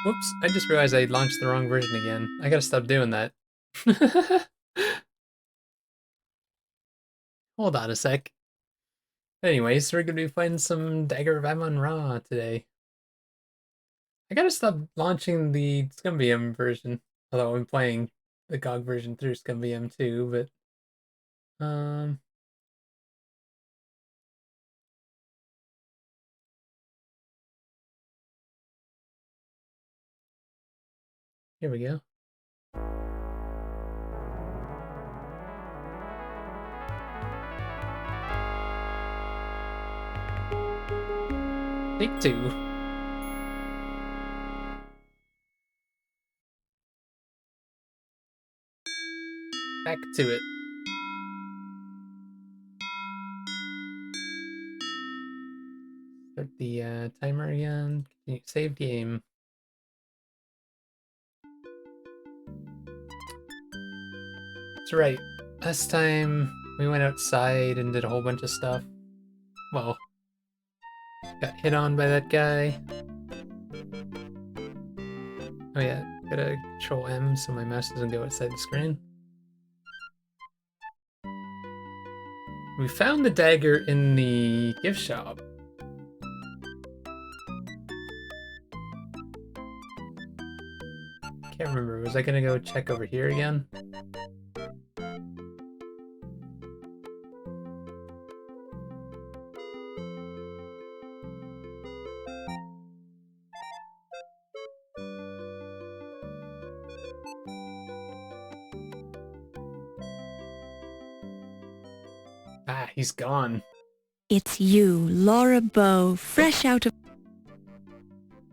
Whoops, I just realized I launched the wrong version again. I gotta stop doing that. Hold on a sec. Anyways, we're gonna be playing some Dagger of Amon Ra today. I gotta stop launching the Scumbium version, although I'm playing the GOG version through Scumbium too, but here we go. Take two. Back to it. Start the timer again. Save game. That's right. Last time we went outside and did a whole bunch of stuff. Well, got hit on by that guy. Oh yeah, gotta control M so my mouse doesn't go outside the screen. We found the dagger in the gift shop. Can't remember, was I gonna go check over here again? Ah, he's gone. It's you, Laura Bow, fresh out of...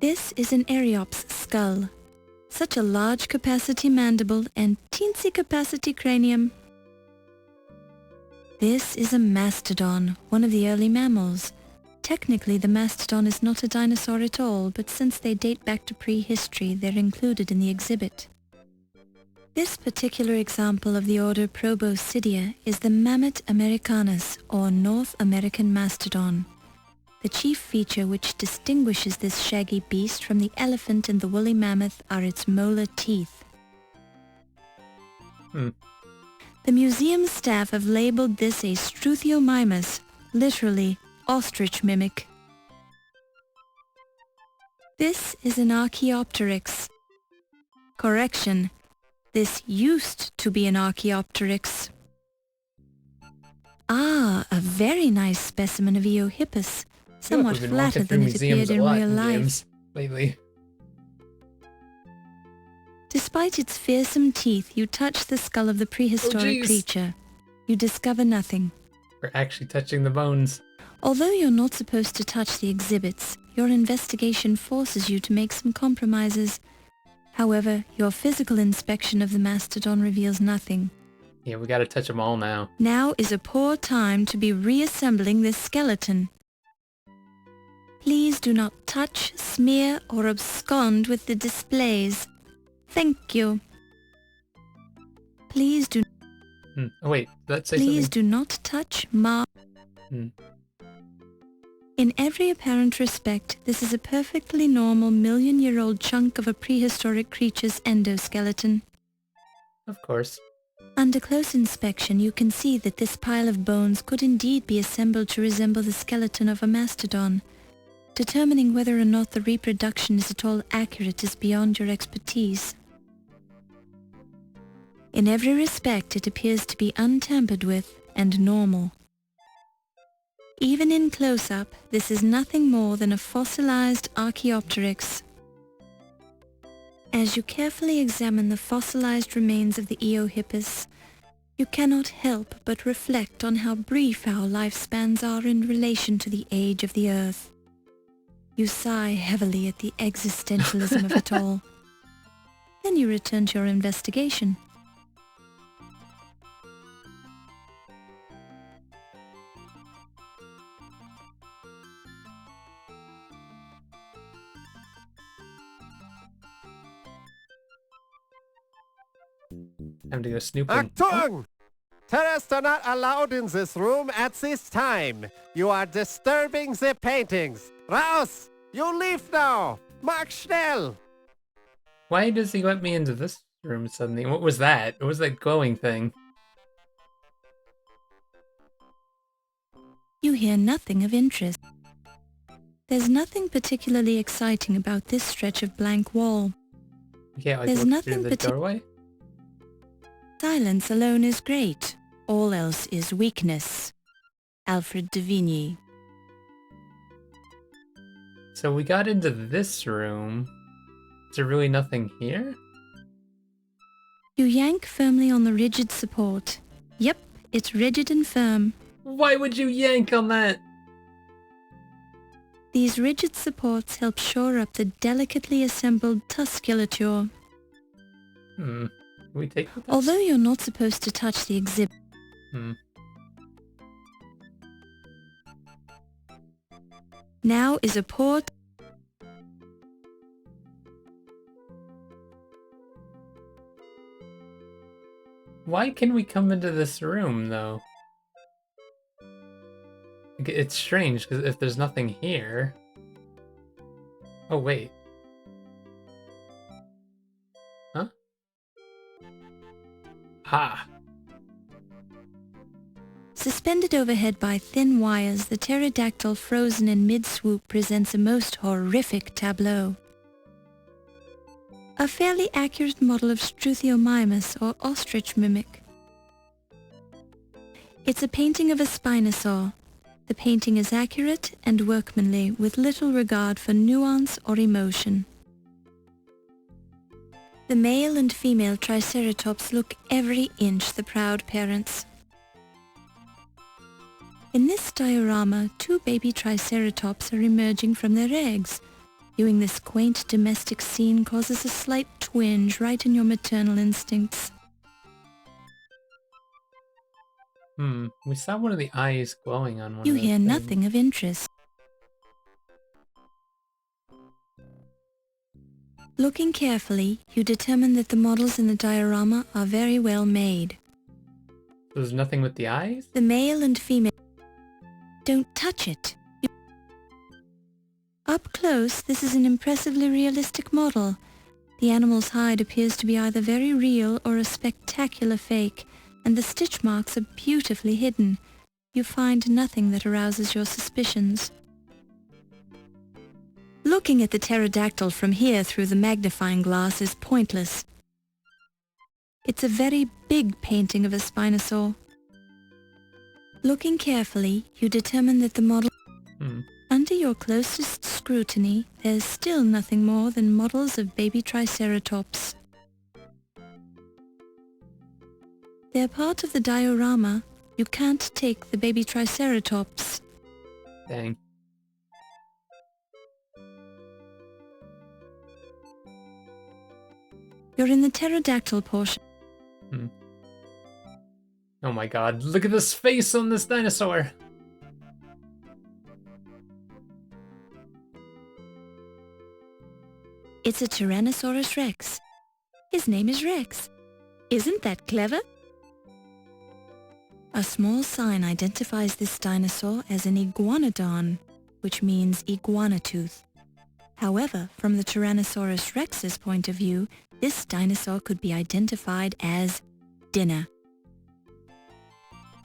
This is an Eriops skull. Such a large capacity mandible and teensy capacity cranium. This is a mastodon, one of the early mammals. Technically, the mastodon is not a dinosaur at all, but since they date back to prehistory, they're included in the exhibit. This particular example of the order Proboscidea is the Mammoth americanus, or North American mastodon. The chief feature which distinguishes this shaggy beast from the elephant and the woolly mammoth are its molar teeth. The museum staff have labeled this a Struthiomimus, literally ostrich mimic. This is an Archaeopteryx. Correction. This used to be an Archaeopteryx. Ah, a very nice specimen of Eohippus, somewhat flatter than it appeared in real life. Lately. Despite its fearsome teeth, you touch the skull of the prehistoric creature. You discover nothing. We're actually touching the bones. Although you're not supposed to touch the exhibits, your investigation forces you to make some compromises. However, your physical inspection of the mastodon reveals nothing. Yeah, we gotta touch them all now. Now is a poor time to be reassembling this skeleton. Please do not touch, smear, or abscond with the displays. Thank you. Please do. Oh wait, let's say Please something. do not touch, mark. In every apparent respect, this is a perfectly normal million-year-old chunk of a prehistoric creature's endoskeleton. Of course. Under close inspection, you can see that this pile of bones could indeed be assembled to resemble the skeleton of a mastodon. Determining whether or not the reproduction is at all accurate is beyond your expertise. In every respect, it appears to be untampered with and normal. Even in close-up, this is nothing more than a fossilized Archaeopteryx. As you carefully examine the fossilized remains of the Eohippus, you cannot help but reflect on how brief our lifespans are in relation to the age of the Earth. You sigh heavily at the existentialism of it all. Then you return to your investigation. Time to go snooping. Achtung! Terrorists are not allowed in this room at this time. You are disturbing the paintings. Raus! You leave now! Mach schnell! Why does he let me into this room suddenly? What was that? What was that glowing thing? You hear nothing of interest. There's nothing particularly exciting about this stretch of blank wall. You can't like There's look through nothing the doorway? Silence alone is great. All else is weakness. Alfred de Vigny. So we got into this room. Is there really nothing here? You yank firmly on the rigid support. Yep, it's rigid and firm. Why would you yank on that? These rigid supports help shore up the delicately assembled tusculature. Can we take with us? Although you're not supposed to touch the exhibit. Now is a port. Why can we come into this room, though? It's strange, because if there's nothing here... Oh, wait. Huh? Ha! Suspended overhead by thin wires, the pterodactyl frozen in mid-swoop presents a most horrific tableau. A fairly accurate model of Struthiomimus or ostrich mimic. It's a painting of a spinosaur. The painting is accurate and workmanly, with little regard for nuance or emotion. The male and female Triceratops look every inch the proud parents. In this diorama, two baby Triceratops are emerging from their eggs. Viewing this quaint domestic scene causes a slight twinge right in your maternal instincts. We saw one of the eyes glowing on one You of the hear things. nothing of interest. Looking carefully, you determine that the models in the diorama are very well made. There's nothing with the eyes? The male and female... Don't touch it. Up close, this is an impressively realistic model. The animal's hide appears to be either very real or a spectacular fake, and the stitch marks are beautifully hidden. You find nothing that arouses your suspicions. Looking at the pterodactyl from here through the magnifying glass is pointless. It's a very big painting of a spinosaur. Looking carefully, you determine that the model... Under your closest scrutiny, there's still nothing more than models of baby Triceratops. They're part of the diorama. You can't take the baby Triceratops. Dang. You're in the pterodactyl portion. Oh my god, look at this face on this dinosaur! It's a Tyrannosaurus Rex. His name is Rex. Isn't that clever? A small sign identifies this dinosaur as an iguanodon, which means iguana tooth. However, from the Tyrannosaurus Rex's point of view, this dinosaur could be identified as dinner.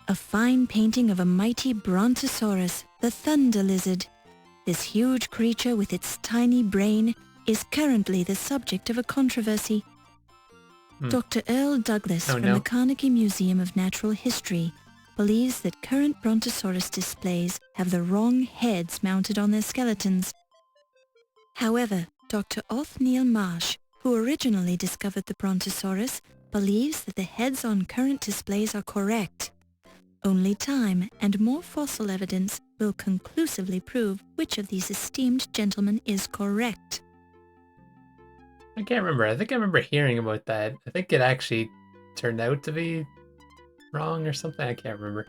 A fine painting of a mighty Brontosaurus, the thunder lizard. This huge creature with its tiny brain is currently the subject of a controversy. Dr. Earl Douglas from the Carnegie Museum of Natural History believes that current Brontosaurus displays have the wrong heads mounted on their skeletons. However, Dr. Othniel Marsh, who originally discovered the Brontosaurus, believes that the heads on current displays are correct. Only time and more fossil evidence will conclusively prove which of these esteemed gentlemen is correct. I can't remember. I think I remember hearing about that. I think it actually turned out to be wrong or something. I can't remember.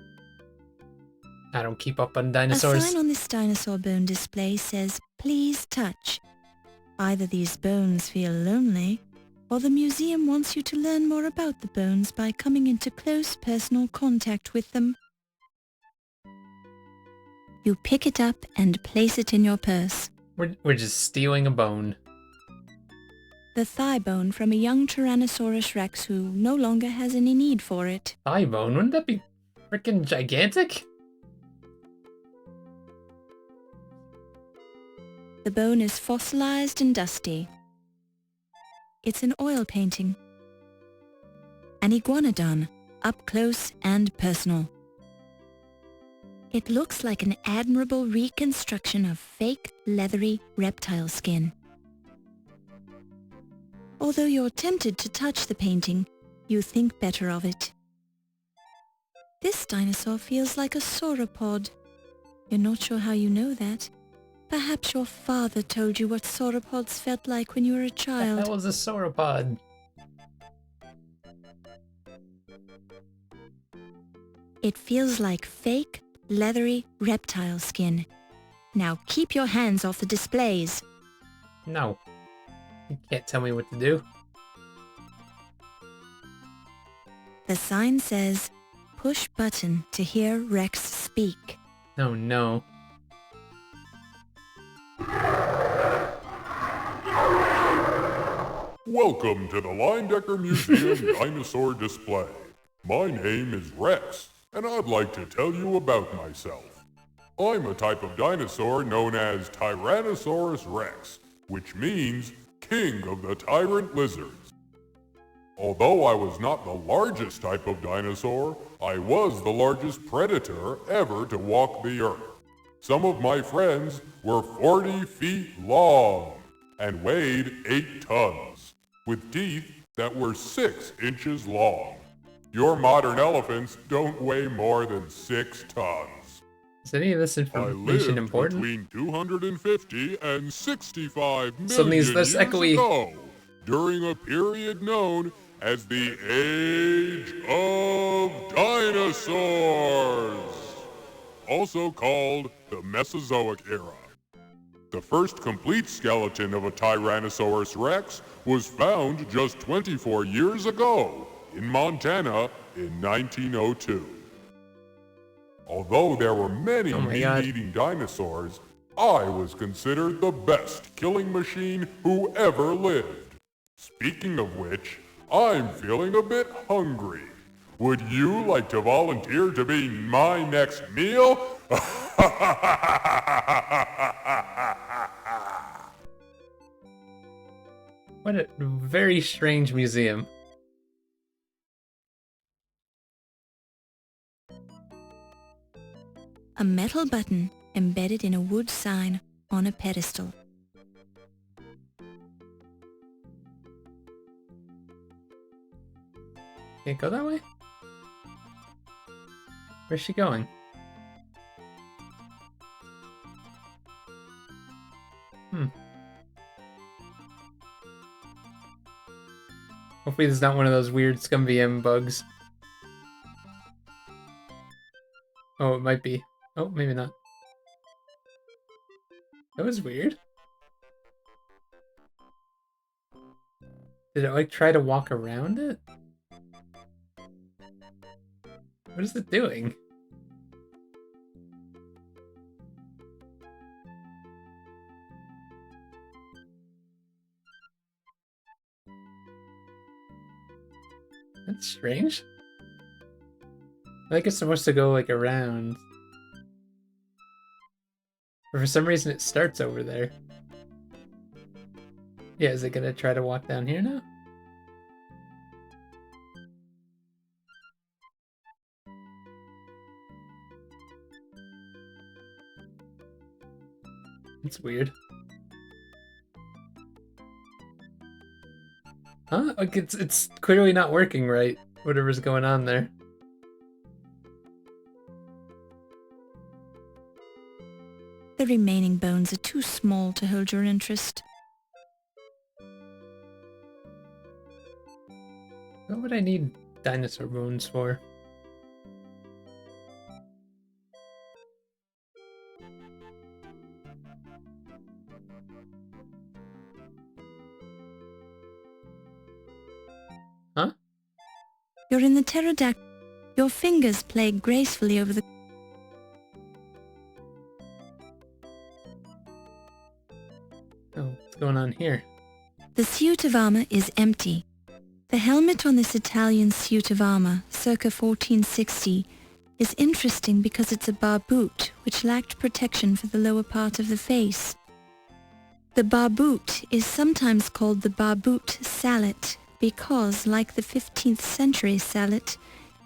I don't keep up on dinosaurs. A sign on this dinosaur bone display says, "Please touch." Either these bones feel lonely, or the museum wants you to learn more about the bones by coming into close personal contact with them. You pick it up and place it in your purse. We're just stealing a bone. The thigh bone from a young Tyrannosaurus rex who no longer has any need for it. Thigh bone? Wouldn't that be freaking gigantic? The bone is fossilized and dusty. It's an oil painting. An iguanodon, up close and personal. It looks like an admirable reconstruction of fake, leathery reptile skin. Although you're tempted to touch the painting, you think better of it. This dinosaur feels like a sauropod. You're not sure how you know that. Perhaps your father told you what sauropods felt like when you were a child. That was a sauropod. It feels like fake, leathery reptile skin. Now keep your hands off the displays. No. You can't tell me what to do. The sign says, push button to hear Rex speak. Oh no. Welcome to the Linedecker Museum Dinosaur Display. My name is Rex, and I'd like to tell you about myself. I'm a type of dinosaur known as Tyrannosaurus Rex, which means King of the Tyrant Lizards. Although I was not the largest type of dinosaur, I was the largest predator ever to walk the earth. Some of my friends were 40 feet long and weighed 8 tons, with teeth that were 6 inches long. Your modern elephants don't weigh more than 6 tons. Is any of this I information lived important? between 250 and 65 Suddenly million it's less years echoey. ago, during a period known as the Age of Dinosaurs, also called the Mesozoic era. The first complete skeleton of a Tyrannosaurus Rex was found just 24 years ago in Montana in 1902. Although there were many Oh my God. meat-eating dinosaurs, I was considered the best killing machine who ever lived. Speaking of which, I'm feeling a bit hungry. Would you like to volunteer to be my next meal? What a very strange museum. A metal button embedded in a wood sign on a pedestal. Can't go that way? Where's she going? Hopefully this is not one of those weird ScumVM bugs. Oh, it might be. Oh, maybe not. That was weird. Did it like try to walk around it? What is it doing? That's strange. I think it's supposed to go like around. But for some reason it starts over there. Yeah, is it gonna try to walk down here now? It's weird. Huh? Like it's clearly not working right. Whatever's going on there. The remaining bones are too small to hold your interest. What would I need dinosaur bones for? Huh? You're in the pterodactyl. Your fingers play gracefully over the... Oh, what's going on here? The suit of armor is empty. The helmet on this Italian suit of armor, circa 1460, is interesting because it's a barboot which lacked protection for the lower part of the face. The barboot is sometimes called the barboot sallet because, like the 15th century sallet,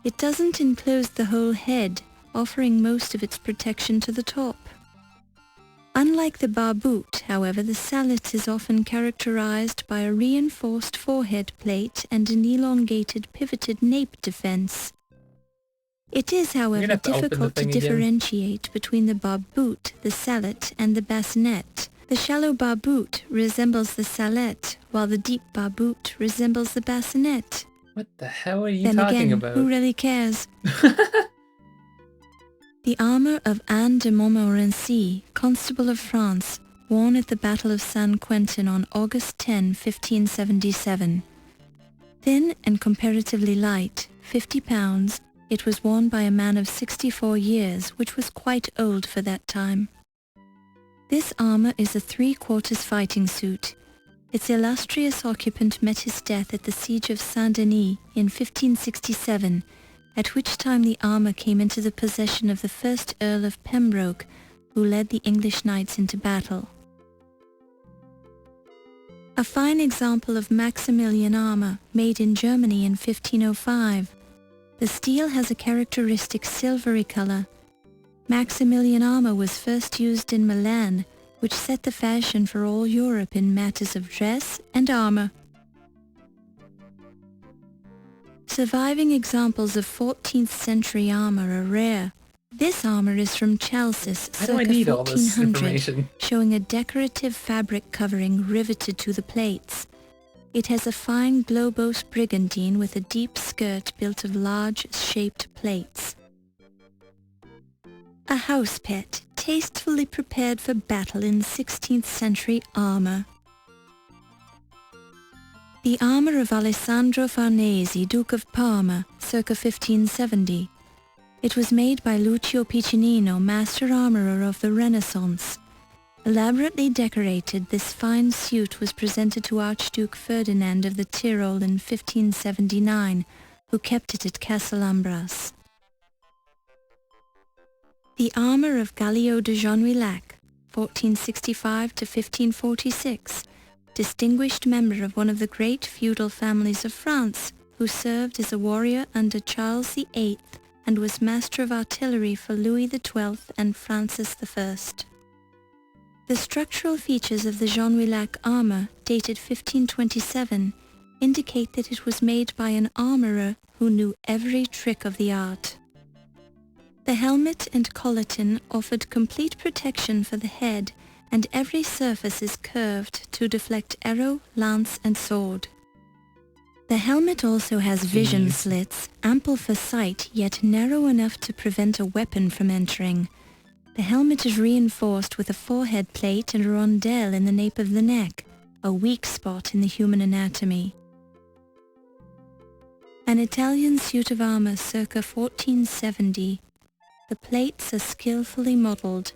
it doesn't enclose the whole head, offering most of its protection to the top. Unlike the barboot, however, the sallet is often characterized by a reinforced forehead plate and an elongated pivoted nape defense. It is, however, difficult to differentiate between the barboot, the sallet, and the bassinet. The shallow barboot resembles the sallet, while the deep barboot resembles the bassinet. What the hell are you talking about? Who really cares? The armour of Anne de Montmorency, Constable of France, worn at the Battle of San Quentin on August 10, 1577. Thin and comparatively light, 50 pounds, it was worn by a man of 64 years, which was quite old for that time. This armour is a 3/4 fighting suit. Its illustrious occupant met his death at the Siege of Saint-Denis in 1567, at which time the armour came into the possession of the first Earl of Pembroke, who led the English knights into battle. A fine example of Maximilian armour, made in Germany in 1505. The steel has a characteristic silvery colour. Maximilian armour was first used in Milan, which set the fashion for all Europe in matters of dress and armour. Surviving examples of 14th century armour are rare. This armour is from Chalcis, circa 1400, showing a decorative fabric covering riveted to the plates. It has a fine globose brigandine with a deep skirt built of large-shaped plates. A house pet, tastefully prepared for battle in 16th century armour. The armour of Alessandro Farnese, Duke of Parma, circa 1570. It was made by Lucio Piccinino, master armourer of the Renaissance. Elaborately decorated, this fine suit was presented to Archduke Ferdinand of the Tyrol in 1579, who kept it at Castelambras. The armour of Gallio de Genouillac, 1465 to 1546, distinguished member of one of the great feudal families of France, who served as a warrior under Charles VIII and was master of artillery for Louis XII and Francis I. The structural features of the Genouillac armour, dated 1527, indicate that it was made by an armourer who knew every trick of the art. The helmet and colleton offered complete protection for the head, and every surface is curved to deflect arrow, lance and sword. The helmet also has vision slits, ample for sight yet narrow enough to prevent a weapon from entering. The helmet is reinforced with a forehead plate and a rondelle in the nape of the neck, a weak spot in the human anatomy. An Italian suit of armour circa 1470. The plates are skillfully modelled.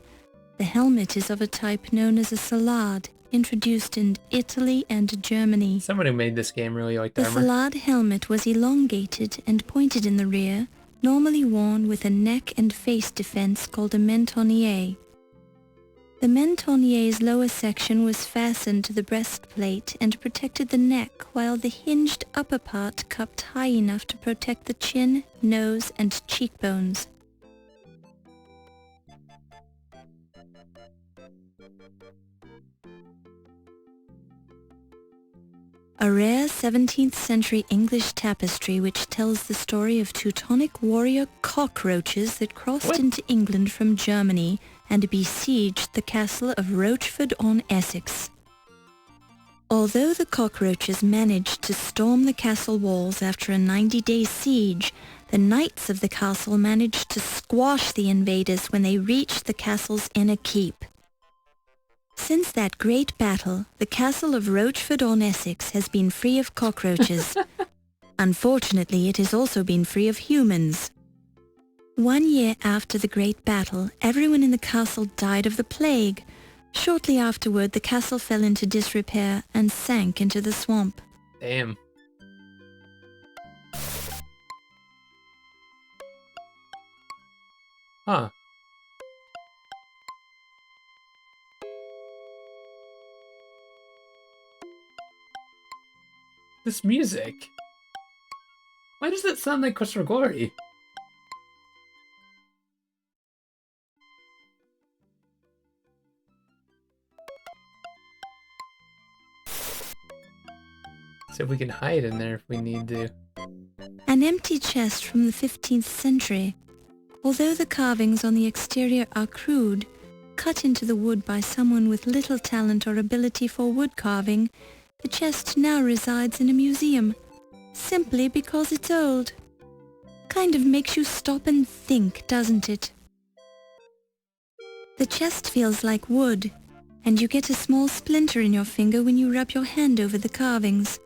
The helmet is of a type known as a salade, introduced in Italy and Germany. Someone who made this game really liked armor. The salade helmet was elongated and pointed in the rear, normally worn with a neck and face defense called a mentonnier. The mentonnier's lower section was fastened to the breastplate and protected the neck, while the hinged upper part cupped high enough to protect the chin, nose and cheekbones. A rare 17th century English tapestry which tells the story of Teutonic warrior cockroaches that crossed into England from Germany and besieged the castle of Rochford-on-Essex. Although the cockroaches managed to storm the castle walls after a 90-day siege, the knights of the castle managed to squash the invaders when they reached the castle's inner keep. Since that great battle, the castle of Rochford-on-Essex has been free of cockroaches. Unfortunately, it has also been free of humans. 1 year after the great battle, everyone in the castle died of the plague. Shortly afterward, the castle fell into disrepair and sank into the swamp. Damn. Huh. This music. Why does that sound like Kosorgori? See if we can hide in there if we need to. An empty chest from the 15th century. Although the carvings on the exterior are crude, cut into the wood by someone with little talent or ability for wood carving, the chest now resides in a museum, simply because it's old. Kind of makes you stop and think, doesn't it? The chest feels like wood, and you get a small splinter in your finger when you rub your hand over the carvings.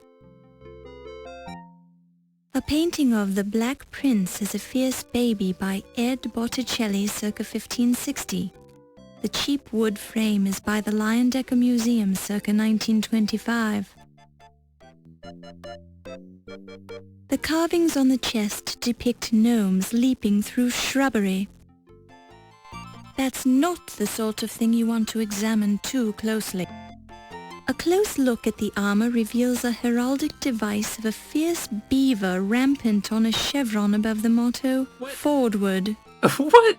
A painting of The Black Prince as a Fierce Baby by Ed Botticelli circa 1560. The cheap wood frame is by the Leyendecker Museum circa 1925. The carvings on the chest depict gnomes leaping through shrubbery. That's not the sort of thing you want to examine too closely. A close look at the armor reveals a heraldic device of a fierce beaver rampant on a chevron above the motto, What? Forward. What?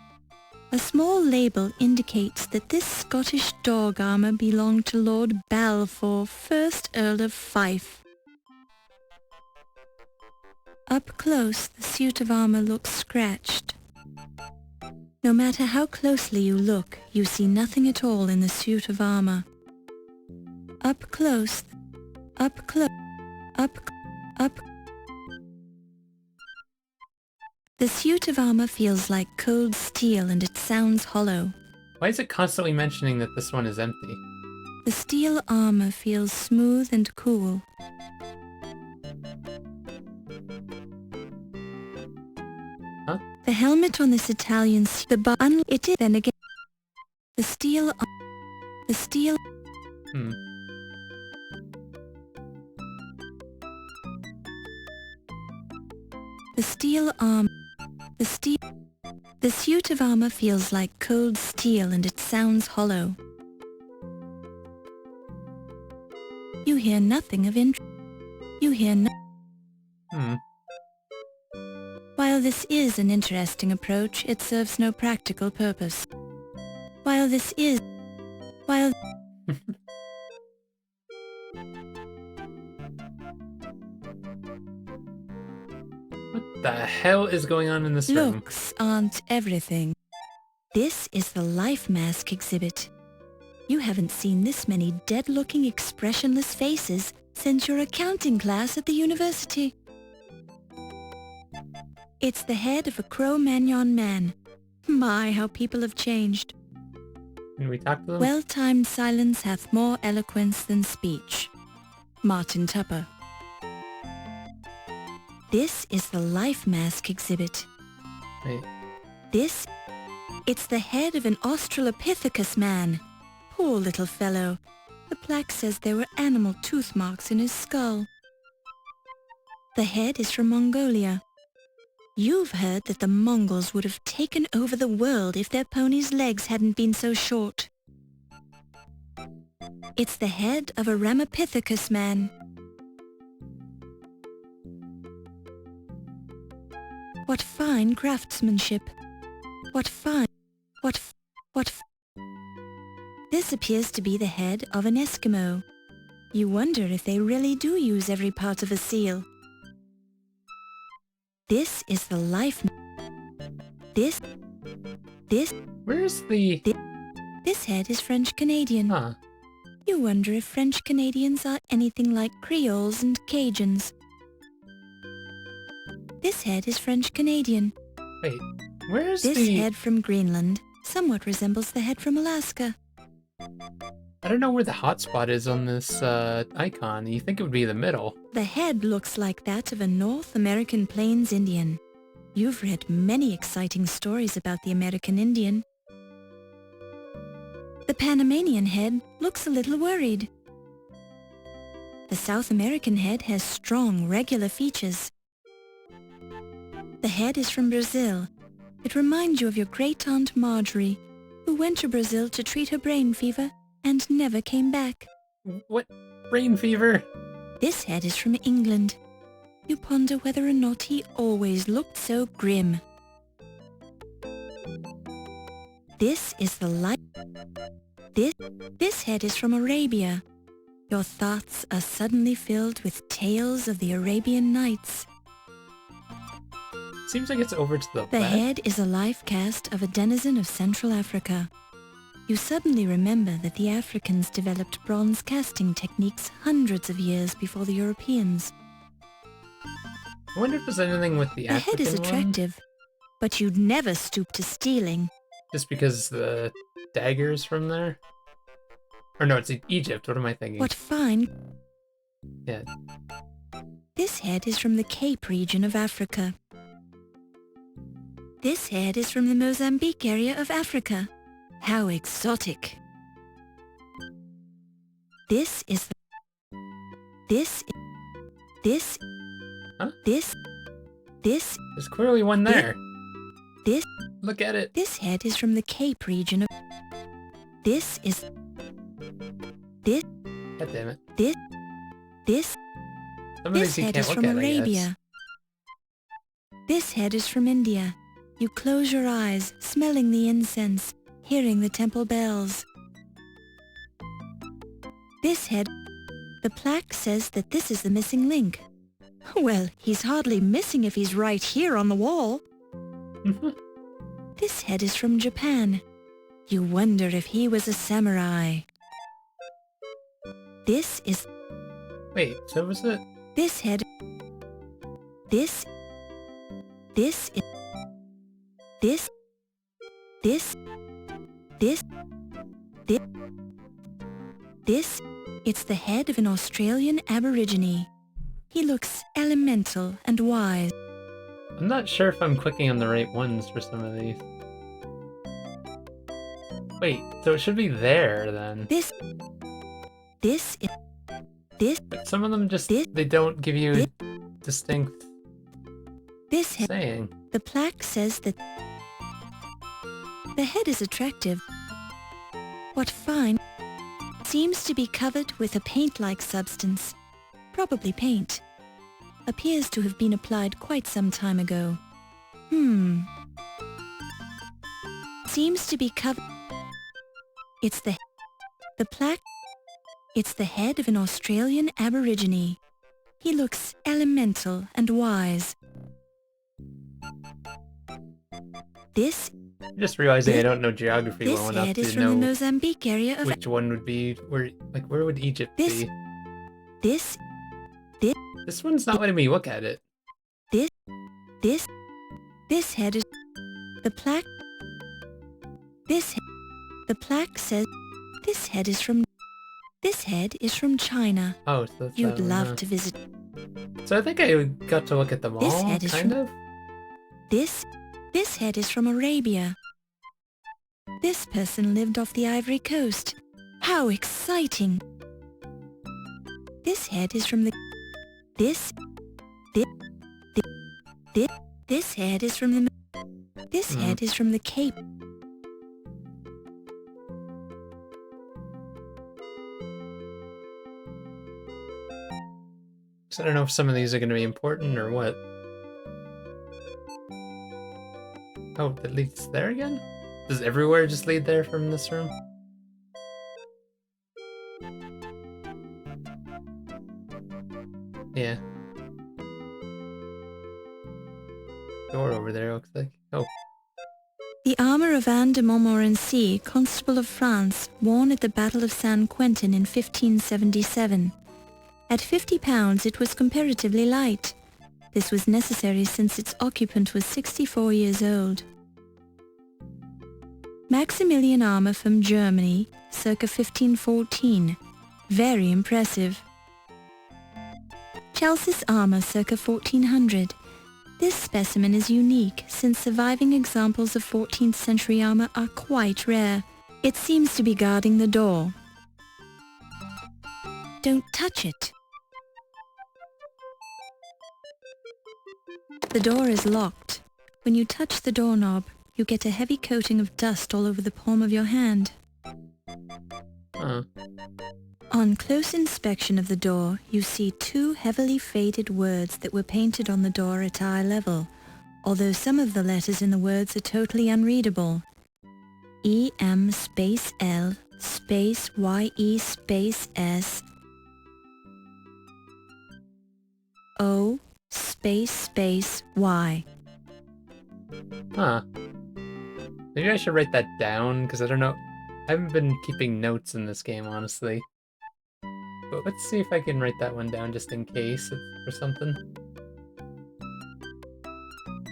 A small label indicates that this Scottish dog armor belonged to Lord Balfour, 1st Earl of Fife. Up close, the suit of armor looks scratched. No matter how closely you look, you see nothing at all in the suit of armor. Up close, up. The suit of armor feels like cold steel and it sounds hollow. Why is it constantly mentioning that this one is empty? The steel armor feels smooth and cool. Huh? The helmet on this Italian it is then again. The steel. Hmm. The steel arm. The suit of armor feels like cold steel and it sounds hollow. You hear nothing of interest. You hear no. Hmm. While this is an interesting approach, it serves no practical purpose. While What the hell is going on in this room? looks aren't everything. This is the Life Mask exhibit. You haven't seen this many dead-looking, expressionless faces since your accounting class at the university. It's the head of a Cro-Magnon man. My, how people have changed. Can we talk to them? Well-timed silence hath more eloquence than speech. Martin Tupper. This is the Life Mask exhibit. Wait. It's the head of an Australopithecus man. Poor little fellow. The plaque says there were animal tooth marks in his skull. The head is from Mongolia. You've heard that the Mongols would have taken over the world if their ponies' legs hadn't been so short. It's the head of a Ramapithecus man. What fine craftsmanship. This appears to be the head of an Eskimo. You wonder if they really do use every part of a seal. This is the life. Where's the... This head is French-Canadian. Huh. You wonder if French-Canadians are anything like Creoles and Cajuns. This head is French-Canadian. Wait. Where's This the... head from Greenland somewhat resembles the head from Alaska. I don't know where the hotspot is on this icon. You think it would be the middle. The head looks like that of a North American Plains Indian. You've read many exciting stories about the American Indian. The Panamanian head looks a little worried. The South American head has strong, regular features. The head is from Brazil. It reminds you of your great-aunt Marjorie, who went to Brazil to treat her brain fever and never came back. What? Brain fever? This head is from England. You ponder whether or not he always looked so grim. This is the light. This head is from Arabia. Your thoughts are suddenly filled with tales of the Arabian Nights. Seems like it's over to the The left. head is a life cast of a denizen of Central Africa. You suddenly remember that the Africans developed bronze casting techniques hundreds of years before the Europeans. I wonder if there's anything with the The African head is one, attractive, but you'd never stoop to stealing. just because the dagger's from there? Or no, it's Egypt. What am I thinking? What fine! Yeah. This head is from the Cape region of Africa. This head is from the Mozambique area of Africa. How exotic! This is the... Huh? This... There's clearly one there. This... Look at it. This head is from the Cape region of... This is... This... God damn it. This... Some of This these you head can't is look from at, I guess. Arabia. This head is from India. You close your eyes, smelling the incense, hearing the temple bells. This head... The plaque says that this is the missing link. Well, he's hardly missing if he's right here on the wall. This head is from Japan. You wonder if he was a samurai. This is... Wait, so was it? This head... This... This is... This... This... This... This... This... It's the head of an Australian Aborigine. He looks elemental and wise. I'm not sure if I'm clicking on the right ones for some of these. Wait, so it should be there then. This... This is... This... But some of them just, This- they don't give you a distinct This head... saying. The plaque says that... The head is attractive. What fine... Seems to be covered with a paint-like substance. Probably paint. Appears to have been applied quite some time ago. Seems to be covered... It's the plaque... It's the head of an Australian Aborigine. He looks elemental and wise. This... I'm just realizing I don't know geography This well enough head is to from the know Mozambique area of... which one would be, where would Egypt This- be? This... This one's not letting me look at it. This head is... The plaque... The plaque says... This head is from... This head is from China. Oh, so that's You'd that one, love huh? to visit... So I think I got to look at them This all, head is kind from- of? This head is from Arabia. This person lived off the Ivory Coast. How exciting! This head is from the... This head is from the... This head is from the Cape. So I don't know if some of these are going to be important or what. Oh, that leads there again? Does everywhere just lead there from this room? Yeah. Door over there, looks like. Oh, The armour of Anne de Montmorency, Constable of France, worn at the Battle of San Quentin in 1577. At 50 pounds it was comparatively light. This was necessary since its occupant was 64 years old. Maximilian armour from Germany, circa 1514. Very impressive. Chelsea's armour circa 1400. This specimen is unique since surviving examples of 14th century armour are quite rare. It seems to be guarding the door. Don't touch it. The door is locked. When you touch the doorknob, you get a heavy coating of dust all over the palm of your hand. Huh. On close inspection of the door, you see two heavily faded words that were painted on the door at eye level, although some of the letters in the words are totally unreadable. EM space L space YE space S O space Y. Huh. Maybe I should write that down, because I don't know. I haven't been keeping notes in this game, honestly. But let's see if I can write that one down just in case or something.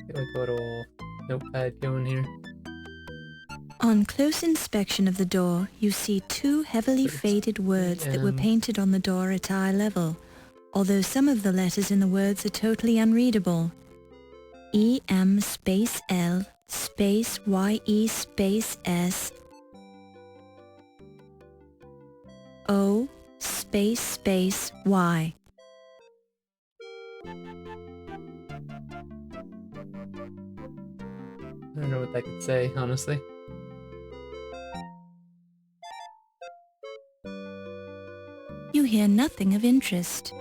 Get like a little notepad going here. On close inspection of the door, you see two heavily faded words that were painted on the door at eye level, although some of the letters in the words are totally unreadable. EM space L space YE space S O space Y. I don't know what that could say, honestly. You hear nothing of interest.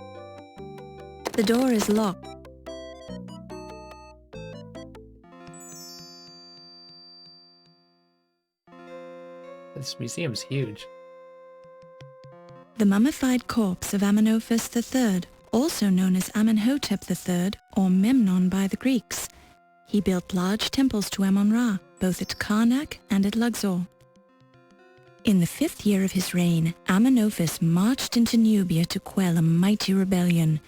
The door is locked. This museum's huge. The mummified corpse of Amenophis III, also known as Amenhotep III or Memnon by the Greeks. He built large temples to Amon-Ra, both at Karnak and at Luxor. In the 5th year of his reign, Amenophis marched into Nubia to quell a mighty rebellion.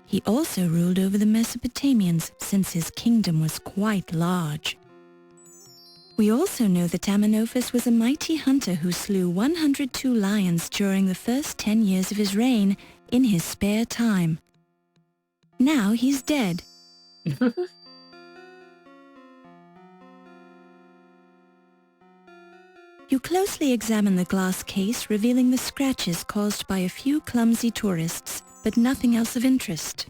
He also ruled over the Mesopotamians, since his kingdom was quite large. We also know that Amenophis was a mighty hunter who slew 102 lions during the first 10 years of his reign in his spare time. Now he's dead. You closely examine the glass case, revealing the scratches caused by a few clumsy tourists, but nothing else of interest.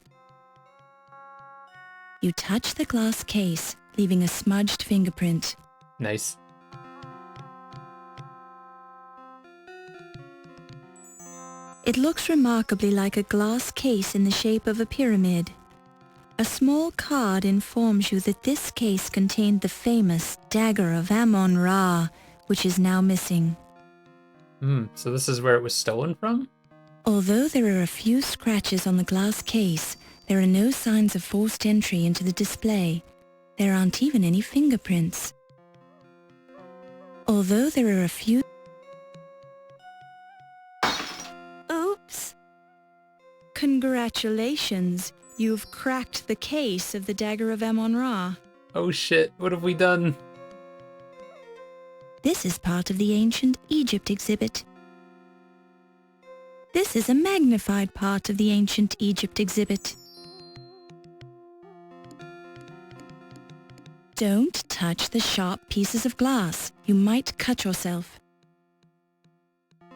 You touch the glass case, leaving a smudged fingerprint. Nice. It looks remarkably like a glass case in the shape of a pyramid. A small card informs you that this case contained the famous Dagger of Amon-Ra, which is now missing. So this is where it was stolen from? Although there are a few scratches on the glass case, there are no signs of forced entry into the display. There aren't even any fingerprints. Although there are a few... Oops! Congratulations! You've cracked the case of the Dagger of Amon-Ra. Oh shit, what have we done? This is part of the ancient Egypt exhibit. This is a magnified part of the ancient Egypt exhibit. Don't touch the sharp pieces of glass. You might cut yourself.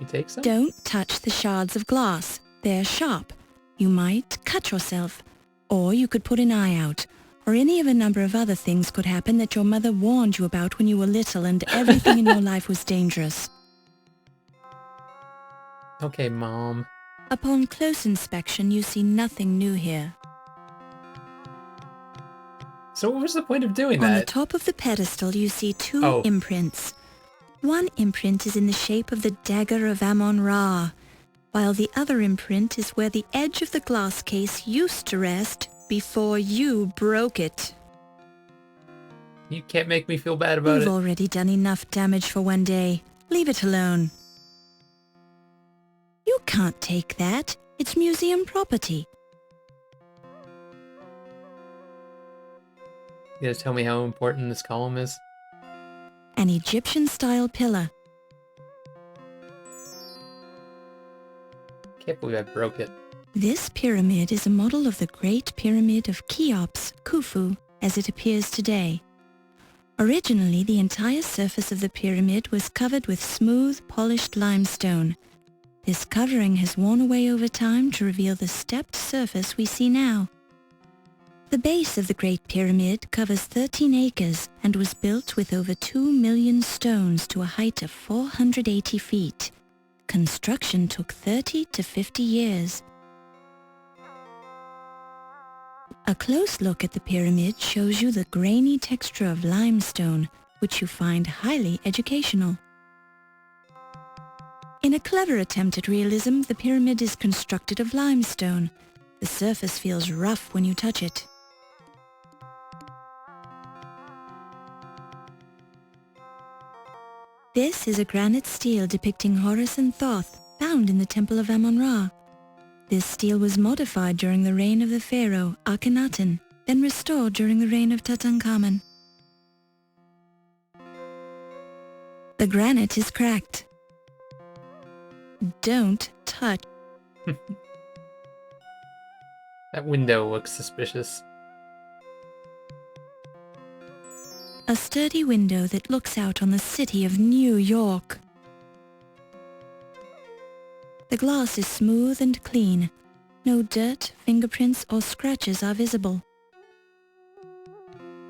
You take some? Don't touch the shards of glass. They're sharp. You might cut yourself. Or you could put an eye out. Or any of a number of other things could happen that your mother warned you about when you were little and everything in your life was dangerous. Okay, Mom. Upon close inspection, you see nothing new here. So what was the point of doing On the that? top of the pedestal, you see two Oh. imprints. One imprint is in the shape of the Dagger of Amon-Ra, while the other imprint is where the edge of the glass case used to rest before you broke it. You can't make me feel bad about You've it. already done enough damage for one day. Leave it alone. You can't take that. It's museum property. You gonna tell me how important this column is? An Egyptian-style pillar. Can't believe I broke it. This pyramid is a model of the Great Pyramid of Cheops, Khufu, as it appears today. Originally, the entire surface of the pyramid was covered with smooth, polished limestone. This covering has worn away over time to reveal the stepped surface we see now. The base of the Great Pyramid covers 13 acres and was built with over 2 million stones to a height of 480 feet. Construction took 30 to 50 years. A close look at the pyramid shows you the grainy texture of limestone, which you find highly educational. In a clever attempt at realism, the pyramid is constructed of limestone. The surface feels rough when you touch it. This is a granite stele depicting Horus and Thoth, found in the Temple of Amon-Ra. This stele was modified during the reign of the pharaoh Akhenaten, then restored during the reign of Tutankhamun. The granite is cracked. Don't touch. That window looks suspicious. A sturdy window that looks out on the city of New York. The glass is smooth and clean. No dirt, fingerprints or scratches are visible.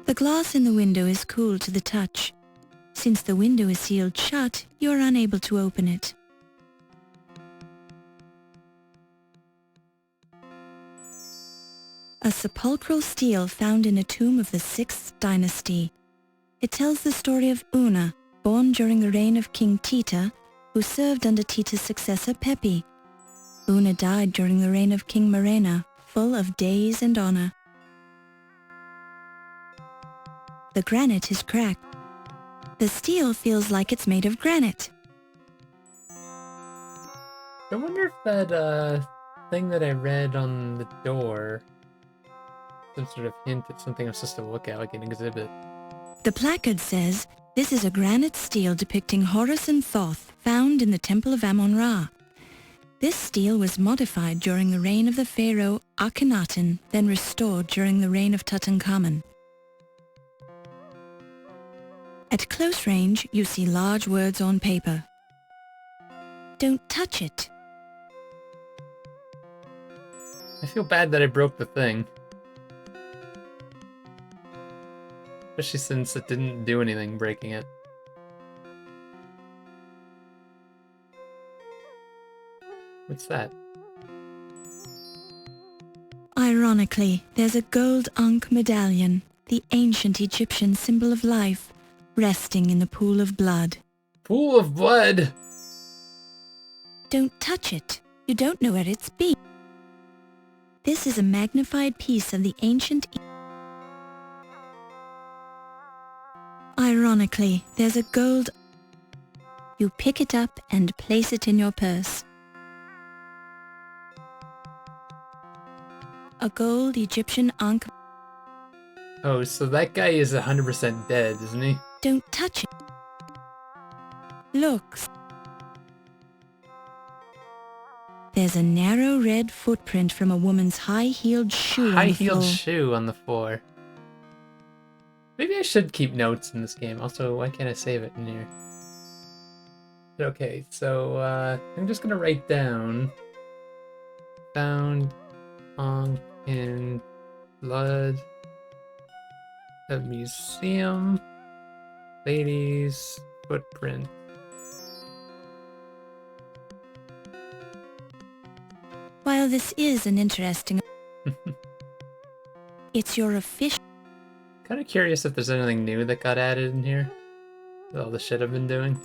The glass in the window is cool to the touch. Since the window is sealed shut, you are unable to open it. A sepulchral stele found in a tomb of the 6th dynasty. It tells the story of Una, born during the reign of King Tita, who served under Tita's successor Pepi. Una died during the reign of King Murena, full of days and honor. The granite is cracked. The stele feels like it's made of granite. I wonder if that thing that I read on the door, some sort of hint at something I'm supposed to look at, like an exhibit. The placard says, "This is a granite stele depicting Horus and Thoth, found in the Temple of Amon-Ra. This stele was modified during the reign of the pharaoh Akhenaten, then restored during the reign of Tutankhamun." At close range, you see large words on paper. Don't touch it. I feel bad that I broke the thing. Especially since it didn't do anything breaking it. What's that? Ironically, there's a gold Ankh medallion, the ancient Egyptian symbol of life, resting in the pool of blood. Pool of blood! Don't touch it. You don't know where it's been. This is a magnified piece of the ancient... Ironically, there's a gold... You pick it up and place it in your purse. A gold Egyptian Ankh... Oh, so that guy is 100% dead, isn't he? Don't touch it. Look. There's a narrow red footprint from a woman's high-heeled shoe on the floor. High-heeled shoe on the floor. Maybe I should keep notes in this game. Also, why can't I save it in here? Okay, so I'm just gonna write down found on in blood a museum lady's footprint. While this is an interesting... It's your official... Kind of curious if there's anything new that got added in here with all the shit I've been doing.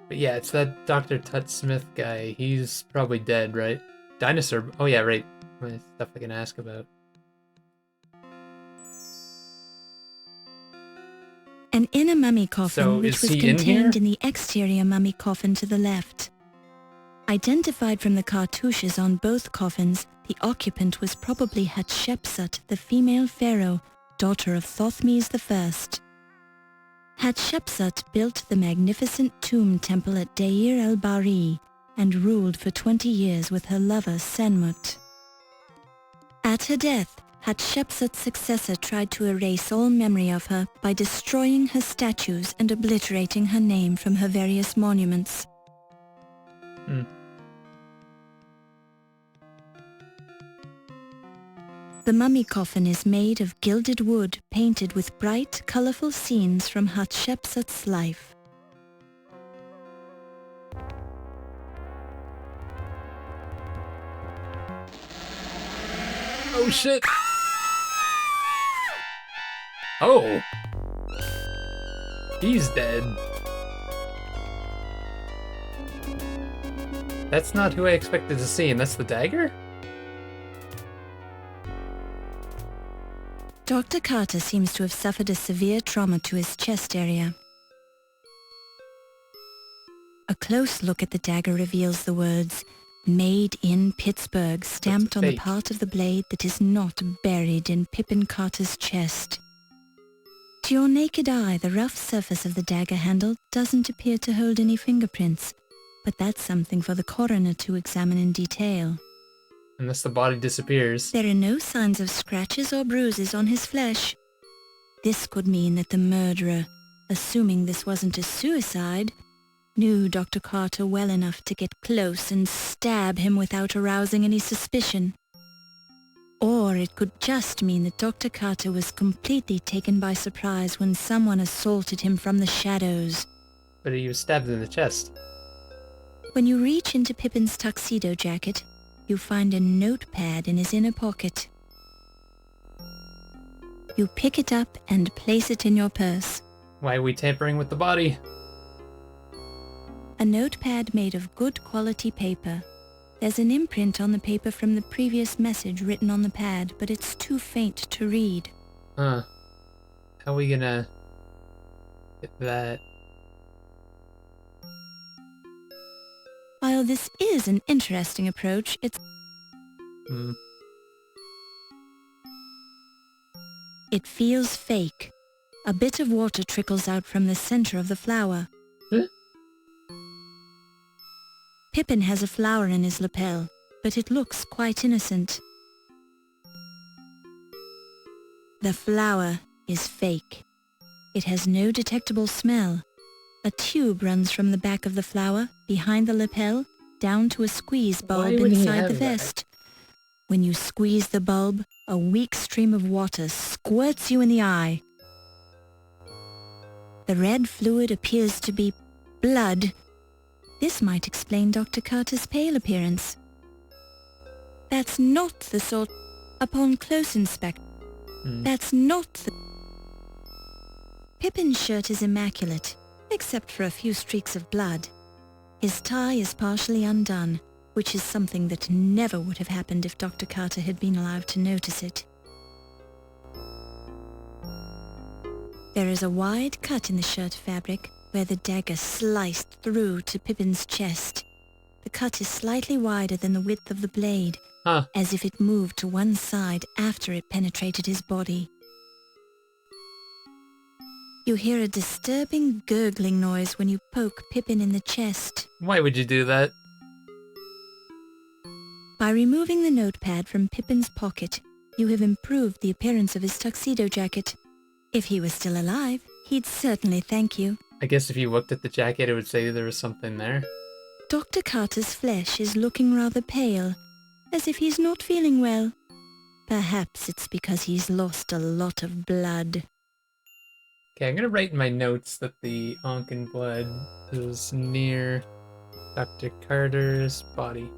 But yeah, it's that Dr. Tut Smith guy. He's probably dead, right? Dinosaur. Oh yeah, right. Stuff I can ask about. An inner mummy coffin, So, which is was he in contained here? in the exterior mummy coffin to the left. Identified from the cartouches on both coffins, the occupant was probably Hatshepsut, the female pharaoh, daughter of Thothmes I. Hatshepsut built the magnificent tomb temple at Deir el-Bahri and ruled for 20 years with her lover Senmut. At her death, Hatshepsut's successor tried to erase all memory of her by destroying her statues and obliterating her name from her various monuments. Hmm. The mummy coffin is made of gilded wood painted with bright, colorful scenes from Hatshepsut's life. Oh shit! Oh! He's dead. That's not who I expected to see, and that's the dagger? Dr. Carter seems to have suffered a severe trauma to his chest area. A close look at the dagger reveals the words, "Made in Pittsburgh," stamped on the fake. part of the blade that is not buried in Pippin Carter's chest. To your naked eye, the rough surface of the dagger handle doesn't appear to hold any fingerprints, but that's something for the coroner to examine in detail. Unless the body disappears. There are no signs of scratches or bruises on his flesh. This could mean that the murderer, assuming this wasn't a suicide, knew Dr. Carter well enough to get close and stab him without arousing any suspicion. Or it could just mean that Dr. Carter was completely taken by surprise when someone assaulted him from the shadows. But he was stabbed in the chest. When you reach into Pippin's tuxedo jacket, you find a notepad in his inner pocket. You pick it up and place it in your purse. Why are we tampering with the body? A notepad made of good quality paper. There's an imprint on the paper from the previous message written on the pad, but it's too faint to read. Huh. How are we gonna get that? While this is an interesting approach, it's... It feels fake. A bit of water trickles out from the center of the flower. Huh? Pippin has a flower in his lapel, but it looks quite innocent. The flower is fake. It has no detectable smell. A tube runs from the back of the flower, behind the lapel, down to a squeeze bulb would he inside have the that? vest. When you squeeze the bulb, a weak stream of water squirts you in the eye. The red fluid appears to be blood. This might explain Dr. Carter's pale appearance. That's not the sort... Upon close inspection, that's not the... Pippin's shirt is immaculate, except for a few streaks of blood. His tie is partially undone, which is something that never would have happened if Dr. Carter had been allowed to notice it. There is a wide cut in the shirt fabric where the dagger sliced through to Pippin's chest. The cut is slightly wider than the width of the blade, as if it moved to one side after it penetrated his body. You hear a disturbing gurgling noise when you poke Pippin in the chest. Why would you do that? By removing the notepad from Pippin's pocket, you have improved the appearance of his tuxedo jacket. If he was still alive, he'd certainly thank you. I guess if you looked at the jacket, it would say there was something there. Dr. Carter's flesh is looking rather pale, as if he's not feeling well. Perhaps it's because he's lost a lot of blood. Okay, I'm gonna write in my notes that the Onken blood is near Dr. Carter's body.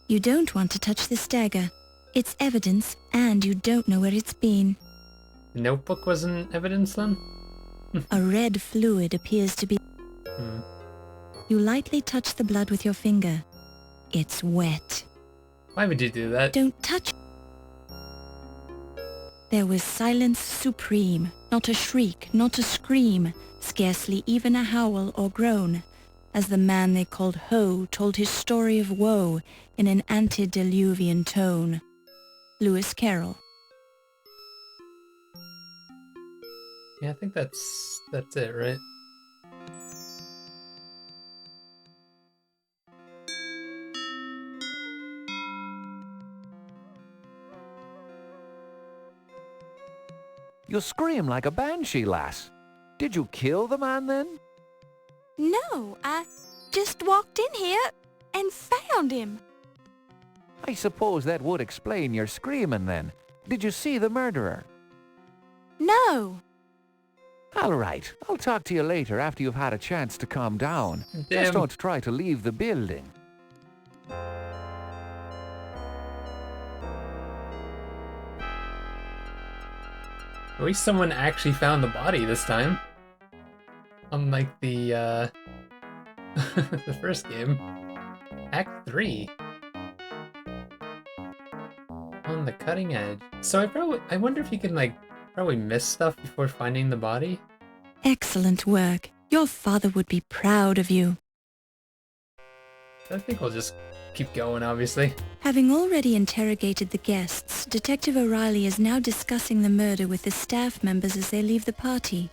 You don't want to touch this dagger. It's evidence, and you don't know where it's been. The notebook wasn't evidence then? A red fluid appears to be... You lightly touch the blood with your finger. It's wet. Why would you do that? Don't touch... There was silence supreme, not a shriek, not a scream, scarcely even a howl or groan, as the man they called Ho told his story of woe in an antediluvian tone. Lewis Carroll. Yeah, I think that's it, right? You scream like a banshee, lass. Did you kill the man then? No, I just walked in here and found him. I suppose that would explain your screaming then. Did you see the murderer? No. All right, I'll talk to you later after you've had a chance to calm down. Damn. Just don't try to leave the building. At least someone actually found the body this time. Unlike the the first game. Act 3. On the cutting edge. So I wonder if you can probably miss stuff before finding the body. Excellent work. Your father would be proud of you. I think we'll just keep going, obviously. Having already interrogated the guests, Detective O'Reilly is now discussing the murder with the staff members as they leave the party.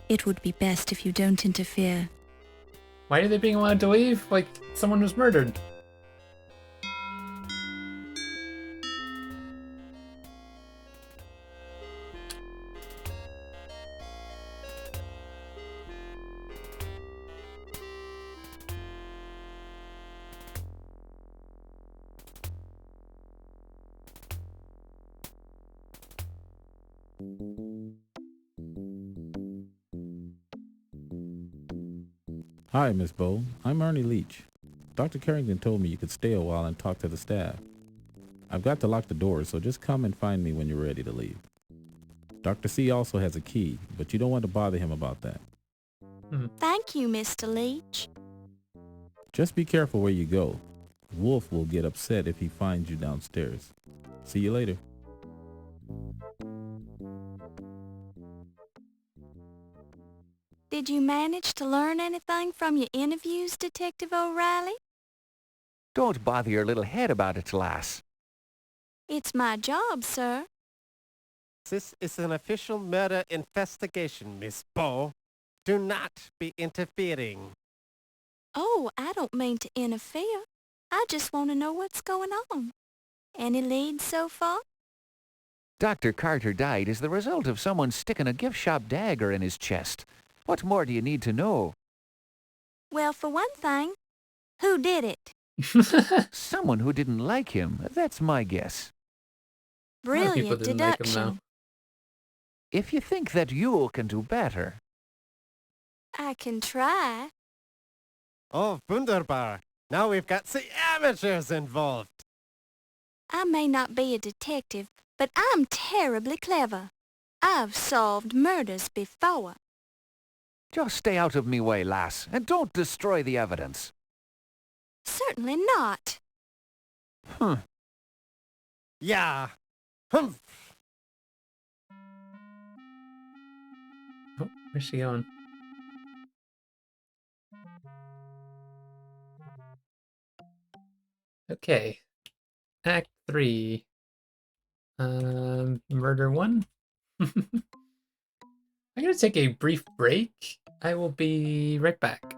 It would be best if you don't interfere. Why are they being allowed to leave? Like someone was murdered. Hi, Miss Bowe. I'm Ernie Leach. Dr. Carrington told me you could stay a while and talk to the staff. I've got to lock the doors, so just come and find me when you're ready to leave. Dr. C also has a key, but you don't want to bother him about that. Thank you, Mr. Leach. Just be careful where you go. Wolf will get upset if he finds you downstairs. See you later. Did you manage to learn anything from your interviews, Detective O'Reilly? Don't bother your little head about it, lass. It's my job, sir. This is an official murder investigation, Miss Bowe. Do not be interfering. Oh, I don't mean to interfere. I just want to know what's going on. Any leads so far? Dr. Carter died as the result of someone sticking a gift shop dagger in his chest. What more do you need to know? Well, for one thing, who did it? Someone who didn't like him. That's my guess. A lot of people Brilliant didn't like him, deduction. though. If you think that you can do better. I can try. Oh, wunderbar. Now we've got the amateurs involved. I may not be a detective, but I'm terribly clever. I've solved murders before. Just stay out of me way, lass, and don't destroy the evidence. Certainly not. Yeah. Humph. Oh, where's she going? Okay. Act 3. Murder 1. I'm gonna take a brief break. I will be right back.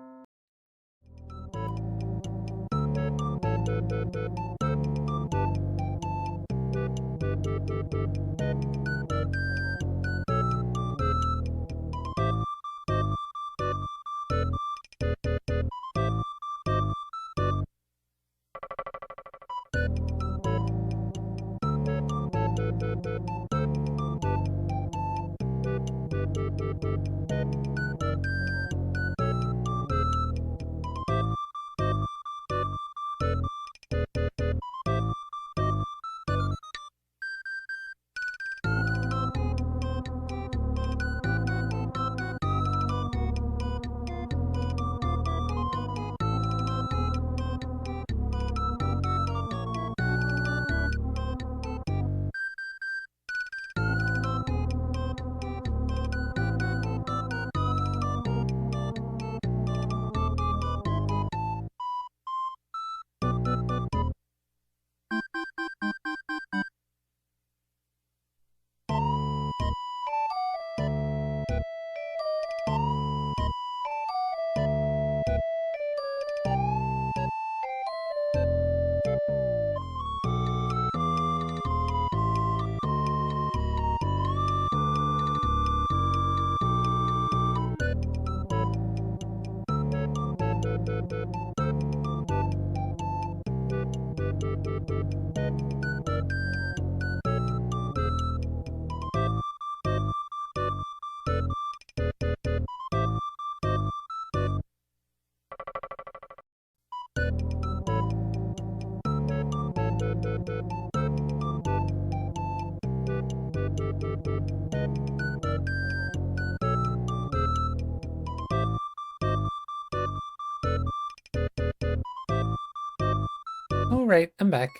Alright, I'm back.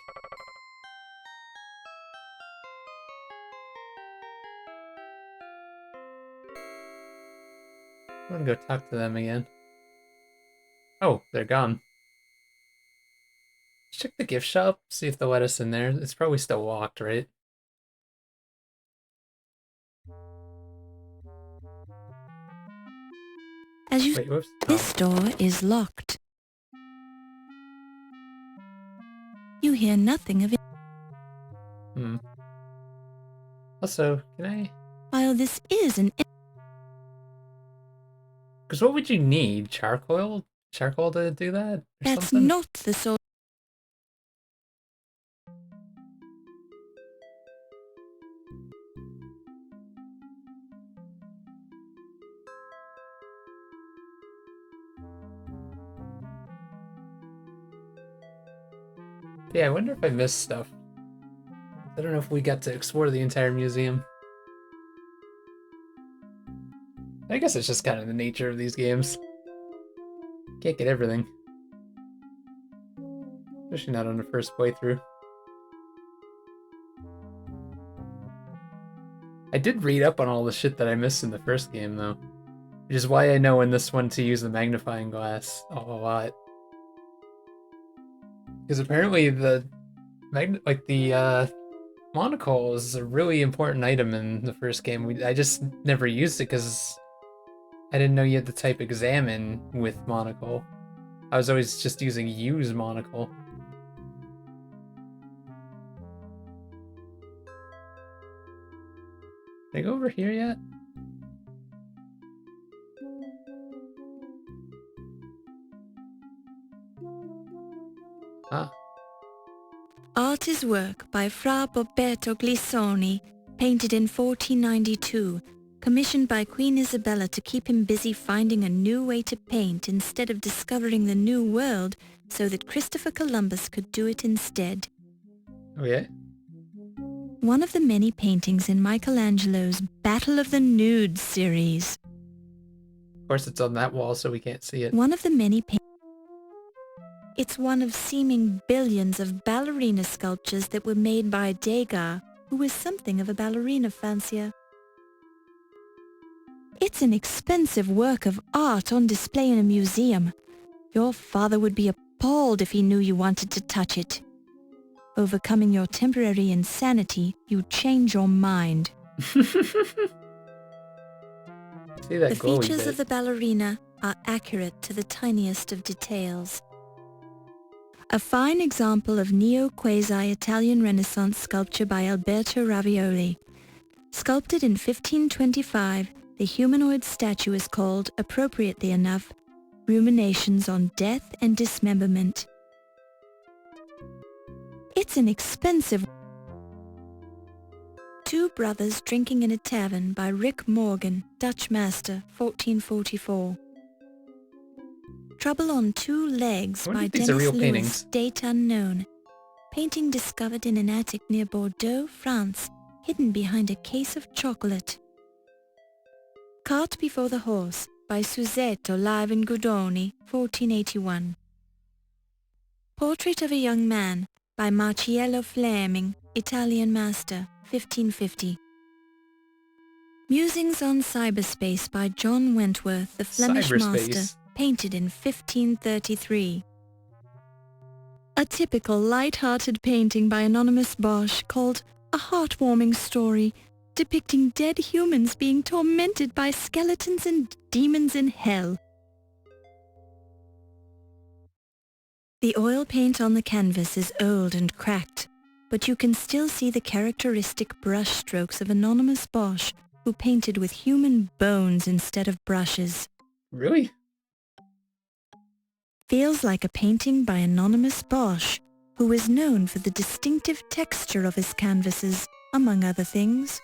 I'm gonna go talk to them again. Oh, they're gone. Check the gift shop, see if they'll let us in there. It's probably still locked, right? As you Wait, whoops. this Oh. door is locked. You hear nothing of it. Hmm. Also, can I... While this is an Because what would you need? Charcoal? Charcoal to do that? Or that's something? not the sort. Yeah, I wonder if I missed stuff. I don't know if we got to explore the entire museum. I guess it's just kind of the nature of these games. Can't get everything. Especially not on the first playthrough. I did read up on all the shit that I missed in the first game, though. Which is why I know in this one to use the magnifying glass a lot. Because apparently the monocle is a really important item in the first game. I just never used it because I didn't know you had to type examine with monocle. I was always just using use monocle. Can I go over here yet? Ah. Art is work by Fra Roberto Glisoni, painted in 1492, commissioned by Queen Isabella to keep him busy finding a new way to paint instead of discovering the New World so that Christopher Columbus could do it instead. Okay. One of the many paintings in Michelangelo's Battle of the Nudes series. Of course it's on that wall so we can't see it. One of the many It's one of seeming billions of ballerina sculptures that were made by Dagger, who was something of a ballerina fancier. It's an expensive work of art on display in a museum. Your father would be appalled if he knew you wanted to touch it. Overcoming your temporary insanity, you change your mind. See that The glowy features bit. of the ballerina are accurate to the tiniest of details. A fine example of neo-quasi-Italian Renaissance sculpture by Alberto Ravioli. Sculpted in 1525, the humanoid statue is called, appropriately enough, Ruminations on Death and Dismemberment. It's an expensive... Two Brothers Drinking in a Tavern by Rick Morgan, Dutch master, 1444. Trouble on Two Legs I wonder by if these are Dennis real Lewis, paintings. date unknown. Painting discovered in an attic near Bordeaux, France, hidden behind a case of chocolate. Cart Before the Horse by Suzetto Live in Godoni, 1481. Portrait of a Young Man by Marciello Fleming, Italian master, 1550. Musings on Cyberspace by John Wentworth, the Flemish master, Cyberspace. painted in 1533. A typical light-hearted painting by anonymous Bosch called A Heartwarming Story, depicting dead humans being tormented by skeletons and demons in hell. The oil paint on the canvas is old and cracked, but you can still see the characteristic brush strokes of anonymous Bosch, who painted with human bones instead of brushes. Really? Feels like a painting by anonymous Bosch, who is known for the distinctive texture of his canvases, among other things.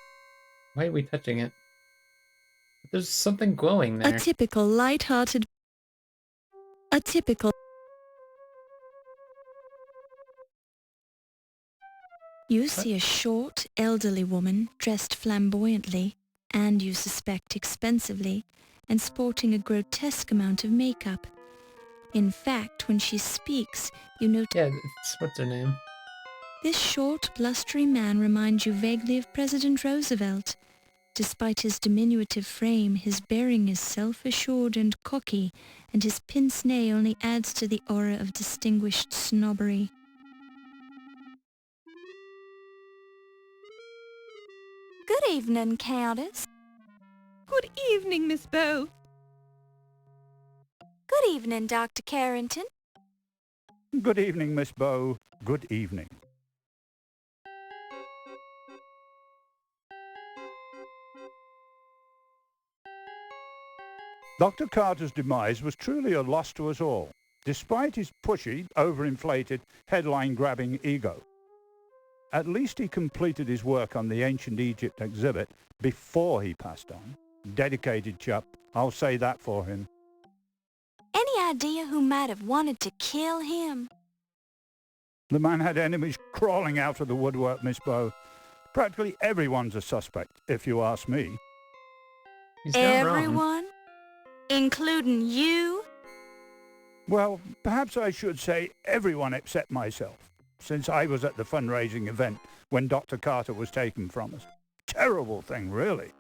Why are we touching it? There's something glowing there. A typical light-hearted... A typical... You see a short, elderly woman dressed flamboyantly, and you suspect expensively, and sporting a grotesque amount of makeup. In fact, when she speaks, you notice Yeah, it's, what's her name? this short, blustery man reminds you vaguely of President Roosevelt. Despite his diminutive frame, his bearing is self-assured and cocky, and his pince-nez only adds to the aura of distinguished snobbery. Good evening, Countess. Good evening, Miss Bow. Good evening, Dr. Carrington. Good evening, Miss Bow. Good evening. Dr. Carter's demise was truly a loss to us all, despite his pushy, overinflated, headline-grabbing ego. At least he completed his work on the Ancient Egypt exhibit before he passed on. Dedicated chap, I'll say that for him. Any idea who might have wanted to kill him? The man had enemies crawling out of the woodwork, Miss Bow. Practically everyone's a suspect, if you ask me. He's not wrong. Everyone? Including you? Well, perhaps I should say everyone except myself, since I was at the fundraising event when Dr. Carter was taken from us. Terrible thing, really.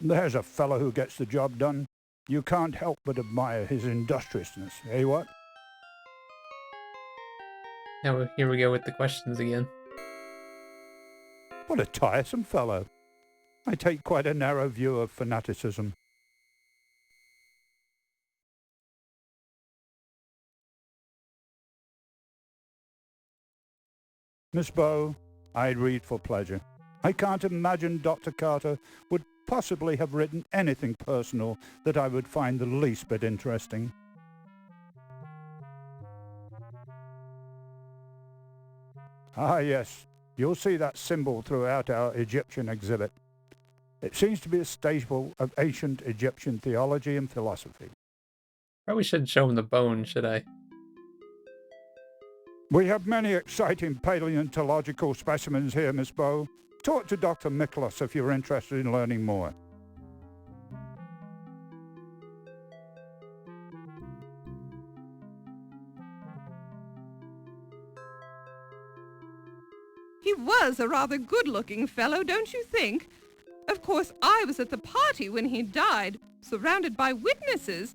There's a fellow who gets the job done. You can't help but admire his industriousness, eh what? Now here we go with the questions again. What a tiresome fellow. I take quite a narrow view of fanaticism. Miss Bow, I'd read for pleasure. I can't imagine Dr. Carter would possibly have written anything personal that I would find the least bit interesting. Ah, yes, you'll see that symbol throughout our Egyptian exhibit. It seems to be a staple of ancient Egyptian theology and philosophy. Probably shouldn't show him the bone, should I? We have many exciting paleontological specimens here, Miss Bow. Talk to Dr. Miklos if you're interested in learning more. He was a rather good-looking fellow, don't you think? Of course, I was at the party when he died, surrounded by witnesses,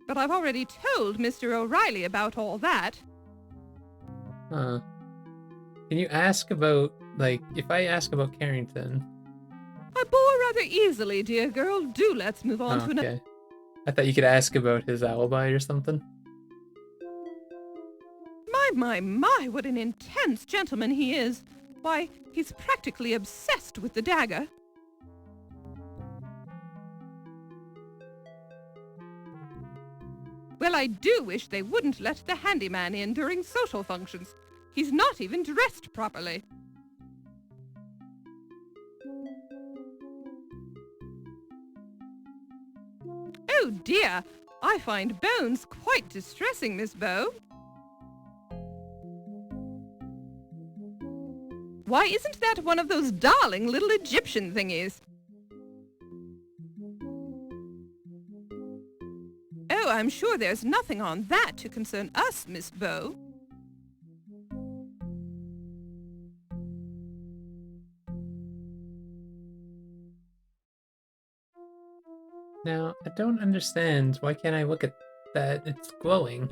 but I've already told Mr. O'Reilly about all that. Huh. Can you ask about, like, if I ask about Carrington? I bore rather easily, dear girl. Do let's move on to another. Okay. I thought you could ask about his alibi or something. My, what an intense gentleman he is. Why, he's practically obsessed with the dagger. Well, I do wish they wouldn't let the handyman in during social functions. He's not even dressed properly. Oh dear, I find bones quite distressing, Miss Bow. Why isn't that one of those darling little Egyptian thingies? Oh, I'm sure there's nothing on that to concern us, Miss Bow. Now, I don't understand. Why can't I look at that? It's glowing.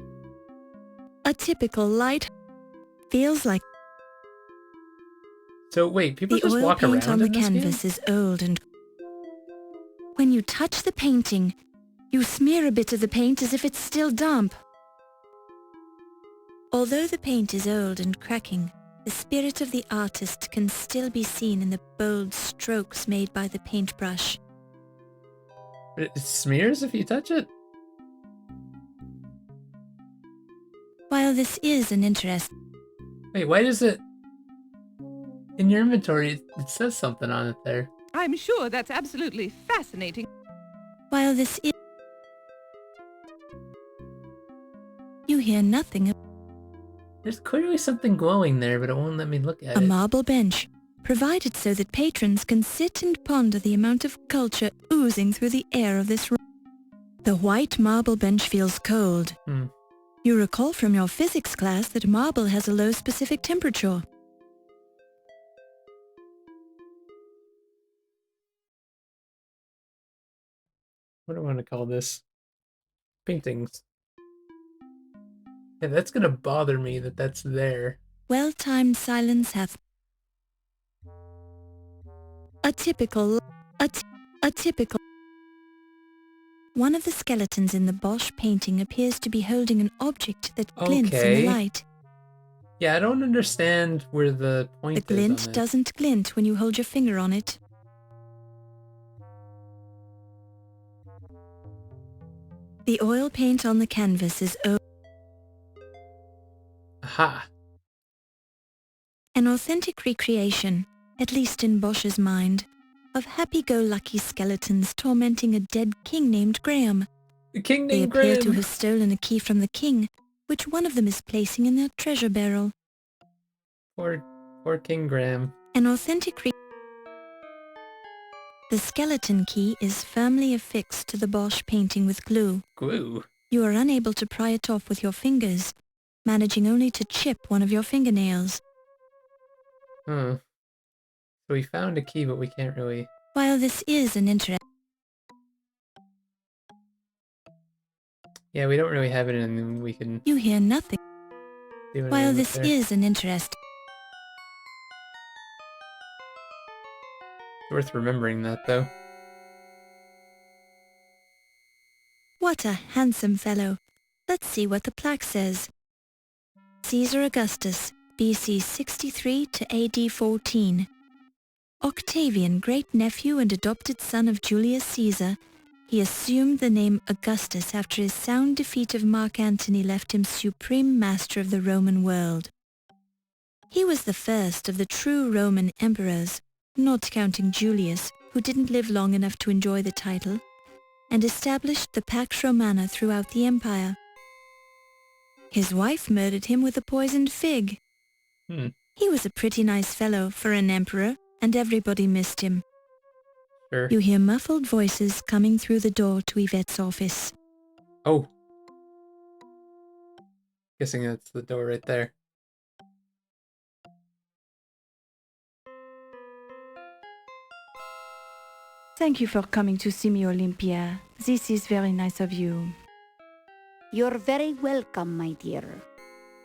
A typical light feels like So wait, people the just oil walk paint around on the in this game? canvas is old and when you touch the painting, you smear a bit of the paint as if it's still damp. Although the paint is old and cracking, the spirit of the artist can still be seen in the bold strokes made by the paintbrush. But it smears if you touch it? While this is an interest, Wait, why does it... In your inventory, it says something on it there. I'm sure that's absolutely fascinating. while this is hear nothing. There's clearly something glowing there, but it won't let me look at A it. marble bench, provided so that patrons can sit and ponder the amount of culture oozing through the air of this room. The white marble bench feels cold. You recall from your physics class that marble has a low specific temperature. What do I want to call this? Paintings. Yeah, that's gonna bother me that that's there. Well-timed silence hath a typical. One of the skeletons in the Bosch painting appears to be holding an object that glints in the light. Yeah, I don't understand where the point The is on glint this. doesn't glint when you hold your finger on it. The oil paint on the canvas is Aha! an authentic recreation, at least in Bosch's mind, of happy-go-lucky skeletons tormenting a dead king named Graham. The king They named appear to Graham! have stolen a key from the king, which one of them is placing in their treasure barrel. Poor King Graham. An authentic The skeleton key is firmly affixed to the Bosch painting with glue. Glue? You are unable to pry it off with your fingers, managing only to chip one of your fingernails. Huh. So we found a key, but we can't really... While this is an Yeah, we don't really have it, and we can... You hear nothing. See what While it this there. is an interest. It's worth remembering that, though. What a handsome fellow. Let's see what the plaque says. Caesar Augustus, BC 63 to AD 14. Octavian, great-nephew and adopted son of Julius Caesar, he assumed the name Augustus after his sound defeat of Mark Antony left him supreme master of the Roman world. He was the first of the true Roman emperors, not counting Julius, who didn't live long enough to enjoy the title, and established the Pax Romana throughout the empire. His wife murdered him with a poisoned fig. He was a pretty nice fellow for an emperor, and everybody missed him. Sure. You hear muffled voices coming through the door to Yvette's office. Oh. Guessing that's the door right there. Thank you for coming to see me, Olympia. This is very nice of you. You're very welcome, my dear.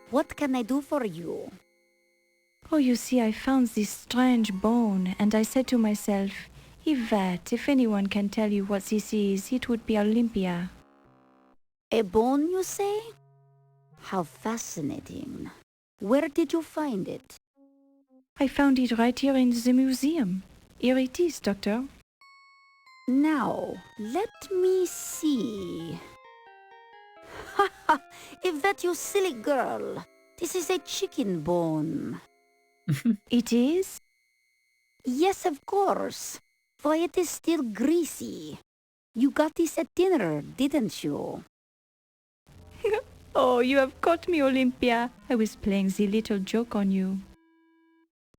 What can I do for you? Oh, you see, I found this strange bone, and I said to myself, Yvette, if anyone can tell you what this is, it would be Olympia. A bone, you say? How fascinating. Where did you find it? I found it right here in the museum. Here it is, Doctor. Now, let me see. Ha ha! Yvette, you silly girl. This is a chicken bone. It is? Yes, of course. Why, it is still greasy. You got this at dinner, didn't you? Oh, you have caught me, Olympia. I was playing the little joke on you.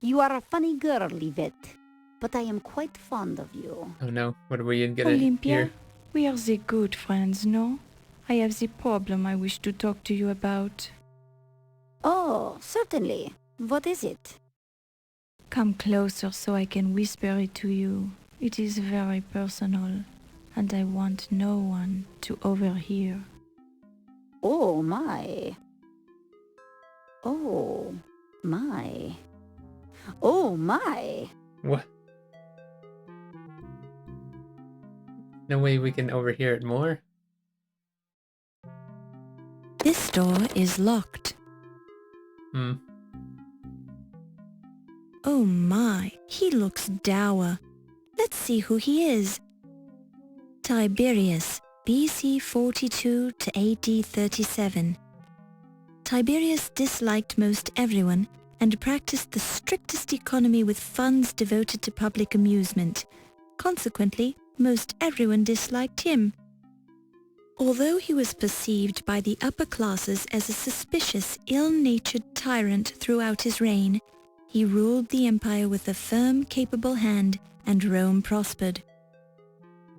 You are a funny girl, Yvette, but I am quite fond of you. Oh no, what are we gonna Olympia, hear? we are the good friends, no? I have the problem I wish to talk to you about. Oh, certainly. What is it? Come closer so I can whisper it to you. It is very personal, and I want no one to overhear. Oh my. Oh my. Oh my. What? No way we can overhear it more? This door is locked. Oh my, he looks dour. Let's see who he is. Tiberius, BC 42 to AD 37. Tiberius disliked most everyone and practiced the strictest economy with funds devoted to public amusement. Consequently, most everyone disliked him. Although he was perceived by the upper classes as a suspicious, ill-natured tyrant throughout his reign, he ruled the empire with a firm, capable hand, and Rome prospered.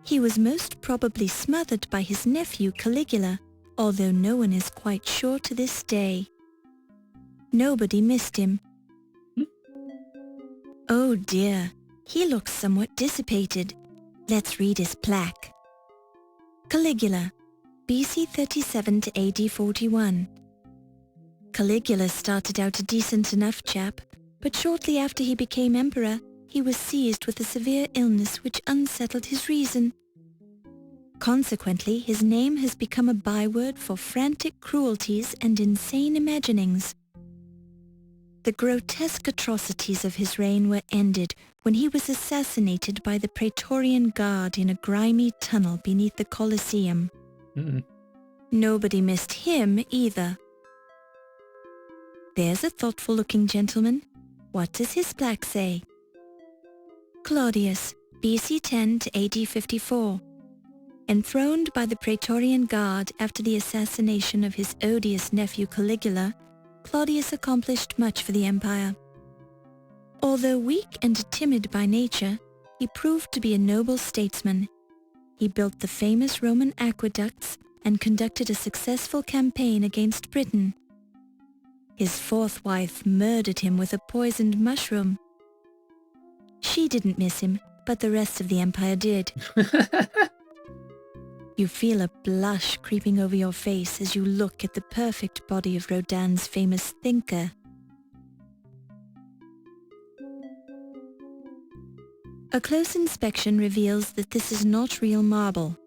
He was most probably smothered by his nephew Caligula, although no one is quite sure to this day. Nobody missed him. Oh dear, he looks somewhat dissipated. Let's read his plaque. Caligula, BC 37 to AD 41. Caligula started out a decent enough chap, but shortly after he became emperor, he was seized with a severe illness which unsettled his reason. Consequently, his name has become a byword for frantic cruelties and insane imaginings. The grotesque atrocities of his reign were ended when he was assassinated by the Praetorian Guard in a grimy tunnel beneath the Colosseum. Nobody missed him either. There's a thoughtful-looking gentleman. What does his plaque say? Claudius, BC 10 to AD 54. Enthroned by the Praetorian Guard after the assassination of his odious nephew Caligula, Claudius accomplished much for the empire. Although weak and timid by nature, he proved to be a noble statesman. He built the famous Roman aqueducts and conducted a successful campaign against Britain. His fourth wife murdered him with a poisoned mushroom. She didn't miss him, but the rest of the empire did. You feel a blush creeping over your face as you look at the perfect body of Rodin's famous thinker. A close inspection reveals that this is not real marble.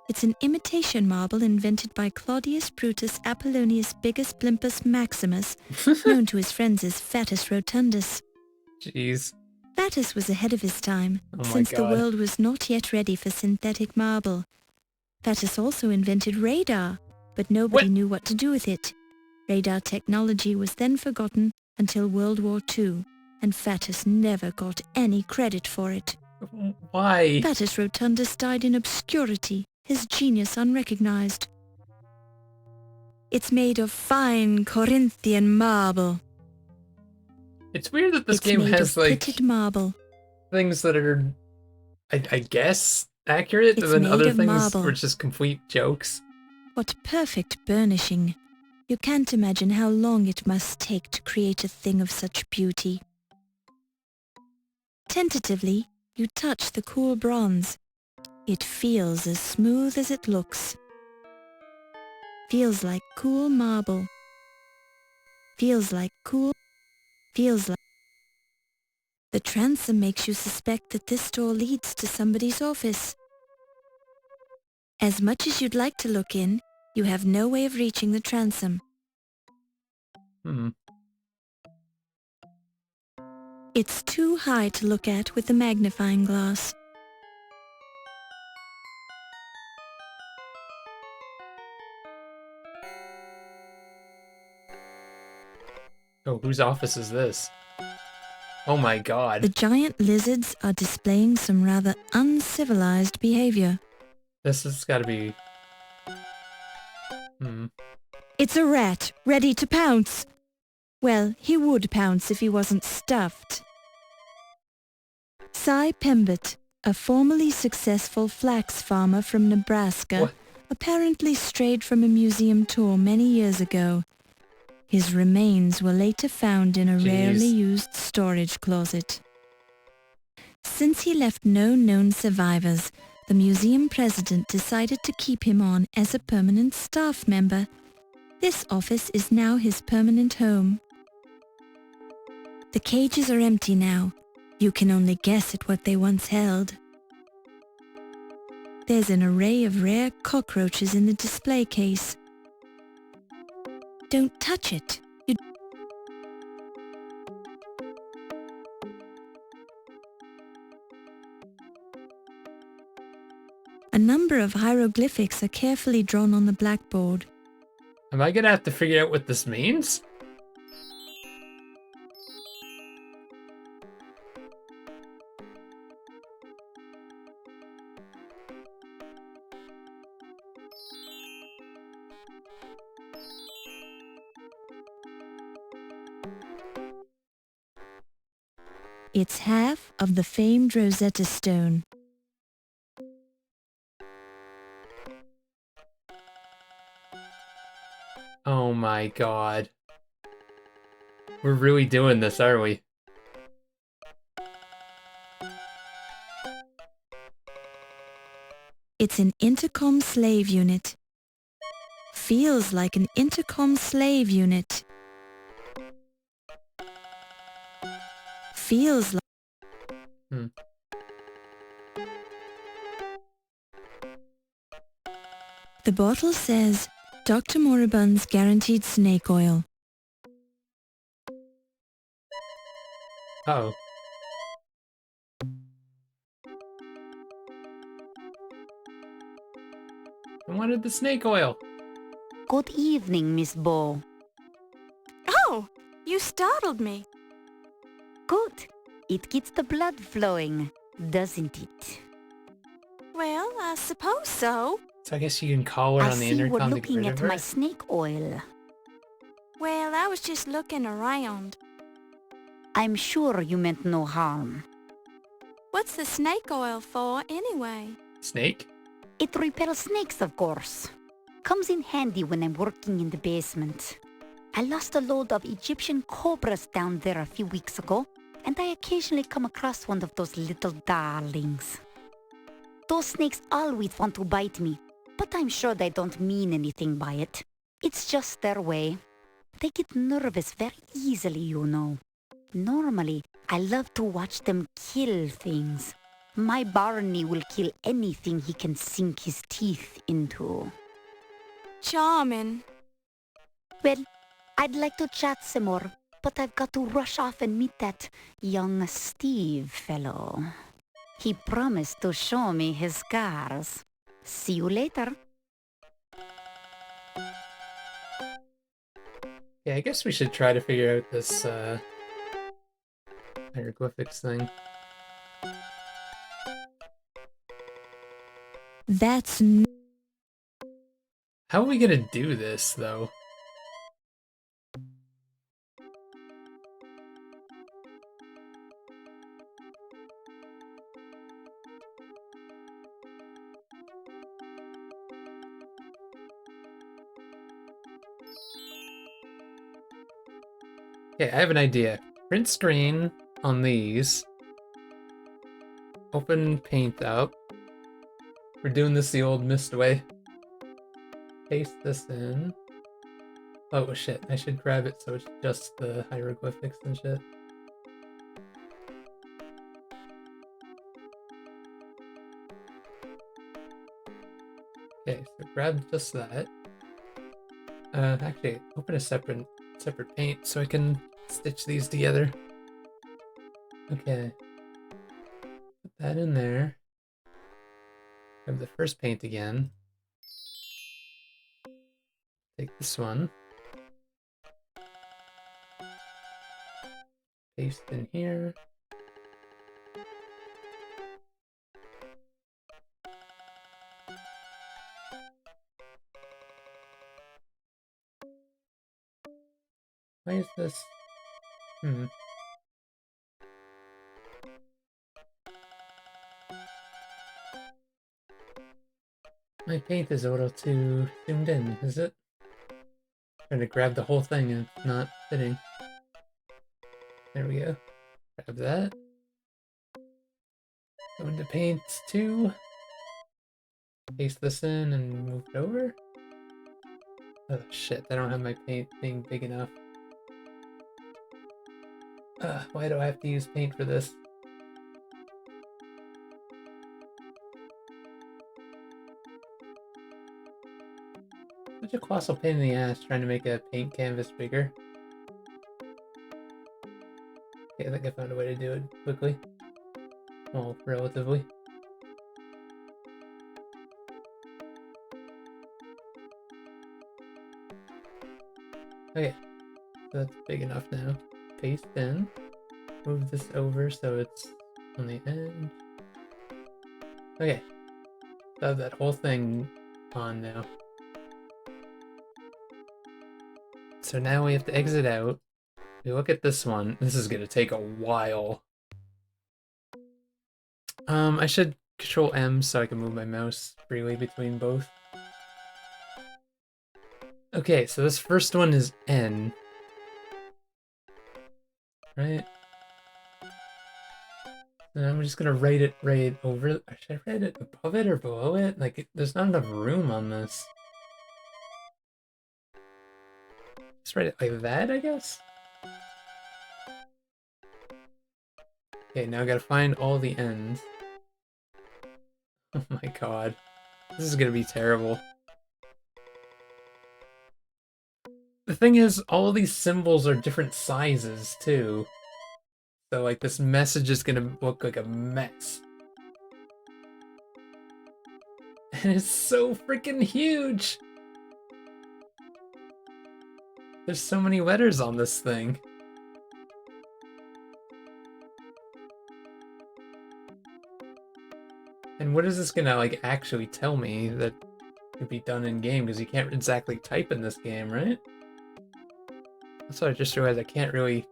It's an imitation marble invented by Claudius Brutus Apollonius Biggus Blimpus Maximus, known to his friends as Fatus Rotundus. Jeez. Fatus was ahead of his time, since the world was not yet ready for synthetic marble. Fatus also invented radar, but nobody knew what to do with it. Radar technology was then forgotten until World War II, and Fatus never got any credit for it. Why? Fatus Rotundus died in obscurity, his genius unrecognized. It's made of fine Corinthian marble. It's weird that this game has, like, pitted marble. things that are, I guess, accurate, and then other things were just complete jokes. What perfect burnishing. You can't imagine how long it must take to create a thing of such beauty. Tentatively, you touch the cool bronze. It feels as smooth as it looks. Feels like cool marble. Feels like cool. Feels like... The transom makes you suspect that this door leads to somebody's office. As much as you'd like to look in, you have no way of reaching the transom. It's too high to look at with the magnifying glass. Oh, whose office is this? Oh my god. The giant lizards are displaying some rather uncivilized behavior. This has got to be... It's a rat, ready to pounce. Well, he would pounce if he wasn't stuffed. Cy Pembert, a formerly successful flax farmer from Nebraska, apparently strayed from a museum tour many years ago. His remains were later found in a rarely used storage closet. Since he left no known survivors, the museum president decided to keep him on as a permanent staff member. This office is now his permanent home. The cages are empty now. You can only guess at what they once held. There's an array of rare cockroaches in the display case. Don't touch it. A number of hieroglyphics are carefully drawn on the blackboard. Am I gonna have to figure out what this means? It's half of the famed Rosetta Stone. Oh my god. We're really doing this, are we? It's an intercom slave unit. Feels like an intercom slave unit. Feels like... The bottle says, Dr. Moribund's guaranteed snake oil. Oh. I wanted the snake oil. Good evening, Miss Bo. Oh, you startled me. Good. It gets the blood flowing, doesn't it? Well, I suppose so. So I guess you can call her I on the see we're intercom to get looking rid of at her? my snake oil. Well, I was just looking around. I'm sure you meant no harm. What's the snake oil for, anyway? Snake? It repels snakes, of course. Comes in handy when I'm working in the basement. I lost a load of Egyptian cobras down there a few weeks ago, and I occasionally come across one of those little darlings. Those snakes always want to bite me, but I'm sure they don't mean anything by it. It's just their way. They get nervous very easily, you know. Normally, I love to watch them kill things. My Barney will kill anything he can sink his teeth into. Charming. Well, I'd like to chat some more, but I've got to rush off and meet that young Steve fellow. He promised to show me his scars. See you later. Yeah, I guess we should try to figure out this, hieroglyphics thing. How are we gonna do this, though? Okay, I have an idea. Print screen on these. Open paint up. We're doing this the old mist way. Paste this in. Oh shit, I should grab it so it's just the hieroglyphics and shit. Okay, so grab just that. Actually, open a separate paint so I can stitch these together. Okay. Put that in there. Grab the first paint again. Take this one. Paste in here. Why is this? My paint is a little too zoomed in, is it? Trying to grab the whole thing and it's not fitting. There we go. Grab that. Go into paint 2. Paste this in and move it over. Oh shit, I don't have my paint being big enough. Why do I have to use paint for this? Such a colossal pain in the ass trying to make a paint canvas bigger. Okay, I think I found a way to do it quickly. Well, relatively. Okay, so that's big enough now. Paste in. Move this over so it's on the edge. Okay. So I have that whole thing on now. So now we have to exit out. We look at this one. This is gonna take a while. I should control M so I can move my mouse freely between both. Okay, so this first one is N. Right? And I'm just gonna write it right over. Should I write it above it or below it? Like, there's not enough room on this. Just write it like that, I guess? Okay, now I gotta find all the ends. Oh my god. This is gonna be terrible. The thing is, all of these symbols are different sizes, too. So, like, this message is gonna look like a mess. And it's so freaking huge! There's so many letters on this thing. And what is this gonna, like, actually tell me that could be done in game? Because you can't exactly type in this game, right? That's what I just realized. I can't really...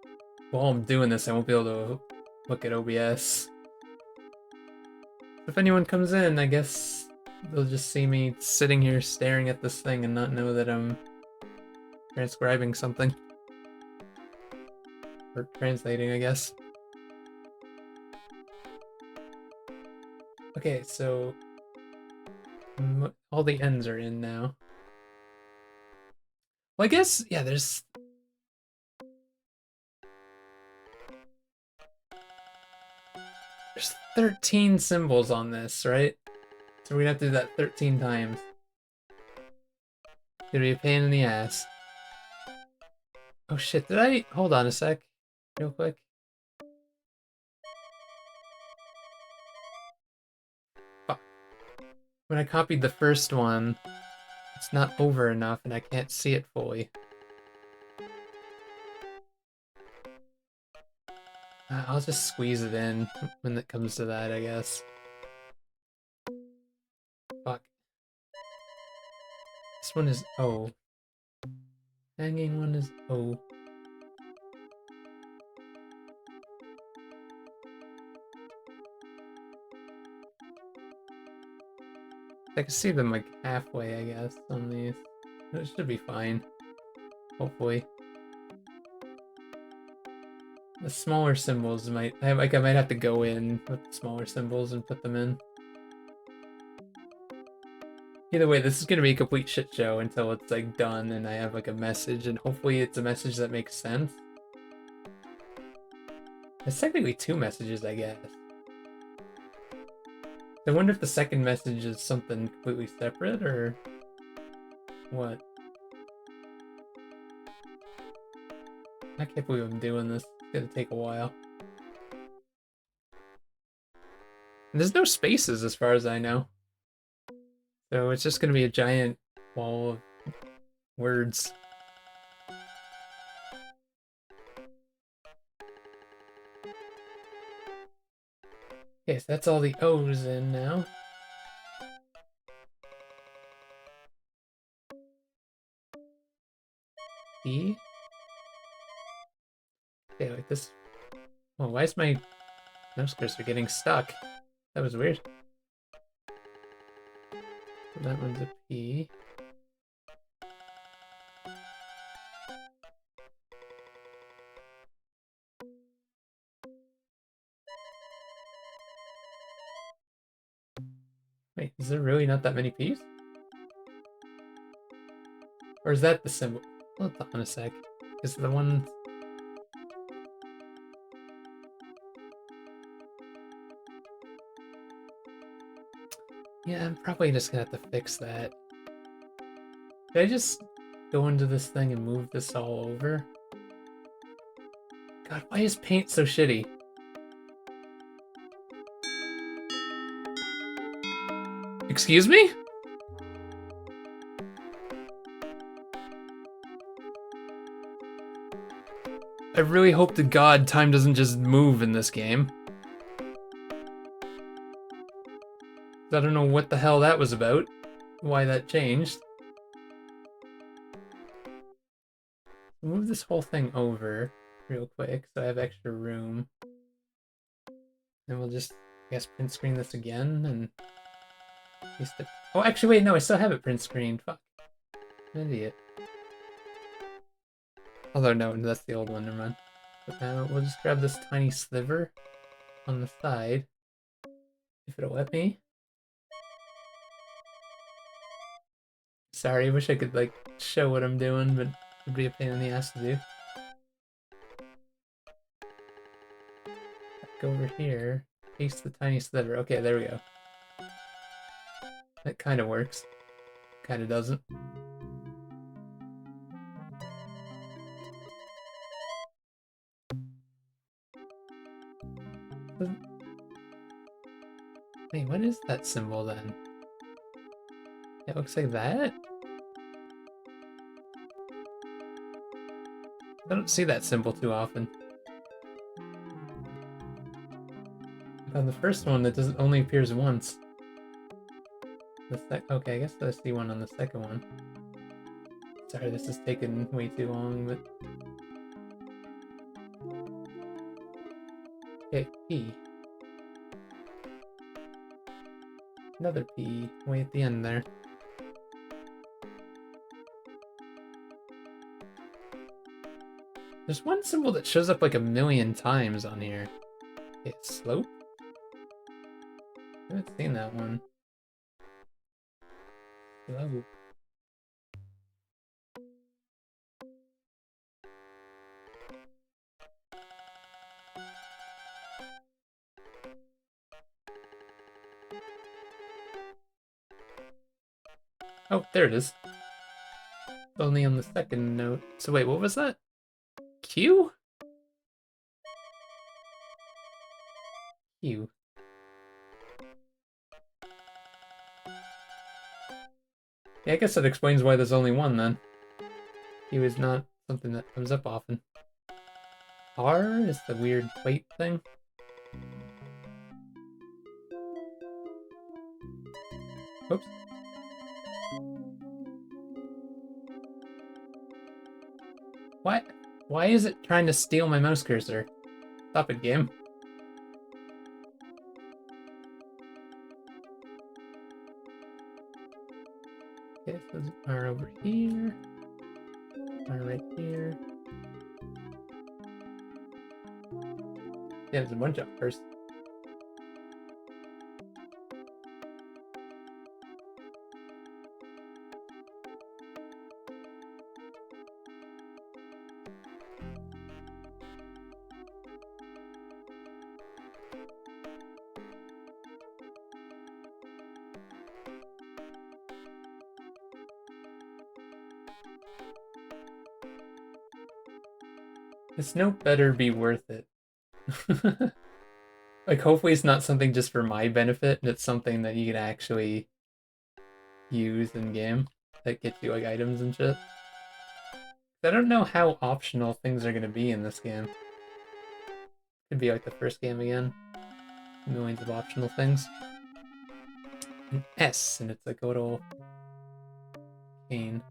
While I'm doing this, I won't be able to look at OBS. If anyone comes in, I guess they'll just see me sitting here staring at this thing and not know that I'm transcribing something. Or translating, I guess. Okay, so... all the ends are in now. Well, I guess, yeah, there's 13 symbols on this, right? So we're gonna have to do that 13 times. It's gonna be a pain in the ass. Oh shit, did I... Hold on a sec. Real quick. Fuck. When I copied the first one, it's not over enough and I can't see it fully. I'll just squeeze it in when it comes to that, I guess. Fuck. This one is O. Hanging one is O. I can see them like halfway, I guess, on these. It should be fine. Hopefully. The smaller symbols might... I might have to go in with the smaller symbols and put them in. Either way, this is gonna be a complete shit show until it's like done and I have like a message, and hopefully it's a message that makes sense. There's technically 2 messages, I guess. I wonder if the second message is something completely separate, or what? I can't believe I'm doing this. It's gonna take a while. And there's no spaces as far as I know. So it's just gonna be a giant wall of words. Okay, so that's all the O's in now. E? Okay, like this. Oh, why is my mouse cursor getting stuck? That was weird. That one's a P. Wait, is there really not that many P's? Or is that the symbol? Hold on a sec. Is the one... Yeah, I'm probably just gonna have to fix that. Did I just go into this thing and move this all over? God, why is paint so shitty? Excuse me? I really hope to God time doesn't just move in this game. I don't know what the hell that was about. Why that changed. Move this whole thing over real quick so I have extra room. And we'll just guess print screen this again and paste it. Oh, actually, wait, no, I still have it print screened. Fuck. I'm an idiot. Although, no, that's the old one, never mind. But now we'll just grab this tiny sliver on the side. If it'll let me. Sorry, I wish I could, like, show what I'm doing, but it'd be a pain in the ass to do. Back over here. Paste the tiny sliver. Okay, there we go. That kind of works. Kind of doesn't. Wait, what is that symbol then? It looks like that? I don't see that symbol too often. On the first one, that doesn't only appears once. Okay, I guess I see one on the second one. Sorry, this is taking way too long, but... Okay, P. Another P, way at the end there. There's one symbol that shows up like 1,000,000 times on here. Okay, slope? I haven't seen that one. Slope. Oh, there it is. Only on the second note. So wait, what was that? Q? Q. Yeah, I guess that explains why there's only one then. Q is not something that comes up often. R is the weird plate thing. Oops. What? Why is it trying to steal my mouse cursor? Stop it, game. Okay, so those are over here. Are right here. Yeah, there's a bunch of R's. This note better be worth it. Like, hopefully it's not something just for my benefit, and it's something that you can actually use in-game that gets you, like, items and shit. I don't know how optional things are going to be in this game. Could be like the first game again. Millions of optional things. An S, and it's like a little cane.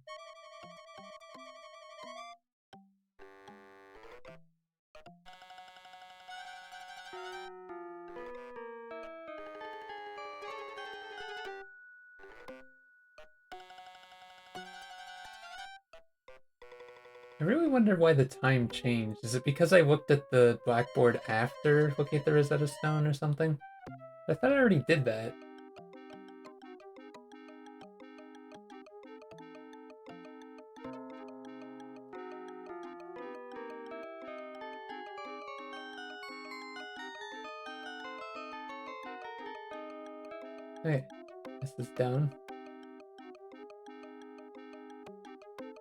I really wonder why the time changed. Is it because I looked at the blackboard after looking at the Rosetta Stone or something? I thought I already did that. Okay, this is down.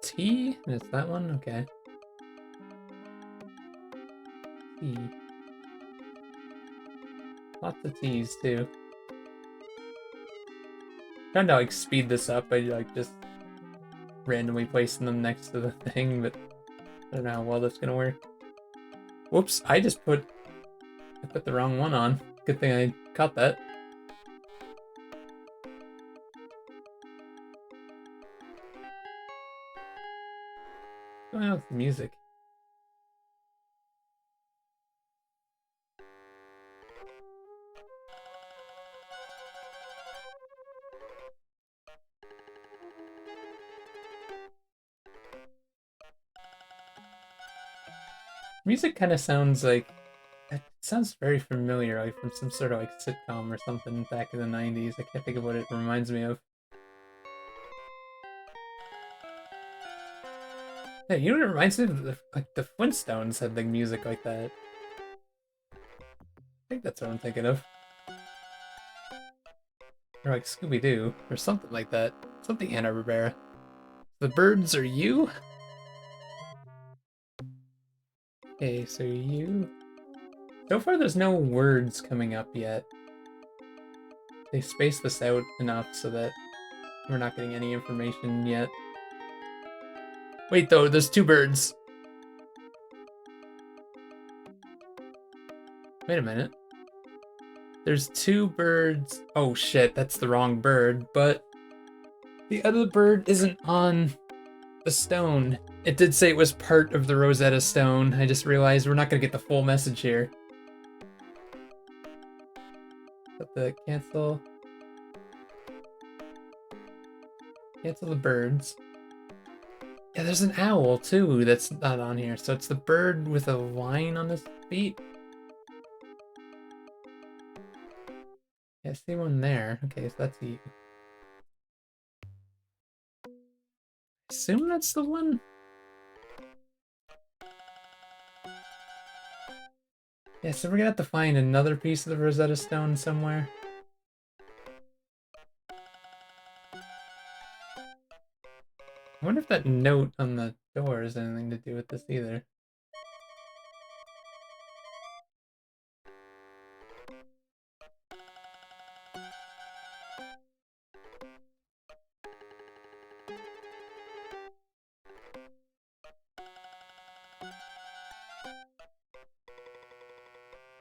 T? And it's that one? Okay. T. Lots of T's too. Trying to like speed this up by like just randomly placing them next to the thing, but I don't know how well that's gonna work. Whoops, I put the wrong one on. Good thing I caught that. What's going on with the music? Music kind of sounds like it sounds very familiar, like from some sort of like sitcom or something back in the 90s. I can't think of what it reminds me of. Yeah, you know what it reminds me of? Like the Flintstones had like music like that. I think that's what I'm thinking of. Or like Scooby-Doo, or something like that. Something Hanna-Barbera. The birds are you? Okay, so you... So far there's no words coming up yet. They spaced this out enough so that we're not getting any information yet. Wait though, there's two birds. Wait a minute. There's two birds. Oh shit, that's the wrong bird, but the other bird isn't on the stone. It did say it was part of the Rosetta Stone. I just realized we're not gonna get the full message here. But the cancel the birds. Yeah, there's an owl too that's not on here. So it's the bird with a line on his feet. Yeah, I see one there. Okay, so that's you. Assume that's the one. Yeah, so we're gonna have to find another piece of the Rosetta Stone somewhere. I wonder if that note on the door has anything to do with this either.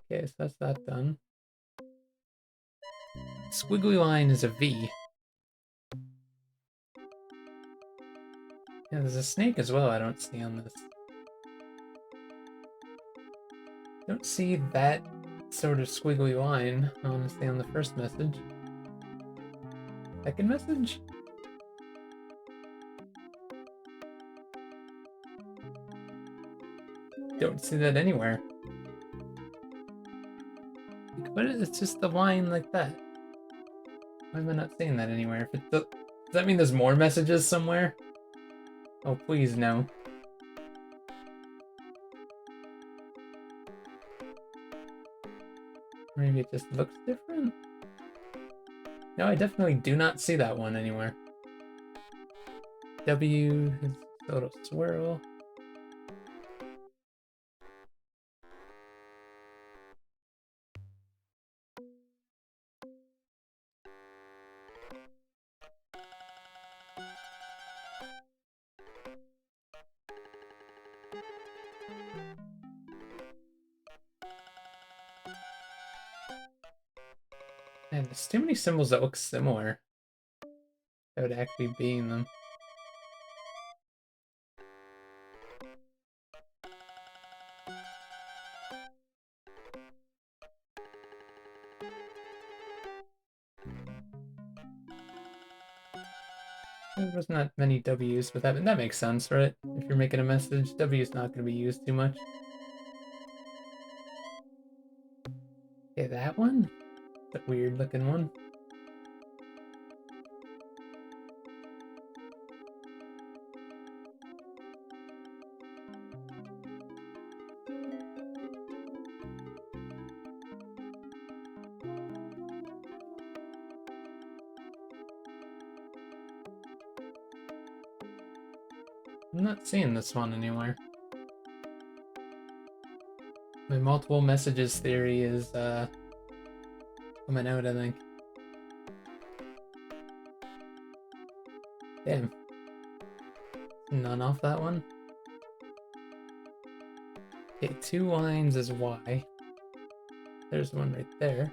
Okay, so that's that done. Squiggly line is a V. Yeah, there's a snake as well I don't see on this. Don't see that sort of squiggly line, honestly, on the first message. Second message? Don't see that anywhere. But it's just the line like that. Why am I not seeing that anywhere? If it does that mean there's more messages somewhere? Oh, please, no. Maybe it just looks different? No, I definitely do not see that one anywhere. W is a little swirl. Man, there's too many symbols that look similar. That would actually be in them. There was not many W's, but that makes sense, right? If you're making a message, W's not going to be used too much. Okay, that one? The weird looking one. I'm not seeing this one anywhere. My multiple messages theory is coming out, I think. Damn. None off that one. Okay, 2 lines is Y. There's one right there.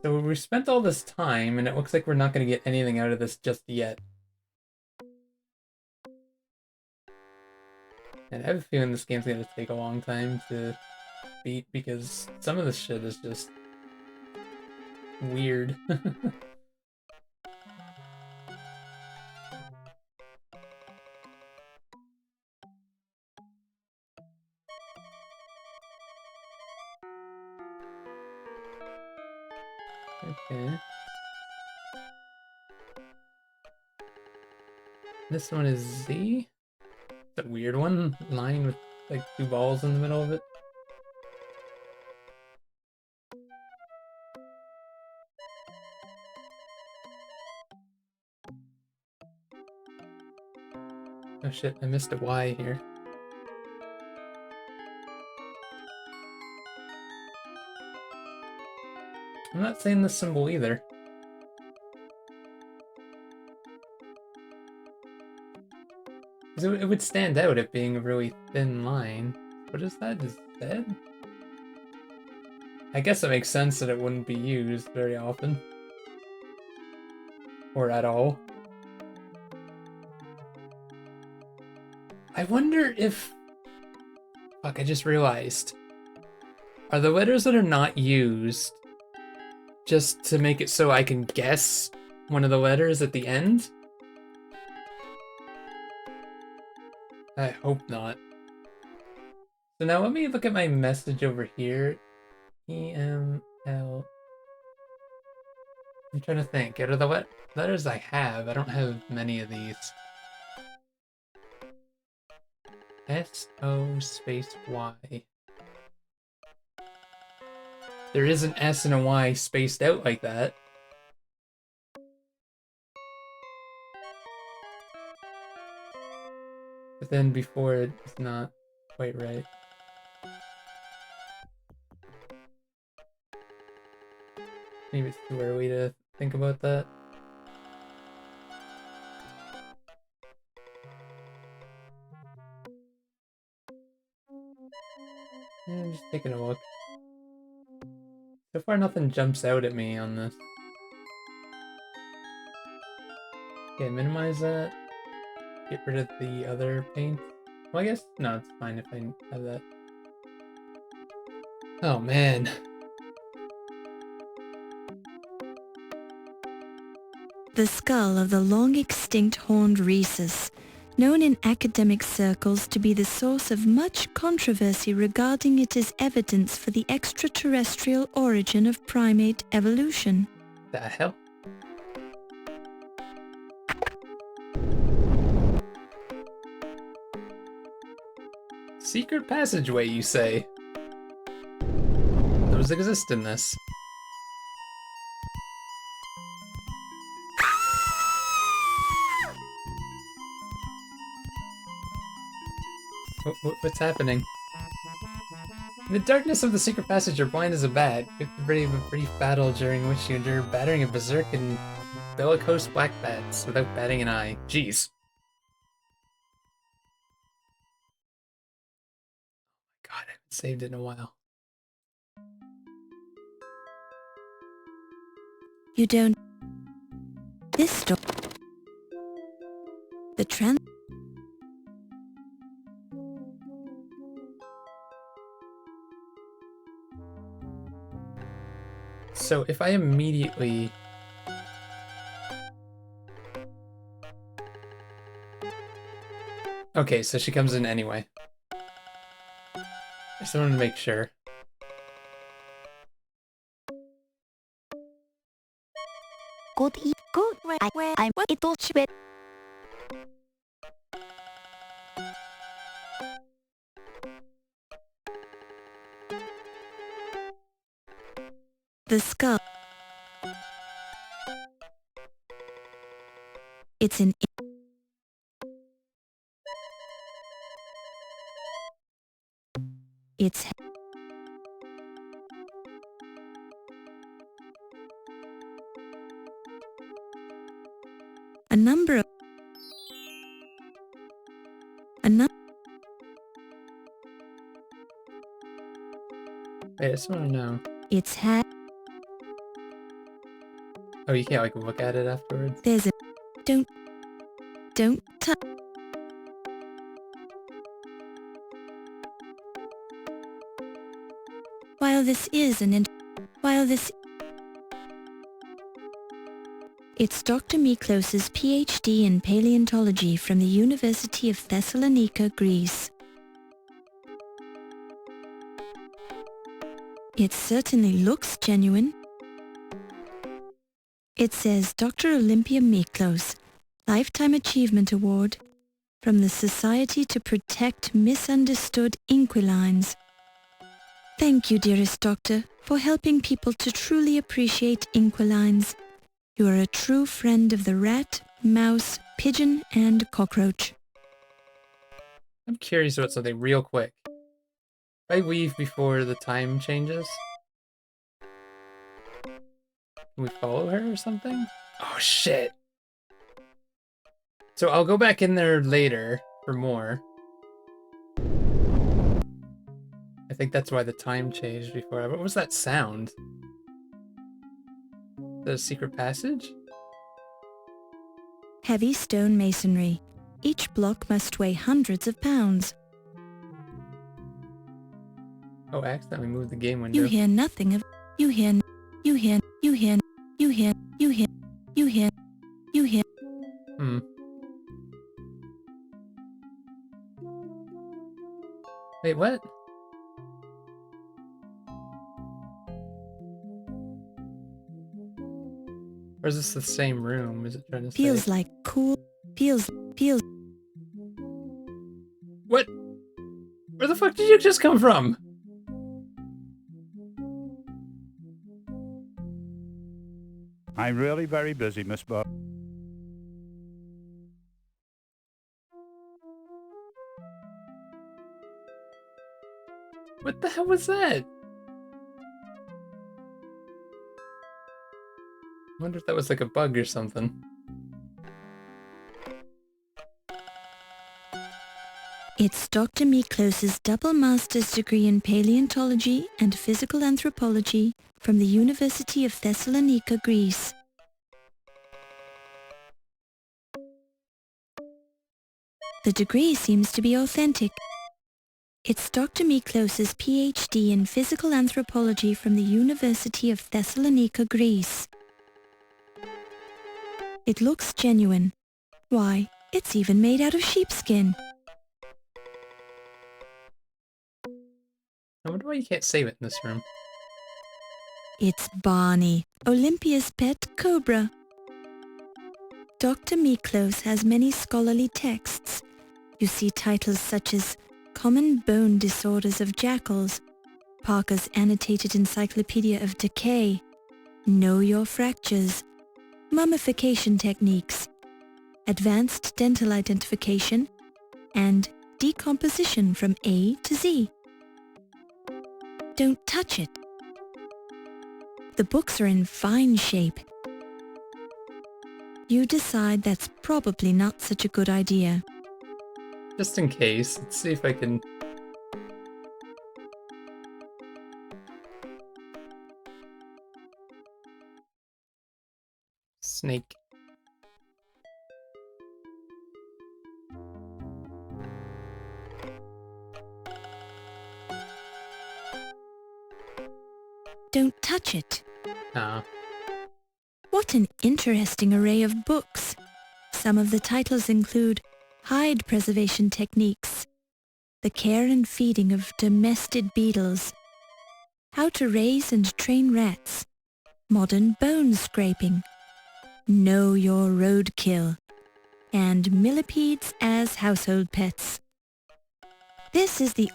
So we spent all this time, and it looks like we're not going to get anything out of this just yet. And I have a feeling this game's gonna take a long time to beat because some of this shit is just weird. Okay. This one is Z. It's a weird one. Line with like two balls in the middle of it. Oh shit, I missed a Y here. I'm not saying this symbol either. It would stand out at being a really thin line. What is that? Is Z? I guess it makes sense that it wouldn't be used very often. Or at all. I wonder if... Fuck, I just realized. Are the letters that are not used just to make it so I can guess one of the letters at the end? I hope not. So now let me look at my message over here. E-M-L... I'm trying to think. Out of the letters I have, I don't have many of these. S-O space Y. There is an S and a Y spaced out like that. But then before it's not quite right. Maybe it's too early to think about that. Yeah, I'm just taking a look. So far nothing jumps out at me on this. Okay, minimize that. Get rid of the other paint. Well, I guess, no, it's fine if I have that. Oh man. The skull of the long-extinct horned rhesus, known in academic circles to be the source of much controversy regarding it as evidence for the extraterrestrial origin of primate evolution. The hell? Secret passageway, you say? Those exist in this. What's happening? In the darkness of the secret passage, you're blind as a bat. You have to brave a brief battle during which you endure battering a berserk and bellicose black bats without batting an eye. Jeez. God, I haven't saved it in a while. You don't... This story... The trend... So if I immediately... Okay, so she comes in anyway. I just wanted to make sure. Good I'm it'll sweat. The skull... It's an... It's... A number of... Wait, I just want to know. It's had... Oh, you can't, like, look at it afterwards? There's a... Don't touch... While this is an It's Dr. Miklos's PhD in paleontology from the University of Thessalonica, Greece. It certainly looks genuine. It says Dr. Olympia Miklos, Lifetime Achievement Award from the Society to Protect Misunderstood Inquilines. Thank you, dearest doctor, for helping people to truly appreciate inquilines. You are a true friend of the rat, mouse, pigeon, and cockroach. I'm curious about something real quick. If I leave before the time changes, can we follow her or something? Oh shit! So I'll go back in there later for more. I think that's why the time changed before. What was that sound? The secret passage? Heavy stone masonry. Each block must weigh hundreds of pounds. Oh, I accidentally moved the game window. You hear nothing of... You hear... Hmm. Wait, what? Or is this the same room? Is it trying to say? Feels like cool... Feels... What? Where the fuck did you just come from? I'm really very busy, Miss Bo. What the hell was that? I wonder if that was like a bug or something. It's Dr. Miklos's double master's degree in paleontology and physical anthropology from the University of Thessalonica, Greece. The degree seems to be authentic. It's Dr. Miklos's PhD in physical anthropology from the University of Thessalonica, Greece. It looks genuine. Why, it's even made out of sheepskin. I wonder why you can't save it in this room. It's Barney, Olympia's pet cobra. Dr. Miklos has many scholarly texts. You see titles such as Common Bone Disorders of Jackals, Parker's Annotated Encyclopedia of Decay, Know Your Fractures, Mummification Techniques, Advanced Dental Identification, and Decomposition from A to Z. Don't touch it. The books are in fine shape. You decide that's probably not such a good idea. Just in case, let's see if I can... Snake. Don't touch it. Ah. What an interesting array of books. Some of the titles include Hide Preservation Techniques, The Care and Feeding of Domestic Beetles, How to Raise and Train Rats, Modern Bone Scraping, Know Your Roadkill, and Millipedes as Household Pets. This is the...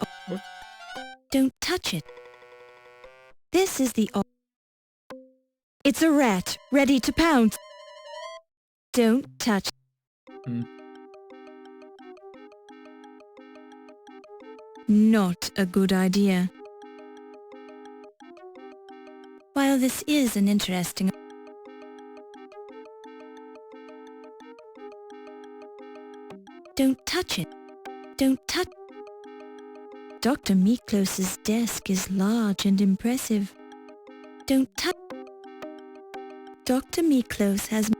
Don't touch it. This is the... It's a rat, ready to pounce. Don't touch. Not a good idea. While this is an interesting... Don't touch it. Don't touch... Dr. Miklos's desk is large and impressive. Don't touch... Dr. Miklos has...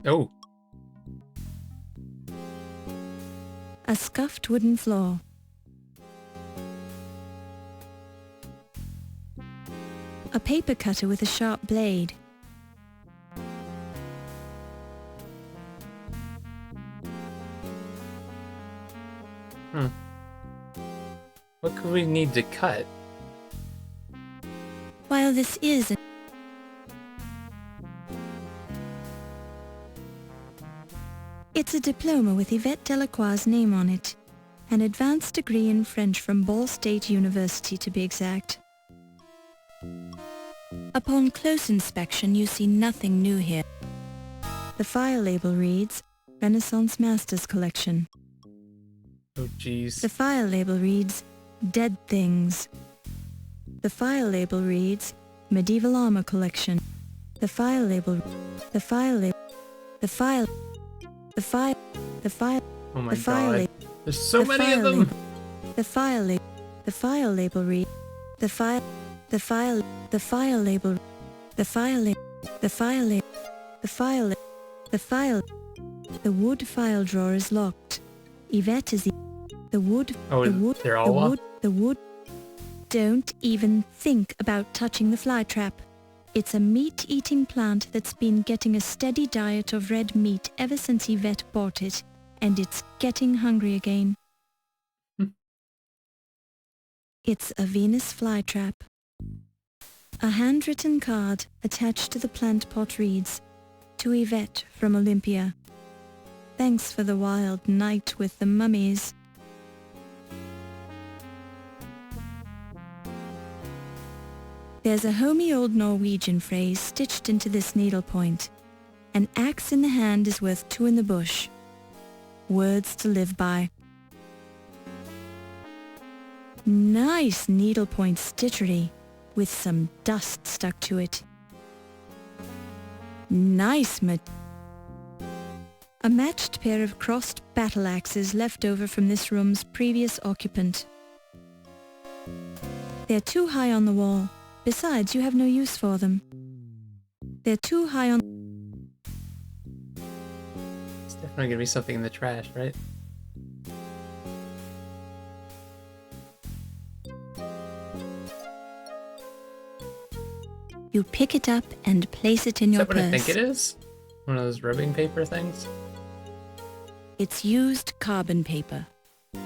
Oh. A scuffed wooden floor. A paper cutter with a sharp blade. What could we need to cut? While this is It's a diploma with Yvette Delacroix's name on it. An advanced degree in French from Ball State University to be exact. Upon close inspection you see nothing new here. The file label reads, Renaissance Masters Collection. Oh jeez. The file label reads, Dead Things. The file label reads, Medieval Armor Collection. The file label, the file label, the file, the file, the file, Oh my the file god. label. There's so The many of file them! label. The file label. The file label read. The file. The file. The file label. The file label. The file label. The file. The file. The wood file drawer is locked. Yvette is the wood. Oh, The wood. they're all The locked? wood. The wood. Don't even think about touching the fly trap. It's a meat-eating plant that's been getting a steady diet of red meat ever since Yvette bought it, and it's getting hungry again. It's a Venus flytrap. A handwritten card attached to the plant pot reads, To Yvette from Olympia. Thanks for the wild night with the mummies. There's a homey old Norwegian phrase stitched into this needlepoint. An axe in the hand is worth two in the bush. Words to live by. Nice needlepoint stitchery, with some dust stuck to it. Nice A matched pair of crossed battle axes left over from this room's previous occupant. They're too high on the wall. Besides, you have no use for them. They're too high on... It's definitely gonna be something in the trash, right? You pick it up and place it in Is your that what I purse. think it is? One of those rubbing paper things? It's used carbon paper.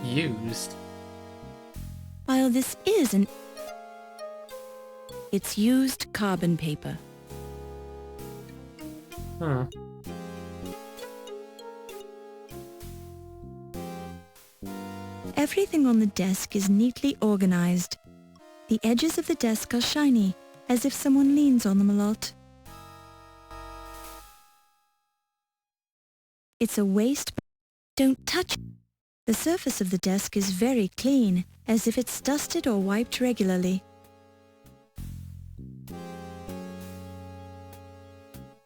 Used? While this is an... It's used carbon paper. Huh. Everything on the desk is neatly organized. The edges of the desk are shiny, as if someone leans on them a lot. It's a waste... Don't touch it. The surface of the desk is very clean, as if it's dusted or wiped regularly.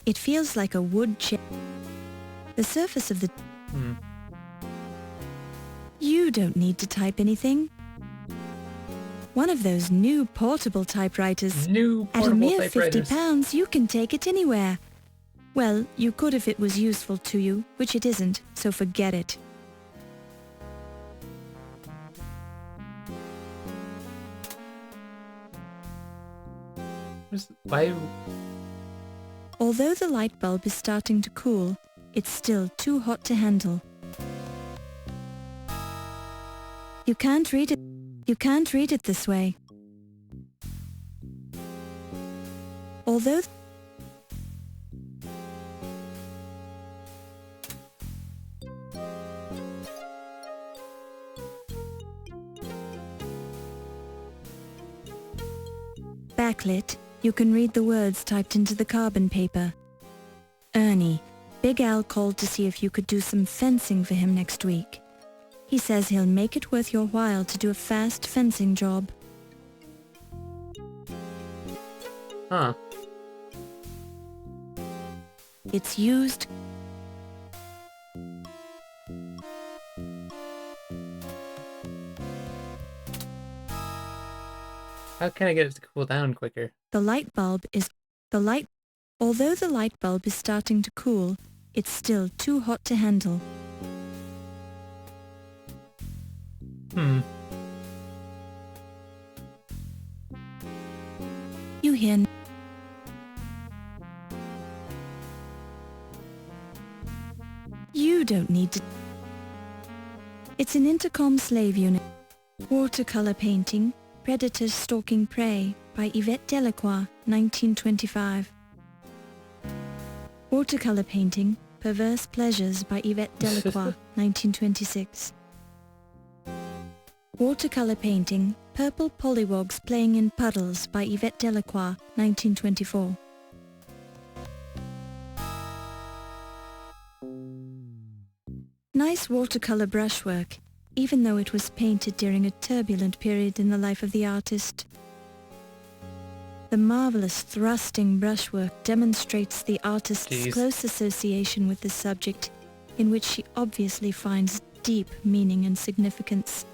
It feels like a wood chair. The surface of the... You don't need to type anything. One of those new portable typewriters. New At a portable mere typewriters. £50, you can take it anywhere. Well, you could if it was useful to you, which it isn't, so forget it. Why? Although the light bulb is starting to cool, it's still too hot to handle. You can't read it. You can't read it this way. Although backlit, you can read the words typed into the carbon paper. Ernie, Big Al called to see if you could do some fencing for him next week. He says he'll make it worth your while to do a fast fencing job. Huh. It's used... How can I get it to cool down quicker? The light bulb is... Although the light bulb is starting to cool, it's still too hot to handle. You hear... You don't need to... It's an intercom slave unit. Watercolor painting, Predators Stalking Prey by Yvette Delacroix, 1925. Watercolor painting, Perverse Pleasures by Yvette Delacroix, 1926. Watercolor painting, Purple Pollywogs Playing in Puddles by Yvette Delacroix, 1924. Nice watercolor brushwork, even though it was painted during a turbulent period in the life of the artist. The marvelous thrusting brushwork demonstrates the artist's close association with the subject, in which she obviously finds deep meaning and significance.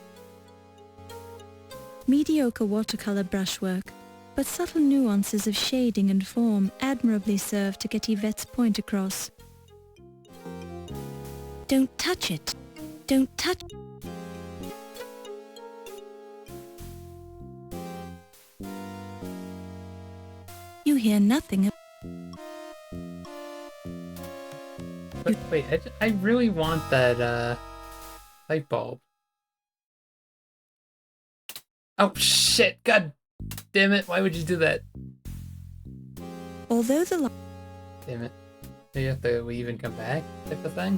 Mediocre watercolor brushwork, but subtle nuances of shading and form admirably serve to get Yvette's point across. Don't touch it. Don't touch... You hear nothing. But wait, I really want that light bulb. Oh shit! God damn it! Why would you do that? Although the damn it! Do you have to leave and come back, type of thing?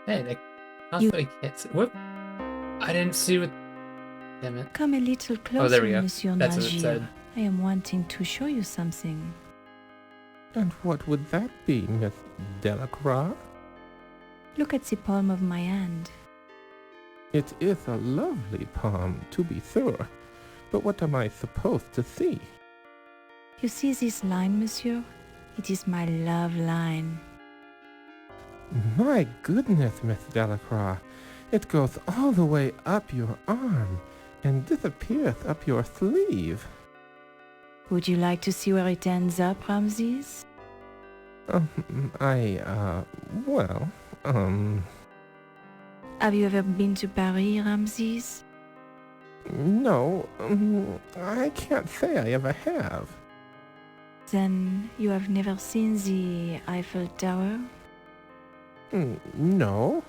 Hey, they constantly can't see. Whoop! I didn't see what. Damn it! Come a little closer, Oh, there we go. Monsieur That's what it Nagier. said. I am wanting to show you something. And what would that be, Miss Delacroix? Look at the palm of my hand. It is a lovely palm, to be sure. But what am I supposed to see? You see this line, monsieur? It is my love line. My goodness, Miss Delacroix. It goes all the way up your arm and disappears up your sleeve. Would you like to see where it ends up, Ramses? Have you ever been to Paris, Ramses? No, I can't say I ever have. Then you have never seen the Eiffel Tower? No.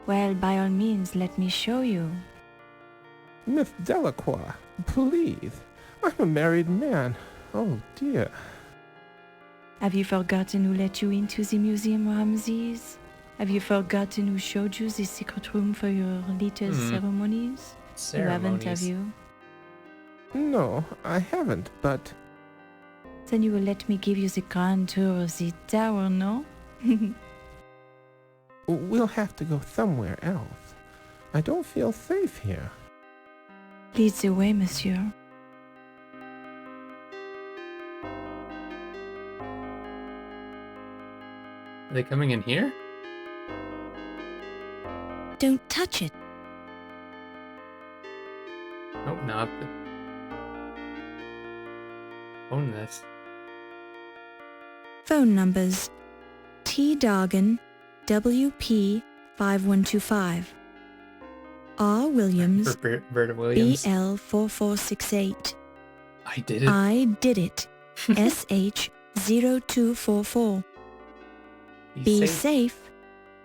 Well, by all means, let me show you. Miss Delacroix, please. I'm a married man. Oh, dear. Have you forgotten who let you into the museum, Ramses? Have you forgotten who showed you the secret room for your little ceremonies? You haven't, have you? No, I haven't, but... Then you will let me give you the grand tour of the tower, no? We'll have to go somewhere else. I don't feel safe here. Lead the way, monsieur. Are they coming in here? Don't touch it. Nope, not. Own this. Phone numbers: T. Dargan, WP 5125. R. Williams, Berta Williams. BL 4468. I did it. I did it. SH 0244. Be safe.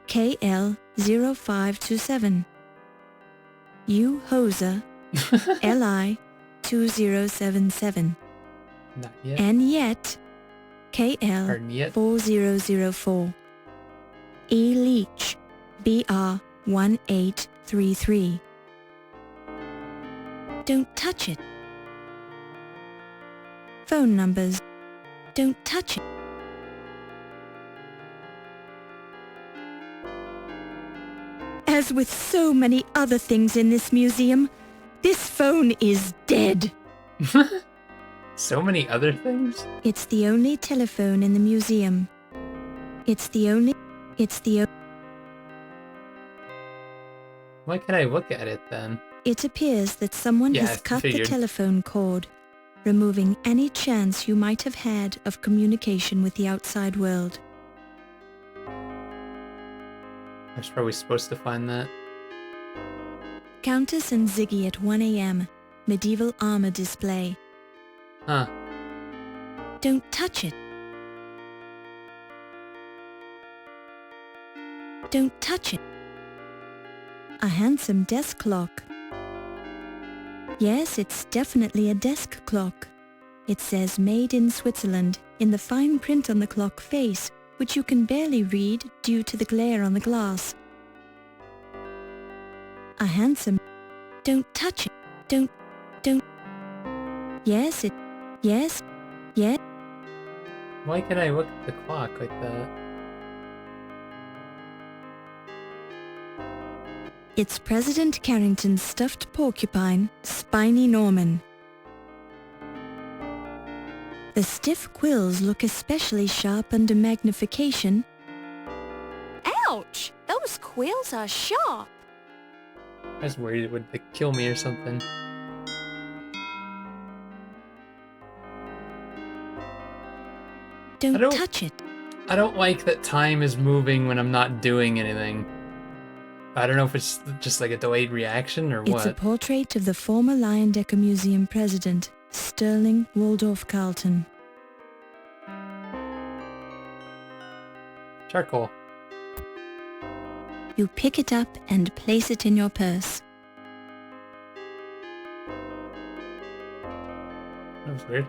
KL 0527. U. Hoser, LI 2077. Not yet. And yet, KL Pardon yet. 4004. E. Leach, BR 1833. Don't touch it. Phone numbers. Don't touch it. As with so many other things in this museum, this phone is dead. So many other things? It's the only telephone in the museum. Why can't I look at it then? It appears that someone Yeah, has I cut the figured. telephone cord. removing any chance you might have had of communication with the outside world. I was probably supposed to find that. Countess and Ziggy at 1 a.m. Medieval armor display. Huh. Don't touch it. Don't touch it. A handsome desk clock. Yes, it's definitely a desk clock. It says made in Switzerland in the fine print on the clock face, which you can barely read due to the glare on the glass. A handsome... Don't touch it. Don't... Yes, yes. Why can I look at the clock like that? It's President Carrington's stuffed porcupine, Spiny Norman. The stiff quills look especially sharp under magnification. Ouch! Those quills are sharp. I was worried it would like, kill me or something. Don't touch it. I don't like that time is moving when I'm not doing anything. I don't know if it's just like a delayed reaction or what. It's a portrait of the former Leyendecker Museum president, Sterling Waldorf Carlton. Charcoal. You pick it up and place it in your purse. That was weird.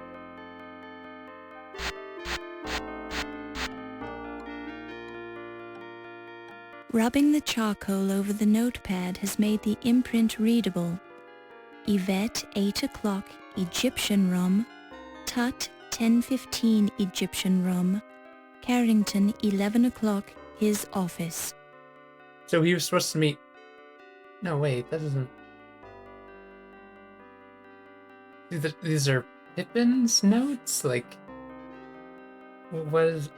Rubbing the charcoal over the notepad has made the imprint readable. Yvette 8 o'clock Egyptian rum, Tut 10:15 Egyptian rum, Carrington 11 o'clock his office. So he was supposed to meet... No, wait, that doesn't... These are Pippin's notes? Like... What is...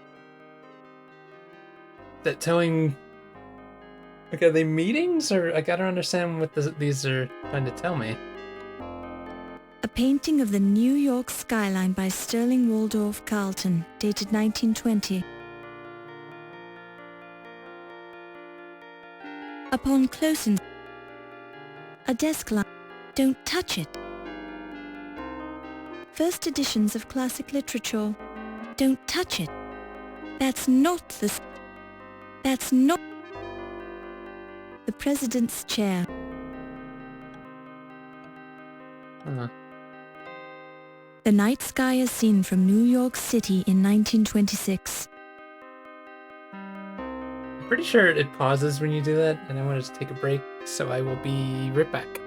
That telling... Like, are they meetings? Or, like, I don't understand what these are trying to tell me. A painting of the New York skyline by Sterling Waldorf Carlton, dated 1920. Upon close a desk lamp. Don't touch it. First editions of classic literature. Don't touch it. That's not the president's chair. The night sky as seen from New York City in 1926. I'm pretty sure it pauses when you do that, and I want to take a break, so I will be right back.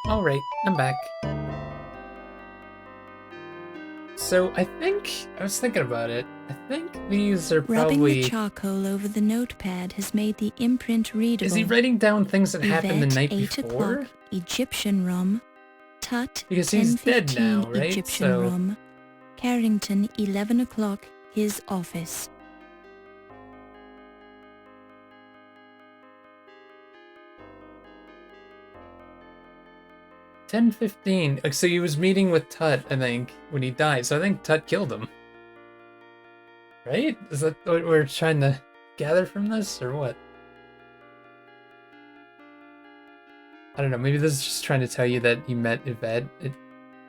Alright, I'm back. So I was thinking about it. I think these are probably... Rubbing the charcoal over the notepad has made the imprint readable. Is he writing down things that happened the night 8 before? o'clock Egyptian rum, Tut Because he's dead now, right? Egyptian So... rum, Carrington 11 o'clock his office. $10:15. Like, so he was meeting with Tut, I think, when he died. So I think Tut killed him. Right? Is that what we're trying to gather from this, or what? I don't know, maybe this is just trying to tell you that he met Yvette at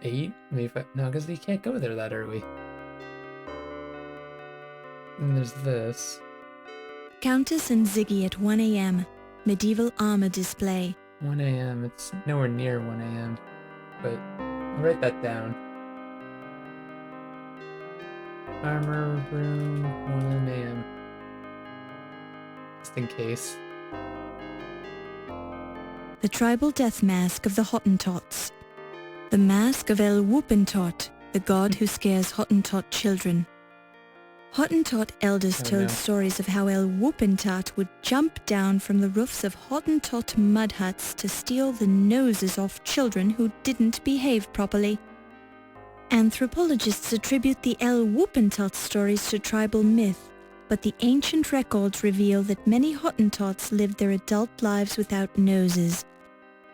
8? Maybe no, because he can't go there that early. And there's this. Countess and Ziggy at 1 a.m. Medieval armor display. 1 a.m. It's nowhere near 1 a.m. But I'll write that down. Armor room, 1 a.m. Just in case. The tribal death mask of the Hottentots. The mask of El Whoopentot, the god who scares Hottentot children. Hottentot elders told stories of how El Whoopentot would jump down from the roofs of Hottentot mud huts to steal the noses off children who didn't behave properly. Anthropologists attribute the El Whoopentot stories to tribal myth, but the ancient records reveal that many Hottentots lived their adult lives without noses.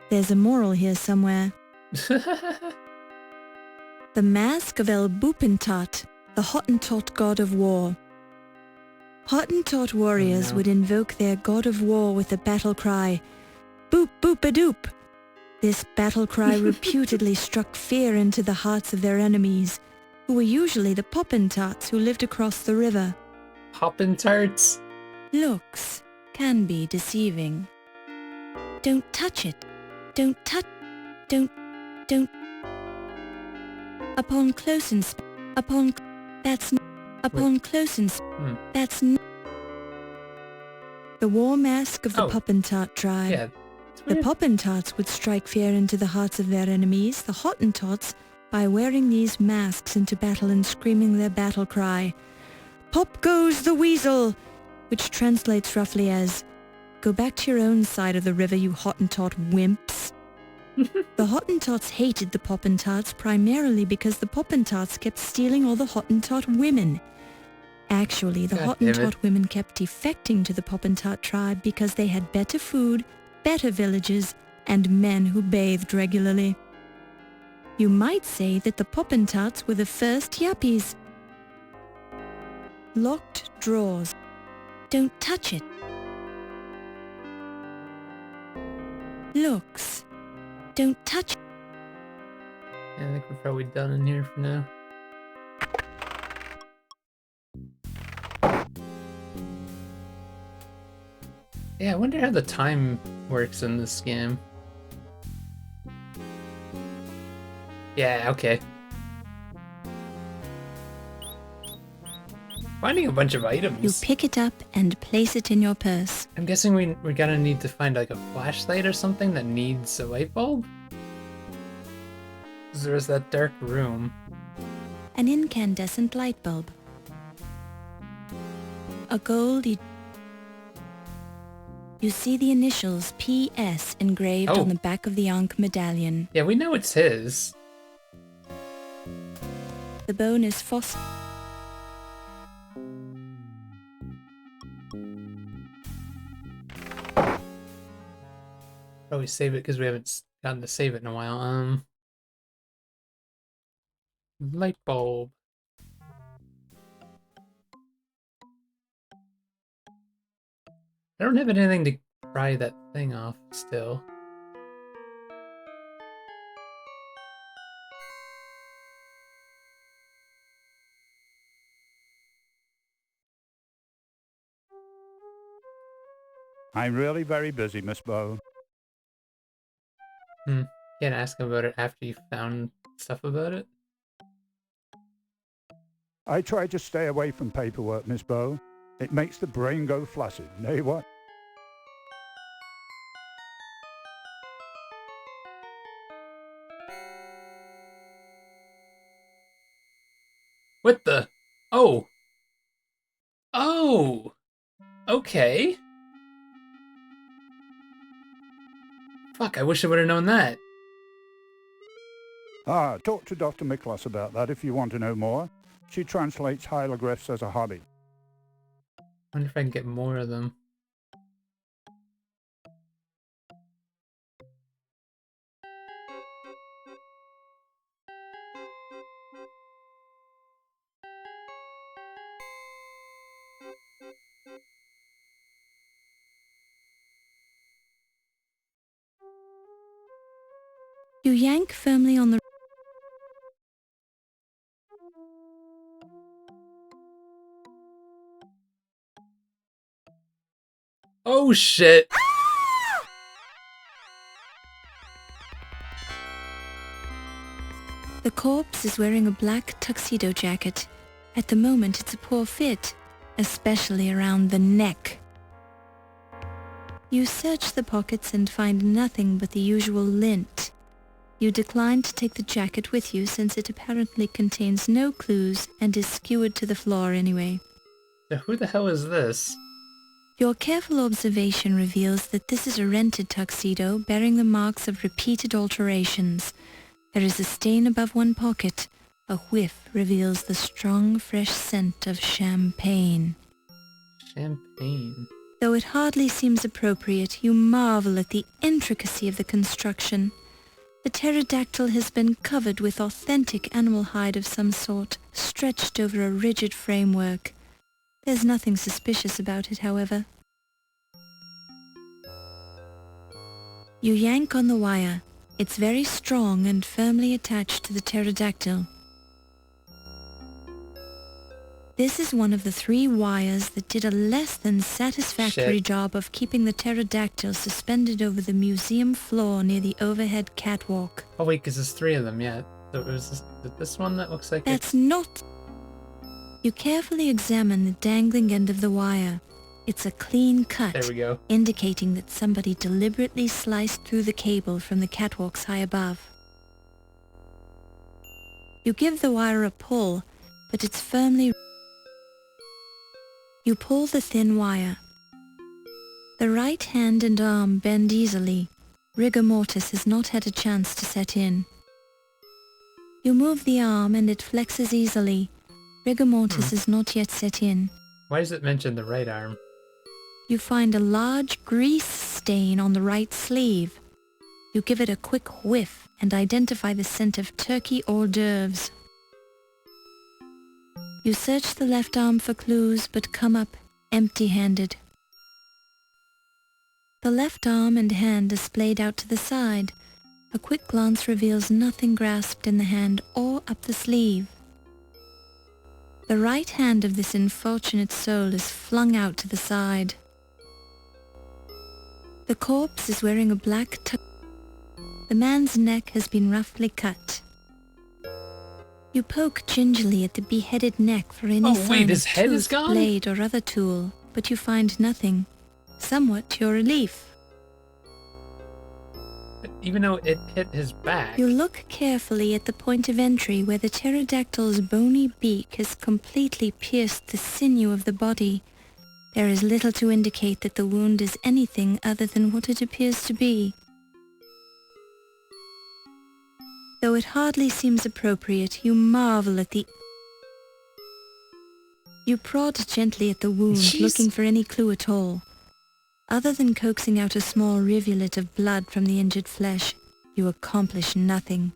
There's a moral here somewhere. The Mask of El Whoopentot, the Hottentot god of war. Hottentot warriors would invoke their god of war with the battle cry, "Boop boop-a-doop." This battle cry reputedly struck fear into the hearts of their enemies, who were usually the Poppentots who lived across the river. Poppentarts? Looks can be deceiving. Don't touch it. Don't touch. Don't. Upon close inspection. That's the war mask of the Poppentot tribe. Yeah, the Poppentots would strike fear into the hearts of their enemies, the Hottentots, by wearing these masks into battle and screaming their battle cry, "Pop goes the weasel!" which translates roughly as, "Go back to your own side of the river, you Hottentot wimps." The Hottentots hated the Poppentots primarily because the Poppentots kept stealing all the Hottentot women. Actually, the Hottentot women kept defecting to the Poppentot tribe because they had better food, better villages, and men who bathed regularly. You might say that the Poppentots were the first yuppies. Locked drawers. Don't touch it. Looks. Don't touch it. Yeah, I think we're probably done in here for now. Yeah, I wonder how the time works in this game. Yeah, okay. Finding a bunch of items. You pick it up and place it in your purse. I'm guessing we're gonna need to find like a flashlight or something that needs a light bulb? Because there's that dark room. An incandescent light bulb. A gold... You see the initials PS engraved on the back of the Ankh medallion. Yeah, we know it's his. The bone is fossil. Probably save it because we haven't gotten to save it in a while. Light bulb. I don't have anything to pry that thing off still. I'm really very busy, Miss Bow. Can't ask him about it after you found stuff about it? I try to stay away from paperwork, Miss Bow. It makes the brain go flaccid, eh what? What the? Oh! Oh! Okay. Fuck, I wish I would have known that. Talk to Dr. Miklas about that if you want to know more. She translates hieroglyphs as a hobby. Wonder if I can get more of them. You yank firmly on the... Oh shit! The corpse is wearing a black tuxedo jacket. At the moment it's a poor fit, especially around the neck. You search the pockets and find nothing but the usual lint. You decline to take the jacket with you since it apparently contains no clues and is skewered to the floor anyway. So who the hell is this? Your careful observation reveals that this is a rented tuxedo bearing the marks of repeated alterations. There is a stain above one pocket. A whiff reveals the strong, fresh scent of champagne. Champagne. Though it hardly seems appropriate, you marvel at the intricacy of the construction. The pterodactyl has been covered with authentic animal hide of some sort, stretched over a rigid framework. There's nothing suspicious about it, however. You yank on the wire. It's very strong and firmly attached to the pterodactyl. This is one of the 3 wires that did a less than satisfactory job of keeping the pterodactyl suspended over the museum floor near the overhead catwalk. Oh wait, because there's 3 of them, yeah. So it was this one that looks like That's not... You carefully examine the dangling end of the wire. It's a clean cut, there we go. Indicating that somebody deliberately sliced through the cable from the catwalks high above. You give the wire a pull, but it's firmly... You pull the thin wire. The right hand and arm bend easily. Rigor mortis has not had a chance to set in. You move the arm and it flexes easily. Rigor mortis is not yet set in. Why does it mention the right arm? You find a large grease stain on the right sleeve. You give it a quick whiff and identify the scent of turkey hors d'oeuvres. You search the left arm for clues but come up empty-handed. The left arm and hand are splayed out to the side. A quick glance reveals nothing grasped in the hand or up the sleeve. The right hand of this unfortunate soul is flung out to the side. The corpse is wearing a black The man's neck has been roughly cut. You poke gingerly at the beheaded neck for any sign his of head is tooth, gone? blade or other tool, but you find nothing. Somewhat to your relief. But even though it hit his back... You look carefully at the point of entry where the pterodactyl's bony beak has completely pierced the sinew of the body. There is little to indicate that the wound is anything other than what it appears to be. Though it hardly seems appropriate, you marvel at the... You prod gently at the wound, looking for any clue at all. Other than coaxing out a small rivulet of blood from the injured flesh, you accomplish nothing.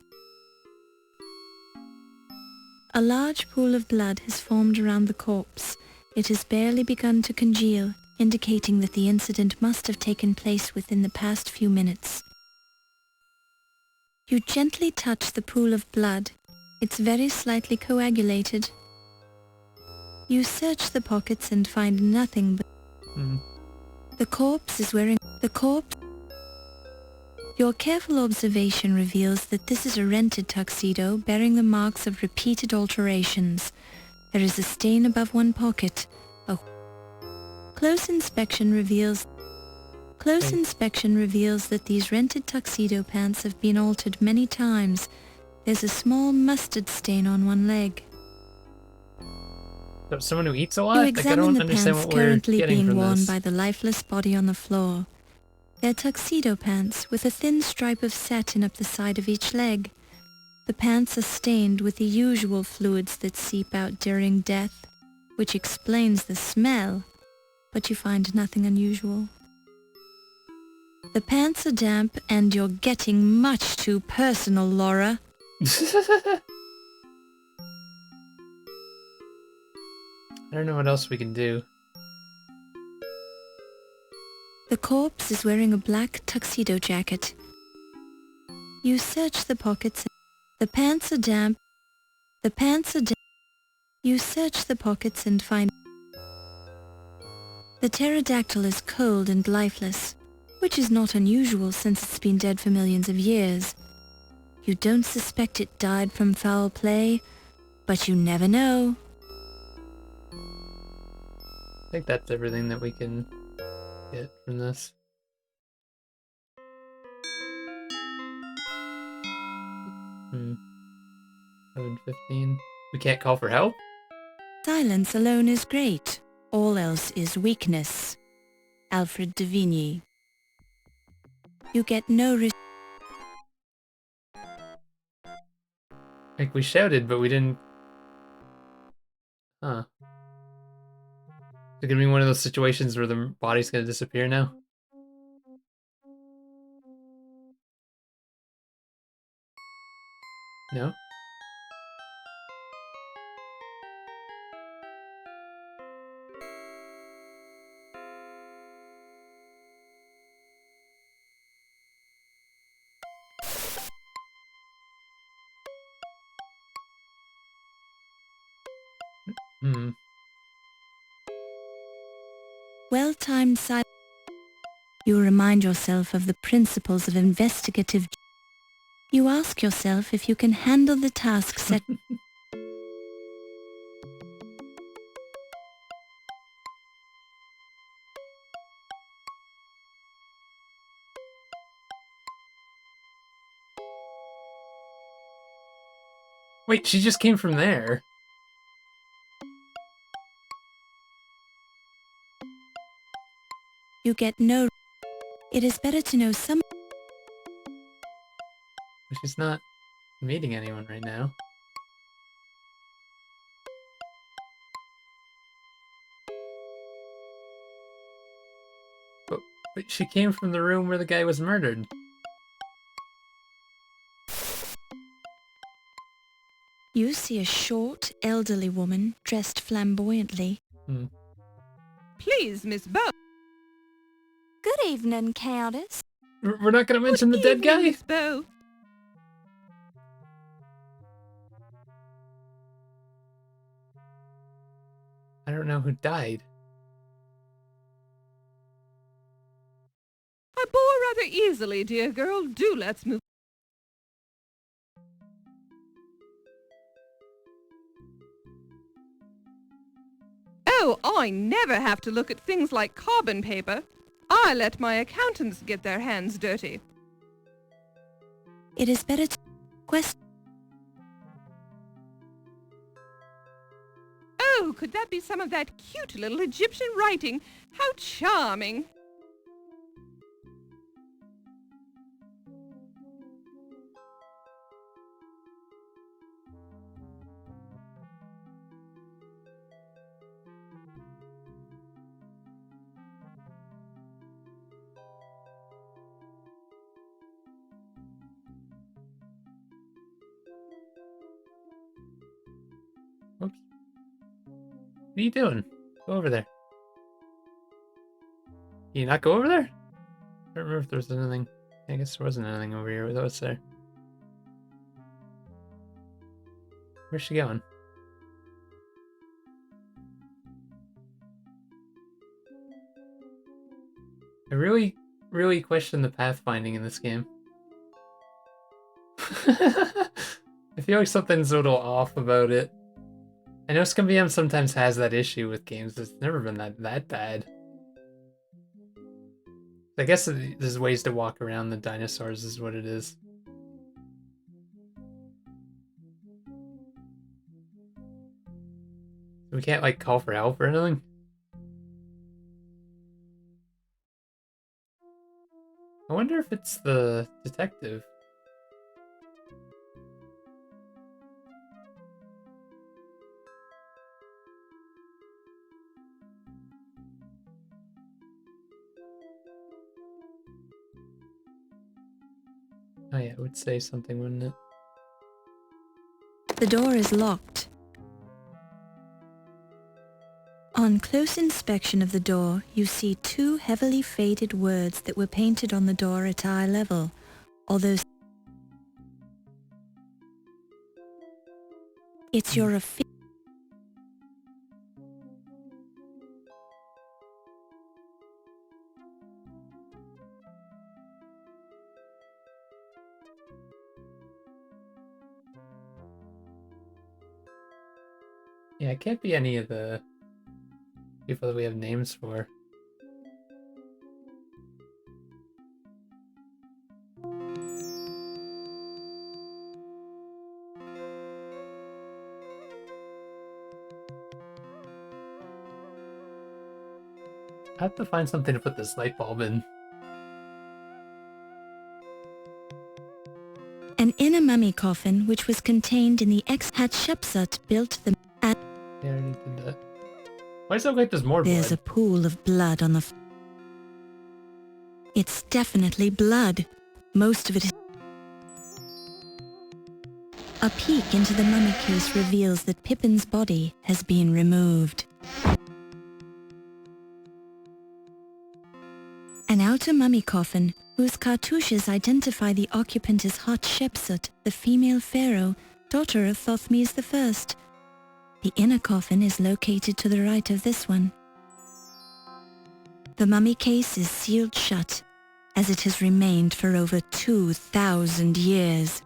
A large pool of blood has formed around the corpse. It has barely begun to congeal, indicating that the incident must have taken place within the past few minutes. You gently touch the pool of blood. It's very slightly coagulated. You search the pockets and find nothing but... The corpse is wearing... Your careful observation reveals that this is a rented tuxedo bearing the marks of repeated alterations. There is a stain above one pocket. Close inspection reveals that these rented tuxedo pants have been altered many times. There's a small mustard stain on one leg. So someone who eats a lot? You Like, I examine don't the understand pants what we're currently getting being from worn this. by the lifeless body on the floor. They're tuxedo pants with a thin stripe of satin up the side of each leg. The pants are stained with the usual fluids that seep out during death, which explains the smell, but you find nothing unusual. The pants are damp and you're getting much too personal, Laura. I don't know what else we can do. The corpse is wearing a black tuxedo jacket. You search the pockets. The pants are damp. The pants are damp. You search the pockets and find... The pterodactyl is cold and lifeless, which is not unusual since it's been dead for millions of years. You don't suspect it died from foul play, but you never know. I think that's everything that we can get from this. Hmm. 7:15. We can't call for help? Silence alone is great. All else is weakness. Alfred de Vigny. You get no Like, we shouted, but we didn't... Huh. Is it gonna be one of those situations where the body's gonna disappear now? No? Hmm. well-timed silence. You remind yourself of the principles of investigative. You ask yourself if you can handle the task set. Wait, she just came from there. You get no... It is better to know some... But she's not meeting anyone right now. But she came from the room where the guy was murdered. You see a short, elderly woman dressed flamboyantly. Hmm. Please, Miss Bow. Good evening, Countess. We're not gonna mention the dead guy? Miss Bow. I don't know who died. I bore rather easily, dear girl. Do let's move. Oh, I never have to look at things like carbon paper. I let my accountants get their hands dirty. It is better to... Oh, could that be some of that cute little Egyptian writing? How charming. Oops. What are you doing? Go over there. Can you not go over there? I don't remember if there was anything. I guess there wasn't anything over here. What was there? Where's she going? I really question the pathfinding in this game. I feel like something's a little off about it. I know ScumVM sometimes has that issue with games. It's never been that bad. I guess there's ways to walk around the dinosaurs is what it is. We can't, like, call for help or anything? I wonder if it's the detective. Oh yeah, it would say something, wouldn't it? The door is locked. On close inspection of the door, you see two heavily faded words that were painted on the door at eye level, although It's your Yeah, it can't be any of the people that we have names for. I have to find something to put this light bulb in. An inner mummy coffin, which was contained in the Hatshepsut, built the... They already did that. Why does it look like there's more blood? There's a pool of blood on the... It's definitely blood. Most of it is... A peek into the mummy case reveals that Pippin's body has been removed. An outer mummy coffin, whose cartouches identify the occupant as Hatshepsut, the female pharaoh, daughter of Thothmes I. The inner coffin is located to the right of this one. The mummy case is sealed shut, as it has remained for over 2,000 years.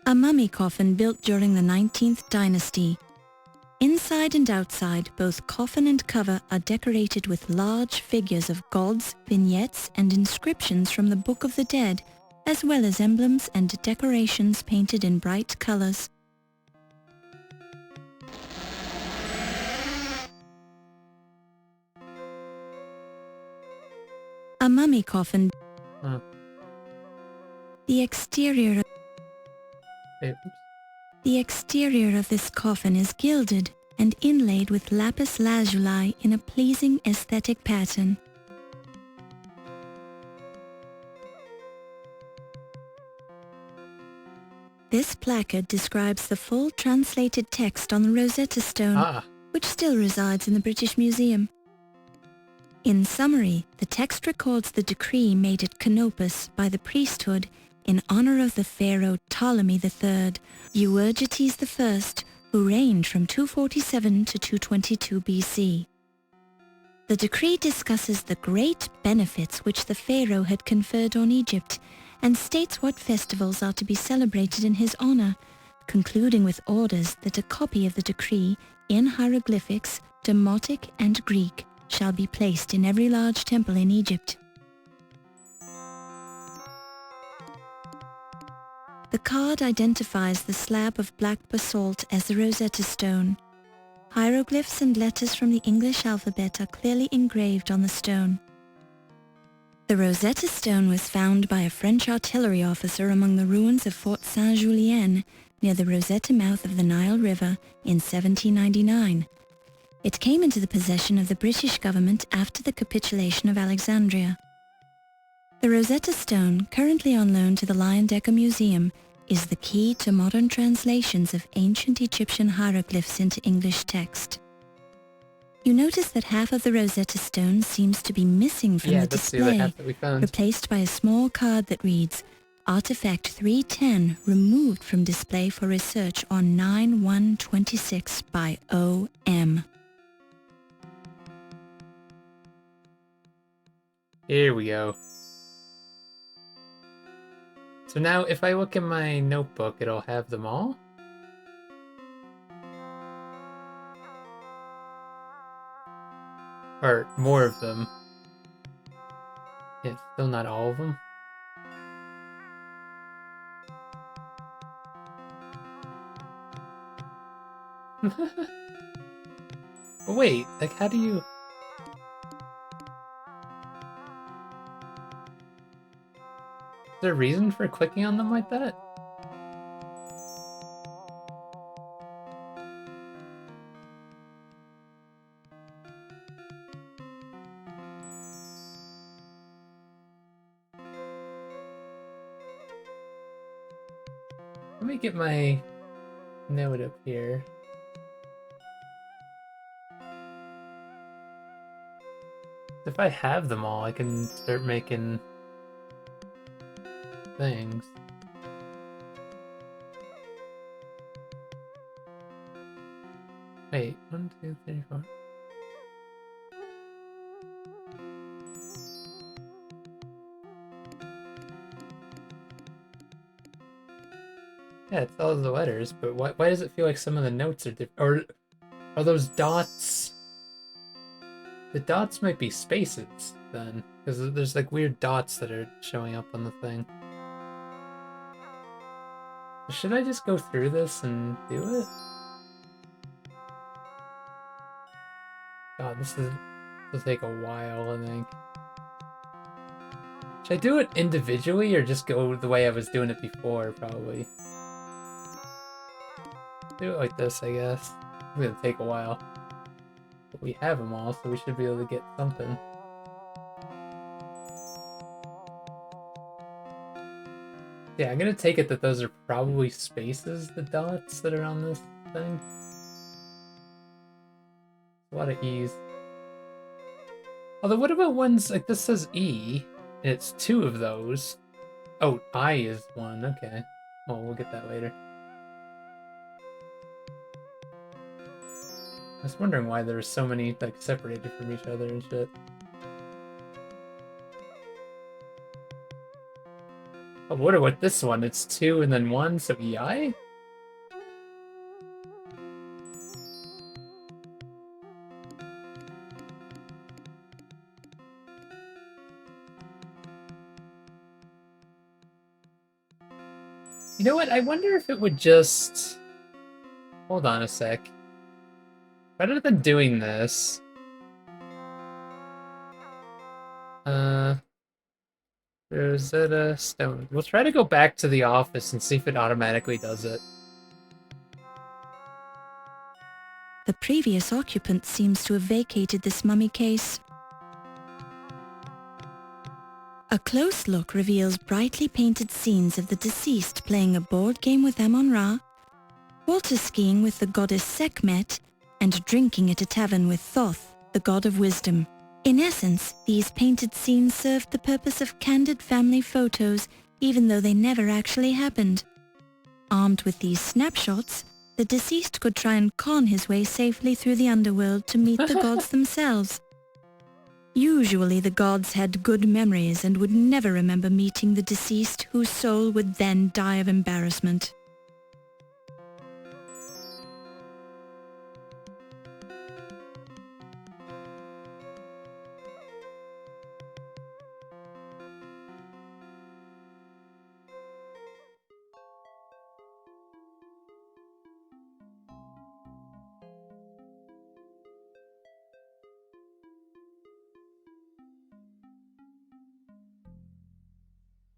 A mummy coffin built during the 19th dynasty. Inside and outside, both coffin and cover are decorated with large figures of gods, vignettes, and inscriptions from the Book of the Dead, as well as emblems and decorations painted in bright colors. A mummy coffin. The exterior of this coffin is gilded and inlaid with lapis lazuli in a pleasing aesthetic pattern. This placard describes the full translated text on the Rosetta Stone, which still resides in the British Museum. In summary, the text records the decree made at Canopus by the priesthood in honor of the pharaoh Ptolemy III, Euergetes I, who reigned from 247 to 222 BC. The decree discusses the great benefits which the pharaoh had conferred on Egypt and states what festivals are to be celebrated in his honor, concluding with orders that a copy of the decree in hieroglyphics, Demotic and Greek shall be placed in every large temple in Egypt. The card identifies the slab of black basalt as the Rosetta Stone. Hieroglyphs and letters from the English alphabet are clearly engraved on the stone. The Rosetta Stone was found by a French artillery officer among the ruins of Fort Saint-Julien near the Rosetta mouth of the Nile River in 1799. It came into the possession of the British government after the capitulation of Alexandria. The Rosetta Stone, currently on loan to the Leyendecker Museum, is the key to modern translations of ancient Egyptian hieroglyphs into English text. You notice that half of the Rosetta Stone seems to be missing from the display, replaced by a small card that reads, Artifact 310 removed from display for research on 9/1/26 by O.M. Here we go. So now if I look in my notebook, it'll have them all? Or more of them. Yeah, still not all of them. Wait, like how do you... Is there a reason for clicking on them like that? Let me get my note up here. If I have them all, I can start making things. Wait, 1, 2, 3, 4. Yeah, it's all the letters, but why does it feel like some of the notes are different? Or are those dots? The dots might be spaces then, because there's like weird dots that are showing up on the thing. Should I just go through this and do it? God, this will take a while, I think. Should I do it individually or just go the way I was doing it before, probably? Do it like this, I guess. It's gonna take a while. But we have them all, so we should be able to get something. Yeah, I'm gonna take it that those are probably spaces, the dots that are on this thing. A lot of E's. Although, what about ones, like this says E, and it's 2 of those. Oh, I is 1, okay. Well, we'll get that later. I was wondering why there were so many, like, separated from each other and shit. Oh, what about this one? It's 2 and then 1, so EI? You know what? I wonder if it would just... Hold on a sec. Rather than doing this... Rosetta Stone. We'll try to go back to the office and see if it automatically does it. The previous occupant seems to have vacated this mummy case. A close look reveals brightly painted scenes of the deceased playing a board game with Amon-Ra, water skiing with the goddess Sekhmet, and drinking at a tavern with Thoth, the god of wisdom. In essence, these painted scenes served the purpose of candid family photos, even though they never actually happened. Armed with these snapshots, the deceased could try and con his way safely through the underworld to meet the gods themselves. Usually the gods had good memories and would never remember meeting the deceased, whose soul would then die of embarrassment.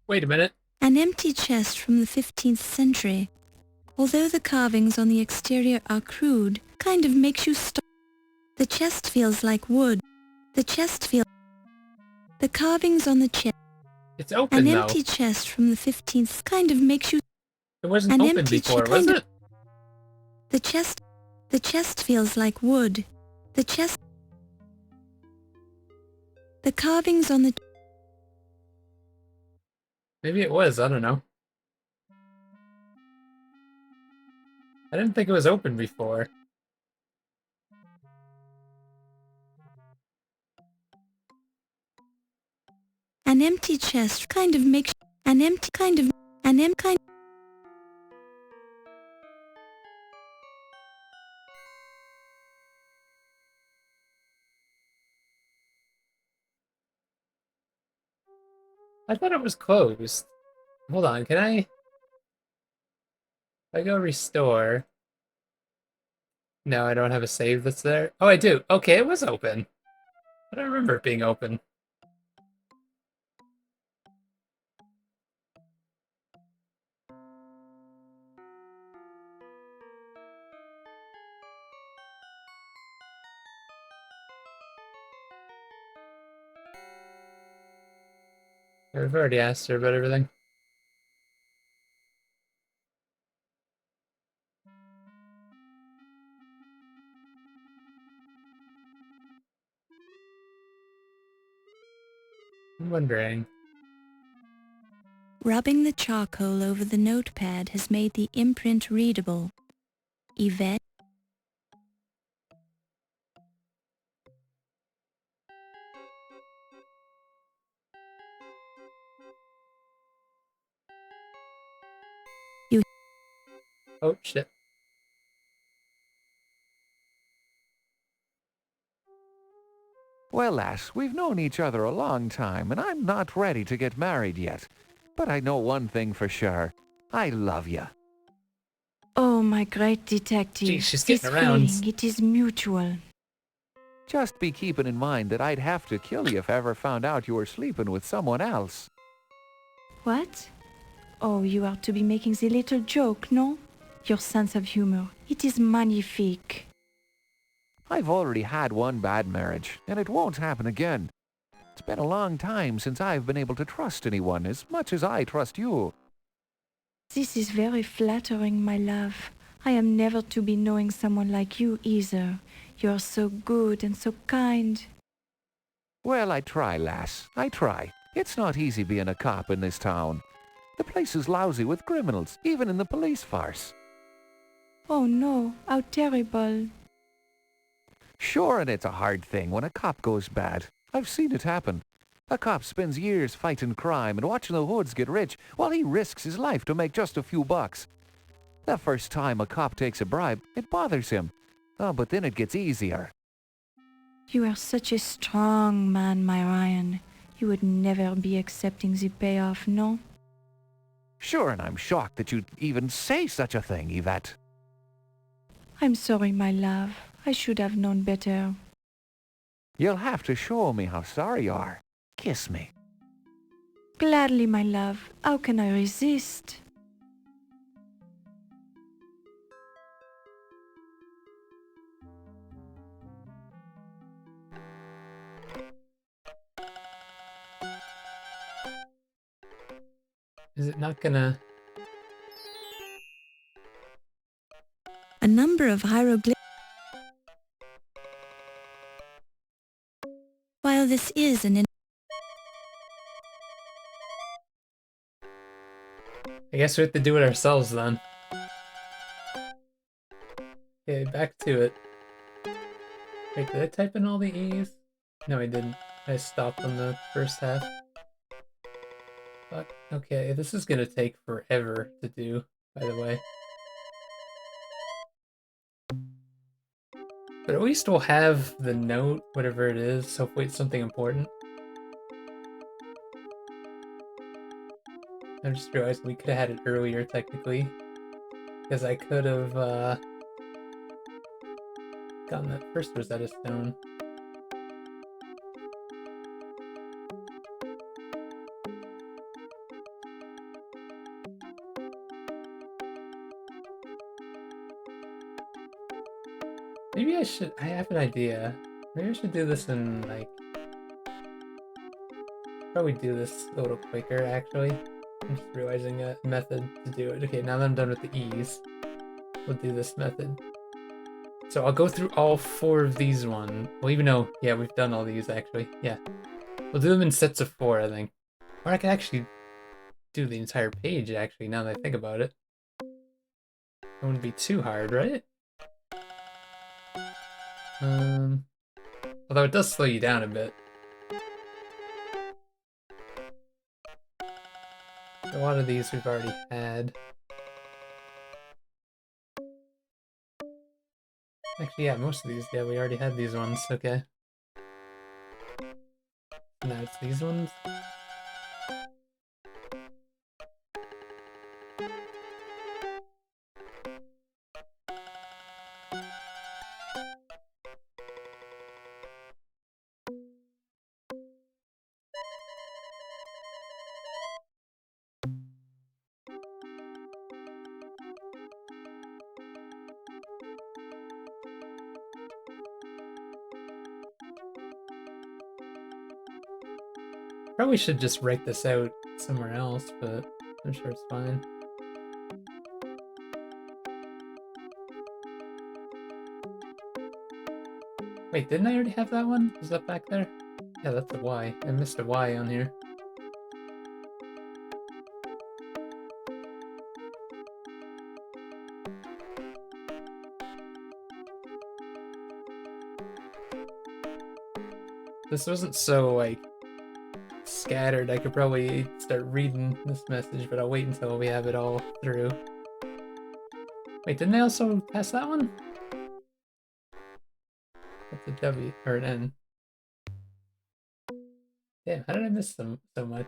Wait a minute. An empty chest from the 15th century. Although the carvings on the exterior are crude, kind of makes you stop. The chest feels like wood. The carvings on the chest. It's open, An though. empty chest from the 15th kind of makes you... It wasn't open before, was it? The chest feels like wood. The carvings on the... Maybe it was, I don't know. I didn't think it was open before. An empty chest kind of makes... I thought it was closed. Hold on, can I... If I go restore... No, I don't have a save that's there. Oh, I do. Okay, it was open. I don't remember it being open. I've already asked her about everything. I'm wondering. Rubbing the charcoal over the notepad has made the imprint readable. Yvette. Oh, shit. Well, lass, we've known each other a long time, and I'm not ready to get married yet. But I know one thing for sure. I love you. Oh, my great detective. Gee, she's This getting around. feeling, it is mutual. Just be keeping in mind that I'd have to kill you if I ever found out you were sleeping with someone else. What? Oh, you are to be making the little joke, no? Your sense of humor, it is magnifique. I've already had one bad marriage, and it won't happen again. It's been a long time since I've been able to trust anyone as much as I trust you. This is very flattering, my love. I am never to be knowing someone like you either. You are so good and so kind. Well, I try, lass. I try. It's not easy being a cop in this town. The place is lousy with criminals, even in the police force. Oh no, how terrible. Sure, and it's a hard thing when a cop goes bad. I've seen it happen. A cop spends years fighting crime and watching the hoods get rich while he risks his life to make just a few bucks. The first time a cop takes a bribe, it bothers him. Oh, but then it gets easier. You are such a strong man, my Ryan. You would never be accepting the payoff, no? Sure, and I'm shocked that you'd even say such a thing, Yvette. I'm sorry, my love. I should have known better. You'll have to show me how sorry you are. Kiss me. Gladly, my love. How can I resist? Is it not gonna... A number of hieroglyphs. While this is an I guess we have to do it ourselves then. Okay, back to it. Wait, did I type in all the E's? No, I didn't. I stopped on the first half. Fuck. Okay, this is gonna take forever to do, by the way. But at least we'll have the note, whatever it is. Hopefully it's something important. I just realized we could have had it earlier, technically. Because I could have, gotten that first Rosetta Stone. Maybe I should, I have an idea. Maybe I should do this in, like... Probably do this a little quicker, actually. I'm just realizing a method to do it. Okay, now that I'm done with the E's, we'll do this method. So I'll go through all 4 of these one. Well, even though, yeah, we've done all these, actually. Yeah. We'll do them in sets of 4, I think. Or I could actually do the entire page, actually, now that I think about it. It wouldn't be too hard, right? Although it does slow you down a bit. A lot of these we've already had. Actually, yeah, most of these, yeah, we already had these ones, okay. Now it's these ones. Probably should just write this out somewhere else, but I'm sure it's fine. Wait, didn't I already have that one? Was that back there? Yeah, that's a Y. I missed a Y on here. This wasn't so, like, scattered. I could probably start reading this message, but I'll wait until we have it all through. Wait, didn't they also pass that one? That's a W, or an N. Damn, how did I miss them so much?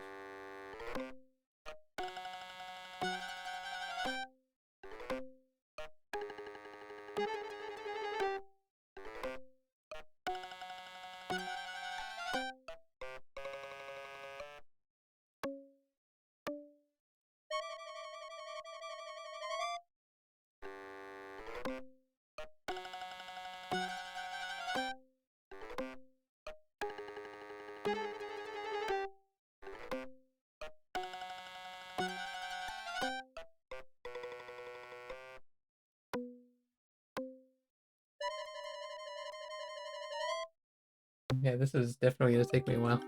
Yeah, this is definitely gonna take me a while.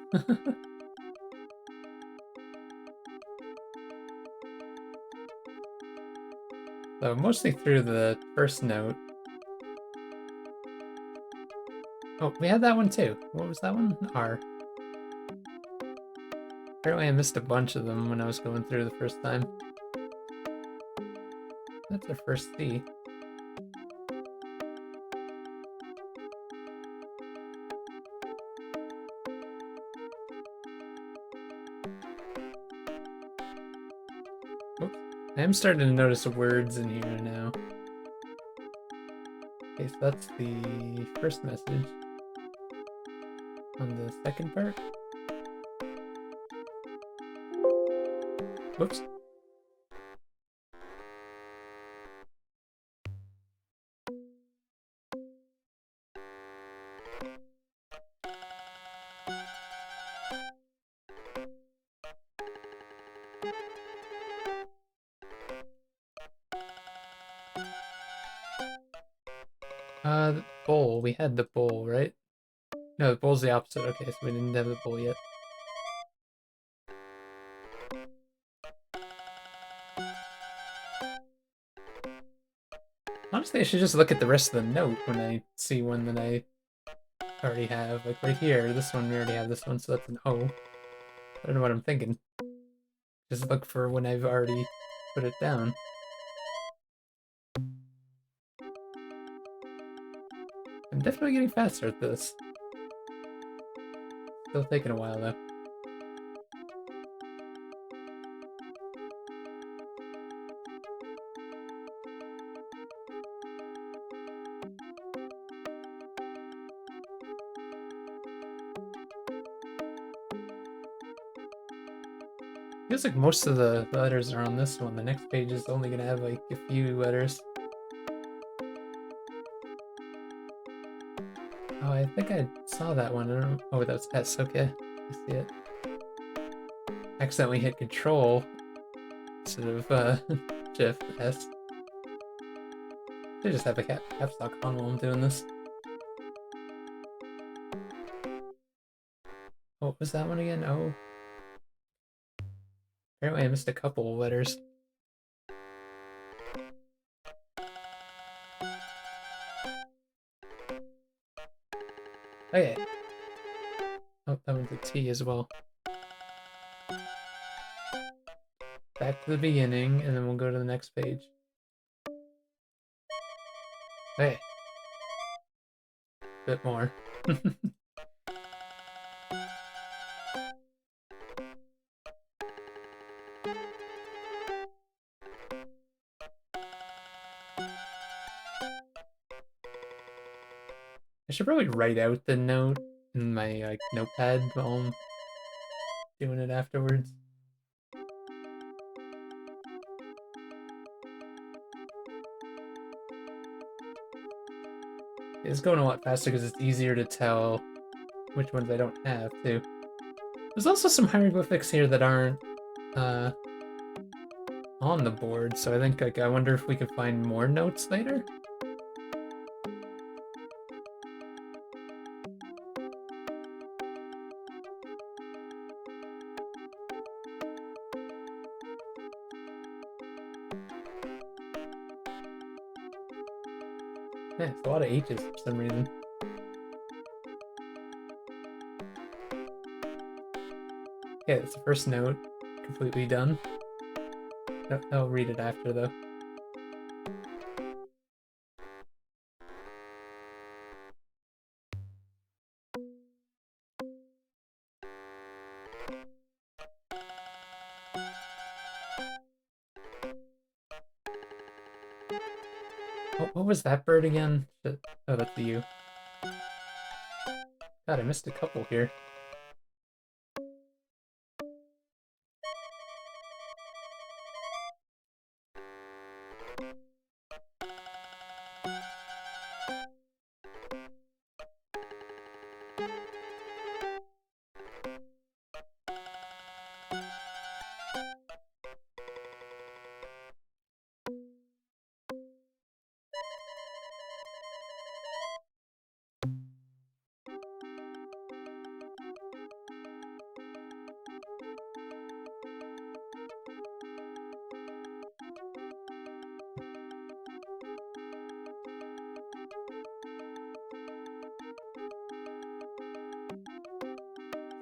So mostly through the first note. Oh, we had that one too. What was that one? R. Apparently I missed a bunch of them when I was going through the first time. That's our first C. Oops. I am starting to notice words in here now. Okay, so that's the first message. On the second part. Whoops. The bowl. We had the bowl, right? No, the bowl's the opposite. Okay, so we didn't have the bowl yet. Honestly, I should just look at the rest of the note when I see one that I already have. Like right here, this one, we already have this one, so that's an O. I don't know what I'm thinking. Just look for when I've already put it down. I'm definitely getting faster at this. Still taking a while though. Feels like most of the letters are on this one. The next page is only gonna have like a few letters. Oh, I think I saw that one. I don't know. Oh, that's S. Okay, I see it. Accidentally hit Control instead of Shift S. I just have a caps lock on while I'm doing this. Oh, what was that one again? Oh. Apparently I missed a couple letters. Okay. Oh, that one's a T as well. Back to the beginning, and then we'll go to the next page. Okay. Bit more. I should probably write out the note in my like notepad while I'm doing it afterwards. It's going a lot faster because it's easier to tell which ones I don't have too. There's also some hieroglyphics here that aren't on the board, so I think like I wonder if we could find more notes later. Yeah, it's a lot of H's for some reason. Okay, that's the first note. Completely done. I'll read it after, though. What was that bird again? Oh, that's you. God, I missed a couple here.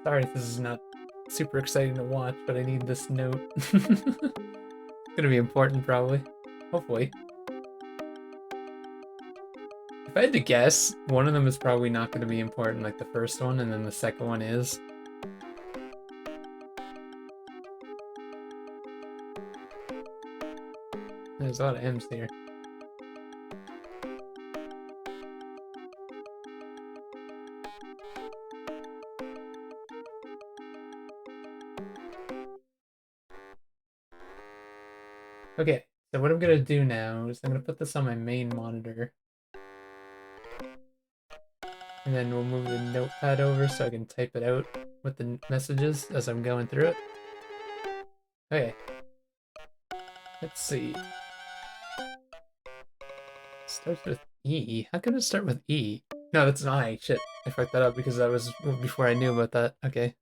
Sorry if this is not super exciting to watch, but I need this note. It's gonna be important, probably. Hopefully. If I had to guess, one of them is probably not going to be important like the first one, and then the second one is. There's a lot of M's here. Okay, so what I'm going to do now is I'm going to put this on my main monitor. And then we'll move the notepad over so I can type it out with the messages as I'm going through it. Okay. Let's see. Starts with E. How could it start with E? No, that's an I. Shit. I fucked that up because that was before I knew about that. Okay.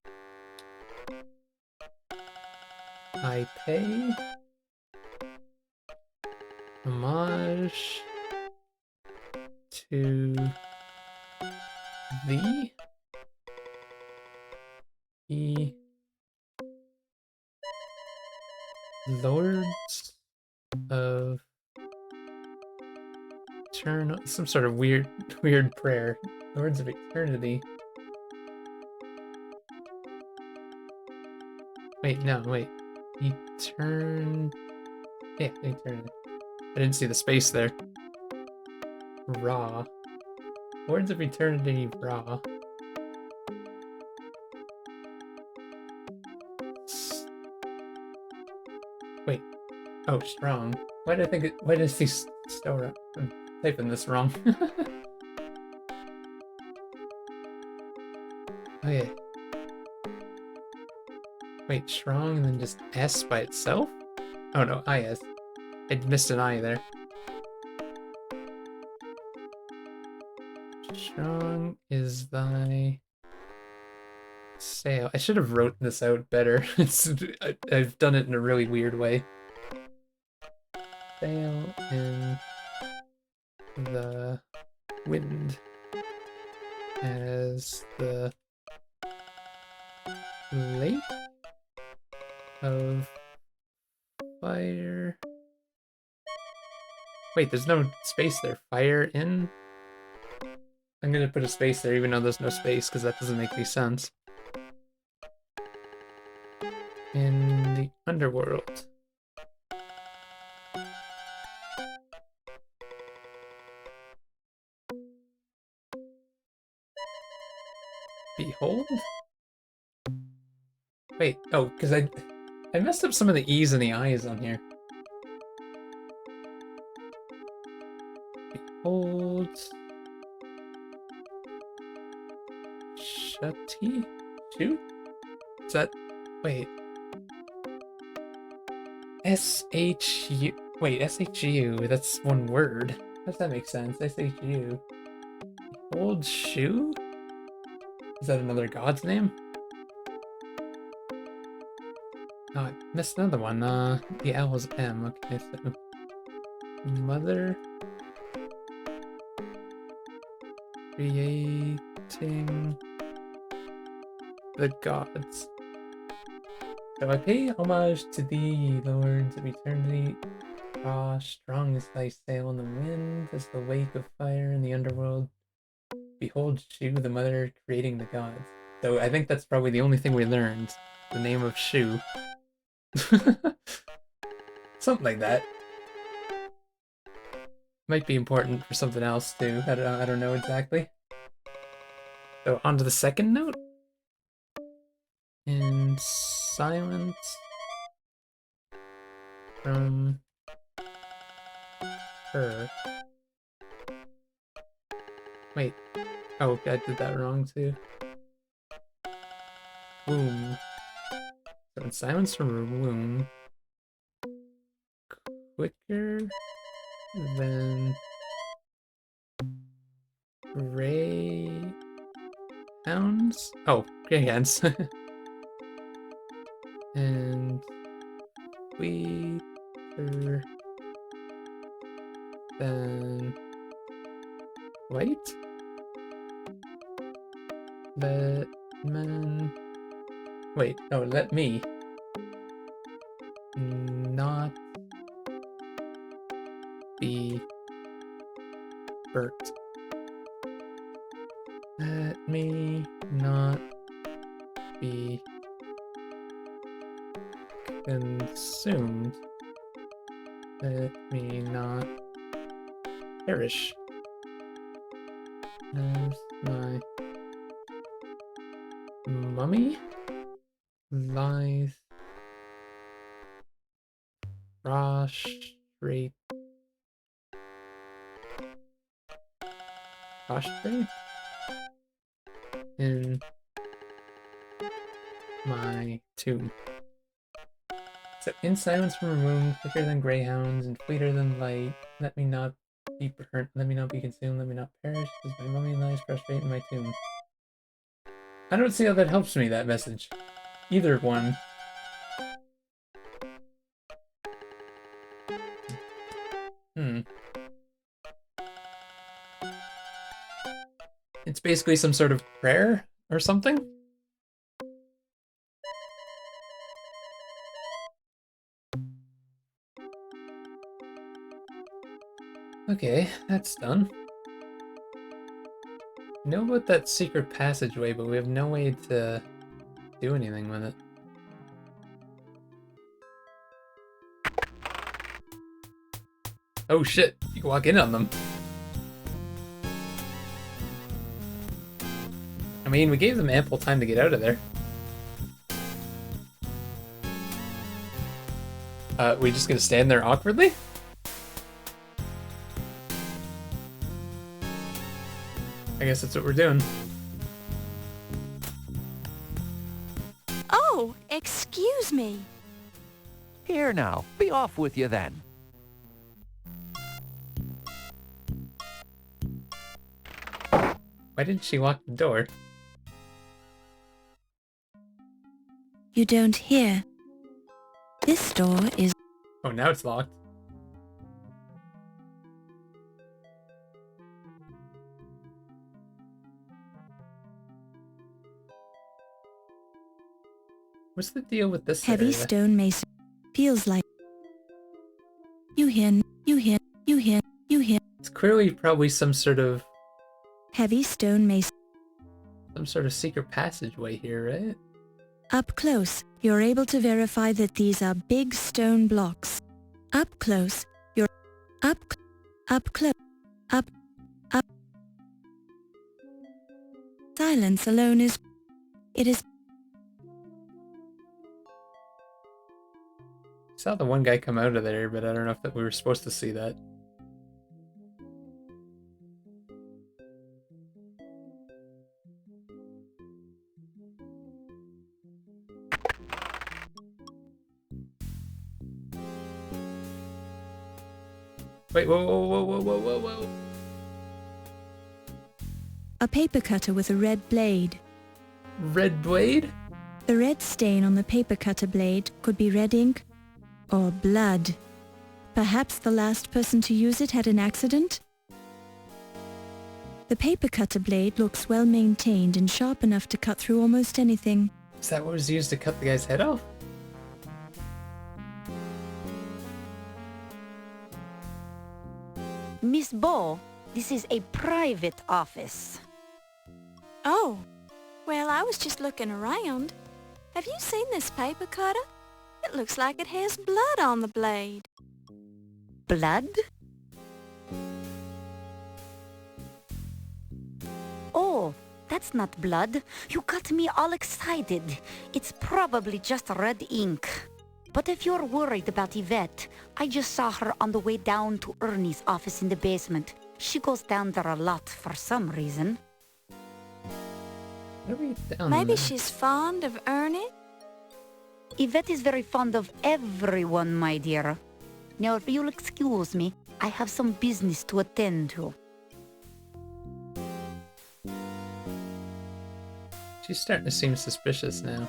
I pay homage to the Lords of Eternal, some sort of weird prayer. Lords of Eternity. Wait, no, wait. Yeah, Eternity. I didn't see the space there. Ra. Lords of Eternity, Ra. Wait. Oh, strong. Why did I think it? Why did I see Stora? I'm typing this wrong. Okay. Wait, strong and then just S by itself? Oh no, IS. I missed an I there. Strong is thy sail. I should have wrote this out better. I've done it in a really weird way. Sail in the wind as the lake of fire. Wait, there's no space there. Fire in? I'm gonna put a space there even though there's no space because that doesn't make any sense. In the underworld. Behold? Wait, oh, because I messed up some of the E's and the I's on here. Behold. Shutty? Shoot? Is that... Wait. S-H-U... Wait, S-H-U, that's one word. How does that make sense? S-H-U. Behold Shu? Is that another god's name? Oh, I missed another one. The L was M. Okay, so... Mother... Creating... the gods. So I pay homage to thee, Lords of Eternity. Ah, strong is thy sail in the wind, as the wake of fire in the underworld. Behold Shu, the mother creating the gods. So I think that's probably the only thing we learned. The name of Shu. Something like that. Might be important for something else too. I don't know exactly. So on to the second note. In silence from her. Wait. Oh, I did that wrong too. Womb. So in silence from her womb. Quicker than greyhounds? Oh, greyhounds. And sweeter than white? Let men... Wait, no, let me not be burnt. Let me not be consumed. Let me not perish. As my mummy lies prostrate in my tomb. So in silence from a room, quicker than greyhounds and fleeter than light, let me not be burnt, let me not be consumed, let me not perish, as my mummy lies prostrate in my tomb. I don't see how that helps me, that message. Either one. It's basically some sort of prayer or something? Okay, that's done. I know about that secret passageway, but we have no way to do anything with it. Oh shit, you can walk in on them. I mean, we gave them ample time to get out of there. We just gonna stand there awkwardly? I guess that's what we're doing. Oh, excuse me. Here now, be off with you then. Why didn't she lock the door? You don't hear. This door is... Oh, now it's locked. What's the deal with this Heavy area? stone mason. Feels like... You hear... It's clearly probably some sort of... Heavy stone mason. Some sort of secret passageway here, right? Up close, you're able to verify that these are big stone blocks. Up close, you're... Up close. Up. Silence alone is... It is... Saw the one guy come out of there, but I don't know if we were supposed to see that. Wait, whoa. A paper cutter with a red blade. Red blade? The red stain on the paper cutter blade could be red ink or blood. Perhaps the last person to use it had an accident? The paper cutter blade looks well maintained and sharp enough to cut through almost anything. Is that what was used to cut the guy's head off? Miss Bo, this is a private office. Oh, well, I was just looking around. Have you seen this paper cutter? It looks like it has blood on the blade. Blood? Oh, that's not blood. You got me all excited. It's probably just red ink. But if you're worried about Yvette, I just saw her on the way down to Ernie's office in the basement. She goes down there a lot for some reason. Maybe she's fond of Ernie? Yvette is very fond of everyone, my dear. Now, if you'll excuse me, I have some business to attend to. She's starting to seem suspicious now.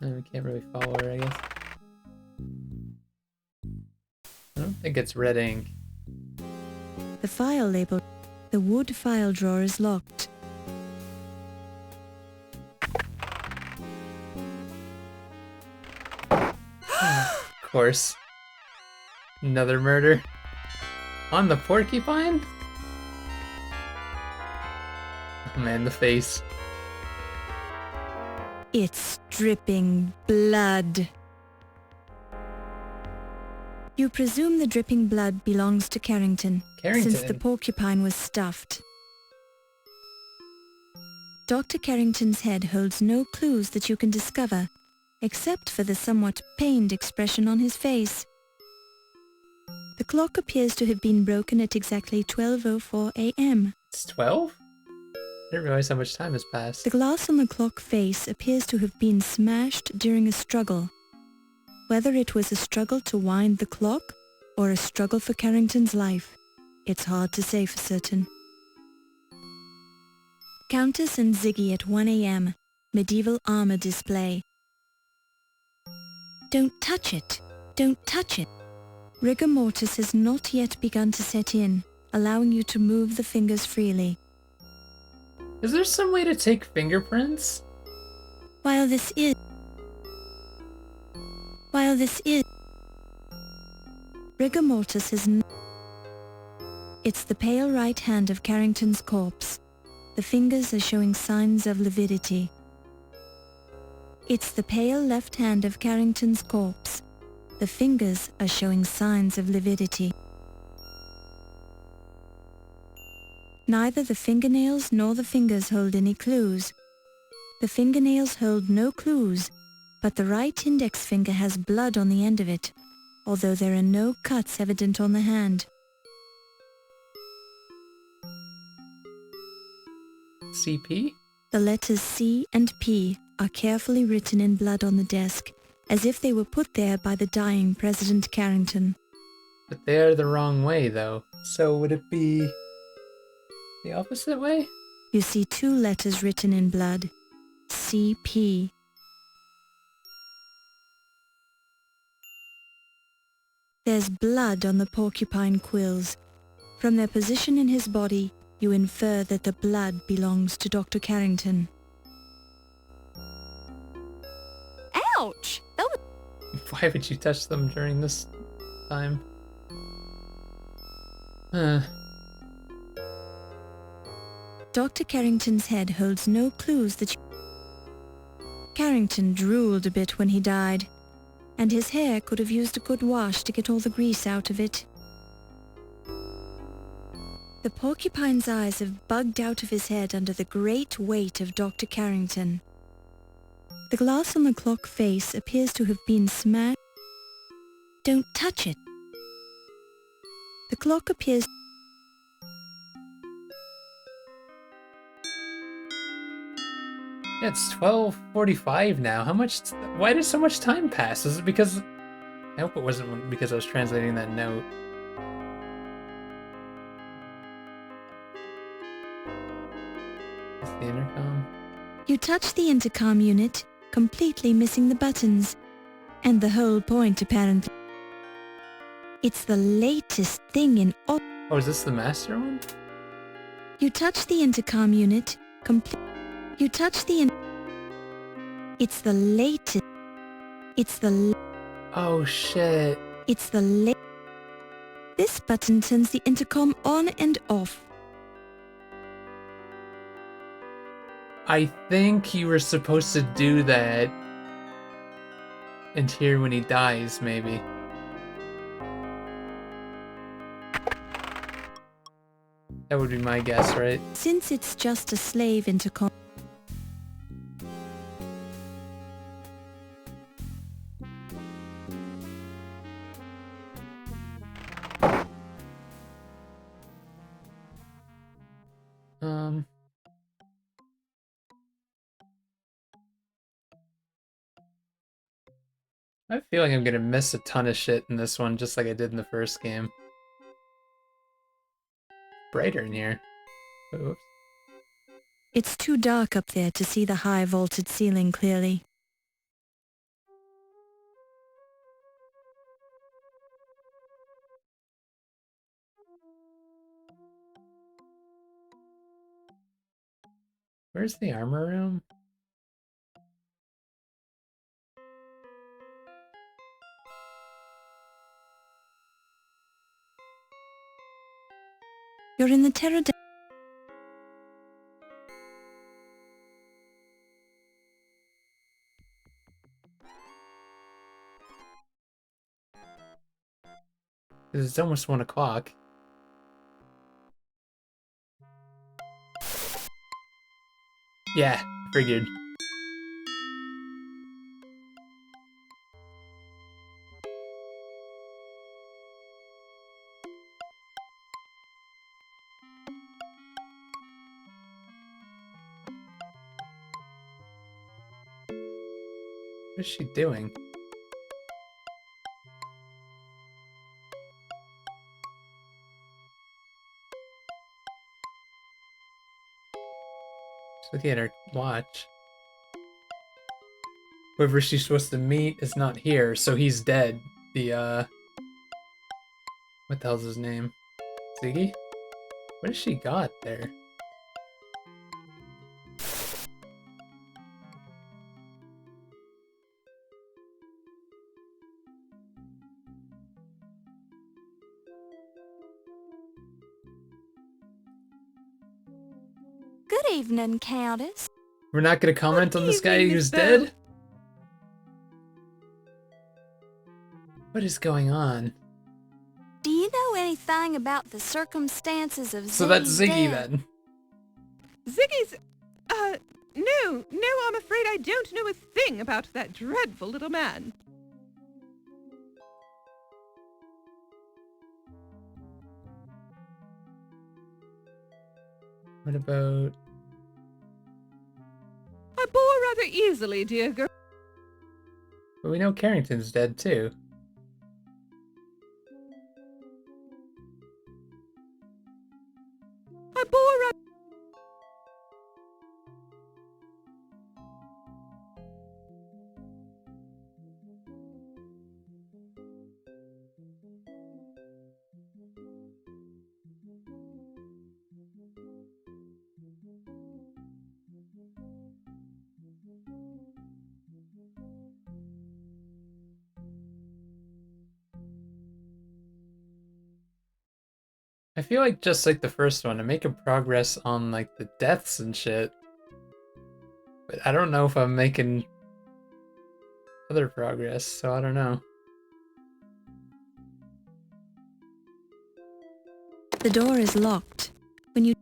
We can't really follow her, I guess. I don't think it's red ink. The file label. The wood file drawer is locked. Of course. Another murder. On the porcupine? Oh man, the face. It's dripping blood. You presume the dripping blood belongs to Carrington, since the porcupine was stuffed. Dr. Carrington's head holds no clues that you can discover, except for the somewhat pained expression on his face. The clock appears to have been broken at exactly 12:04 a.m. It's 12? I didn't realize how much time has passed. The glass on the clock face appears to have been smashed during a struggle. Whether it was a struggle to wind the clock or a struggle for Carrington's life, it's hard to say for certain. Countess and Ziggy at 1 a.m. Medieval armor display. Don't touch it. Don't touch it. Rigor mortis has not yet begun to set in, allowing you to move the fingers freely. Is there some way to take fingerprints? While this is... Rigor mortis is... It's the pale right hand of Carrington's corpse. The fingers are showing signs of lividity. It's the pale left hand of Carrington's corpse. The fingers are showing signs of lividity. Neither the fingernails nor the fingers hold any clues. The fingernails hold no clues, but the right index finger has blood on the end of it, although there are no cuts evident on the hand. CP? The letters C and P are carefully written in blood on the desk, as if they were put there by the dying President Carrington. But they're the wrong way, though. So would it be the opposite way? You see two letters written in blood. CP. There's blood on the porcupine quills. From their position in his body, you infer that the blood belongs to Dr. Carrington. Ouch! That was... Why would you touch them during this time? Dr. Carrington's head holds no clues that you... Carrington drooled a bit when he died, and his hair could have used a good wash to get all the grease out of it. The porcupine's eyes have bugged out of his head under the great weight of Dr. Carrington. The glass on the clock face appears to have been smashed. Don't touch it. The clock appears... Yeah, it's 12:45 now. How much... Why did so much time pass? Is it because... I hope it wasn't because I was translating that note. Is the intercom? You touch the intercom unit, completely missing the buttons. And the whole point, apparently. It's the latest thing in all... Oh, is this the master one? You touch the intercom unit, You touch the It's the latest... It's the... Oh, shit. It's the This button turns the intercom on and off. I think you were supposed to do that and here when he dies, maybe. That would be my guess, right? Since it's just a slave into I feel like I'm gonna miss a ton of shit in this one, just like I did in the first game. Brighter in here. Oops. It's too dark up there to see the high vaulted ceiling clearly. Where's the armor room? You're in the Terra. It's almost 1 o'clock. Yeah, figured. What is she doing? She's looking at her watch. Whoever she's supposed to meet is not here, so he's dead. The, what the hell's his name? Ziggy? What has she got there? Good evening, Countess. We're not gonna comment on this guy who's dead? What is going on? Do you know anything about the circumstances of So that's Ziggy death? then. Ziggy's... no, I'm afraid I don't know a thing about that dreadful little man. What about... I bore rather easily, dear girl. But we know Carrington's dead too. I bore rather... I feel like just like the first one, I'm making progress on like the deaths and shit. But I don't know if I'm making other progress, so I don't know. The door is locked. When you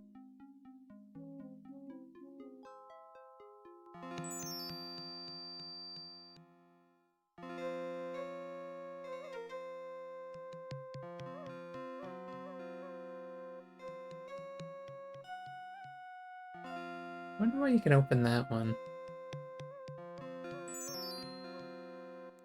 I wonder why you can open that one.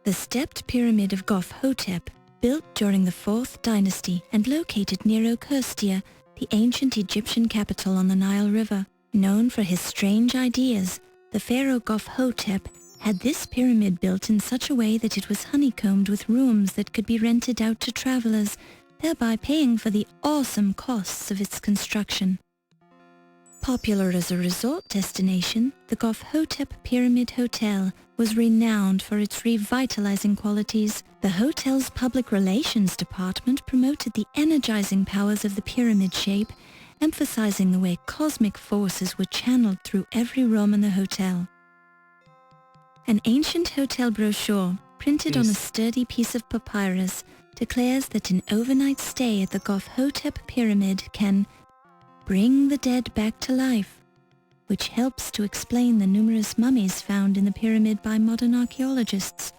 The stepped pyramid of Goph-Hotep, built during the 4th dynasty and located near Okirstia, the ancient Egyptian capital on the Nile River. Known for his strange ideas, the pharaoh Goph-Hotep had this pyramid built in such a way that it was honeycombed with rooms that could be rented out to travelers, thereby paying for the awesome costs of its construction. Popular as a resort destination, the Goph-Hotep Pyramid Hotel was renowned for its revitalizing qualities. The hotel's public relations department promoted the energizing powers of the pyramid shape, emphasizing the way cosmic forces were channeled through every room in the hotel. An ancient hotel brochure, printed on a sturdy piece of papyrus, declares that an overnight stay at the Gofhotep Pyramid can bring the dead back to life, which helps to explain the numerous mummies found in the pyramid by modern archaeologists.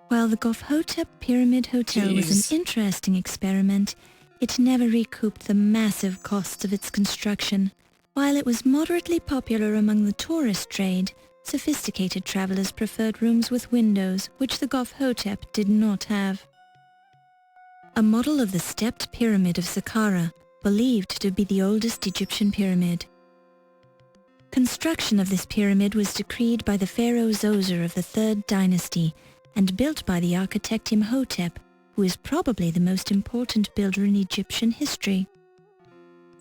While the Gofhotep Pyramid Hotel was an interesting experiment, it never recouped the massive costs of its construction. While it was moderately popular among the tourist trade, sophisticated travelers preferred rooms with windows, which the Gofhotep did not have. A model of the stepped pyramid of Saqqara, believed to be the oldest Egyptian pyramid. Construction of this pyramid was decreed by the pharaoh Zoser of the 3rd dynasty and built by the architect Imhotep, who is probably the most important builder in Egyptian history.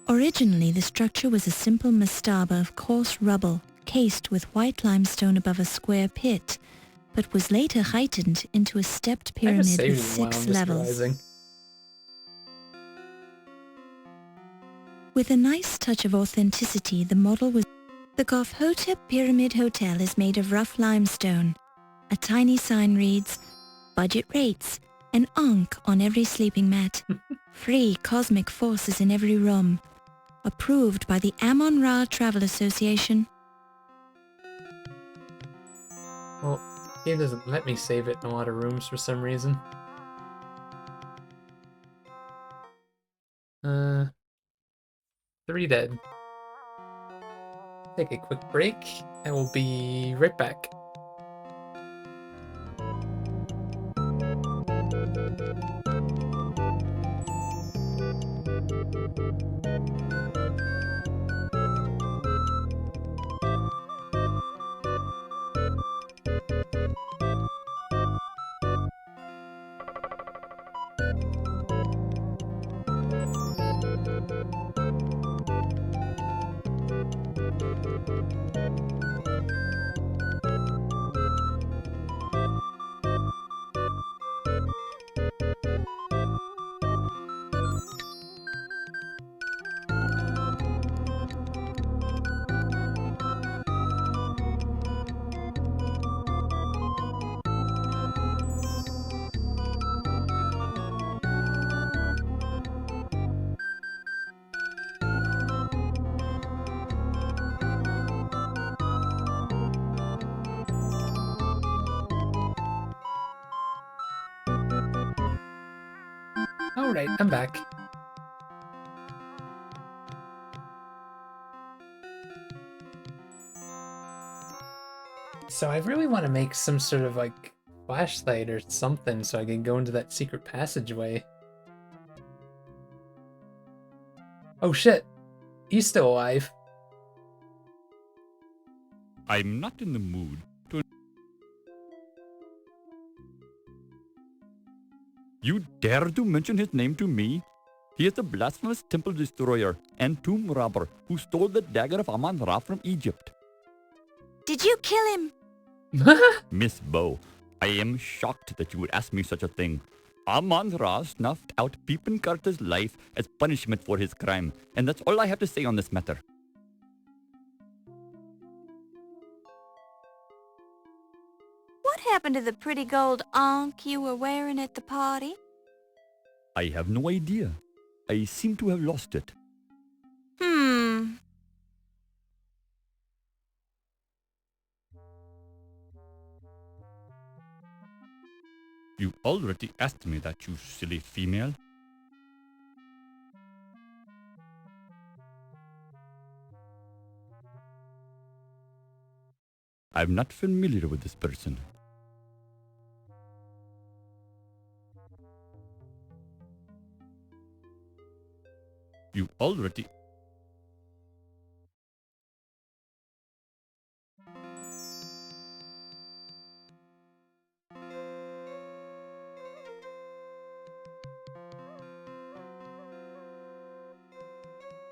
Originally, the structure was a simple mastaba of coarse rubble, cased with white limestone above a square pit, but was later heightened into a stepped pyramid with 6 levels. With a nice touch of authenticity, the model was... The Gofhotep Pyramid Hotel is made of rough limestone. A tiny sign reads, "Budget rates, an Ankh on every sleeping mat, free cosmic forces in every room, approved by the Amon-Ra Travel Association." Well, the game doesn't let me save it in a lot of rooms for some reason. 3 dead. Take a quick break, and we'll be right back. Alright, I'm back. So I really want to make some sort of like flashlight or something so I can go into that secret passageway. Oh shit! He's still alive. I'm not in the mood to... You dare to mention his name to me? He is the blasphemous temple destroyer and tomb robber who stole the Dagger of Amon Ra from Egypt. Did you kill him? Miss Bow, I am shocked that you would ask me such a thing. Amon Ra snuffed out Peepin Carter's life as punishment for his crime, and that's all I have to say on this matter. What happened to the pretty gold ankh you were wearing at the party? I have no idea. I seem to have lost it. You already asked me that, you silly female. I'm not familiar with this person. You already...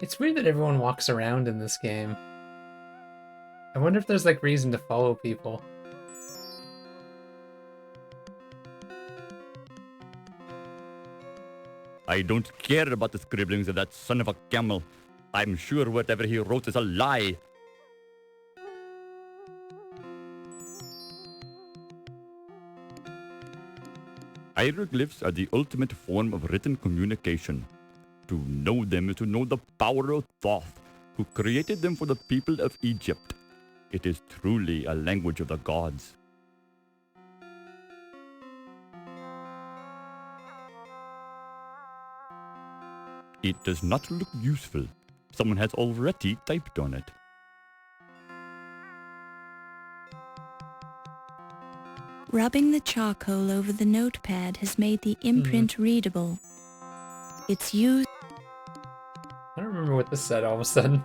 It's weird that everyone walks around in this game. I wonder if there's like reason to follow people. I don't care about the scribblings of that son of a camel. I'm sure whatever he wrote is a lie. Hieroglyphs are the ultimate form of written communication. To know them is to know the power of Thoth, who created them for the people of Egypt. It is truly a language of the gods. It does not look useful. Someone has already typed on it. Rubbing the charcoal over the notepad has made the imprint readable. It's used... I don't remember what this said all of a sudden.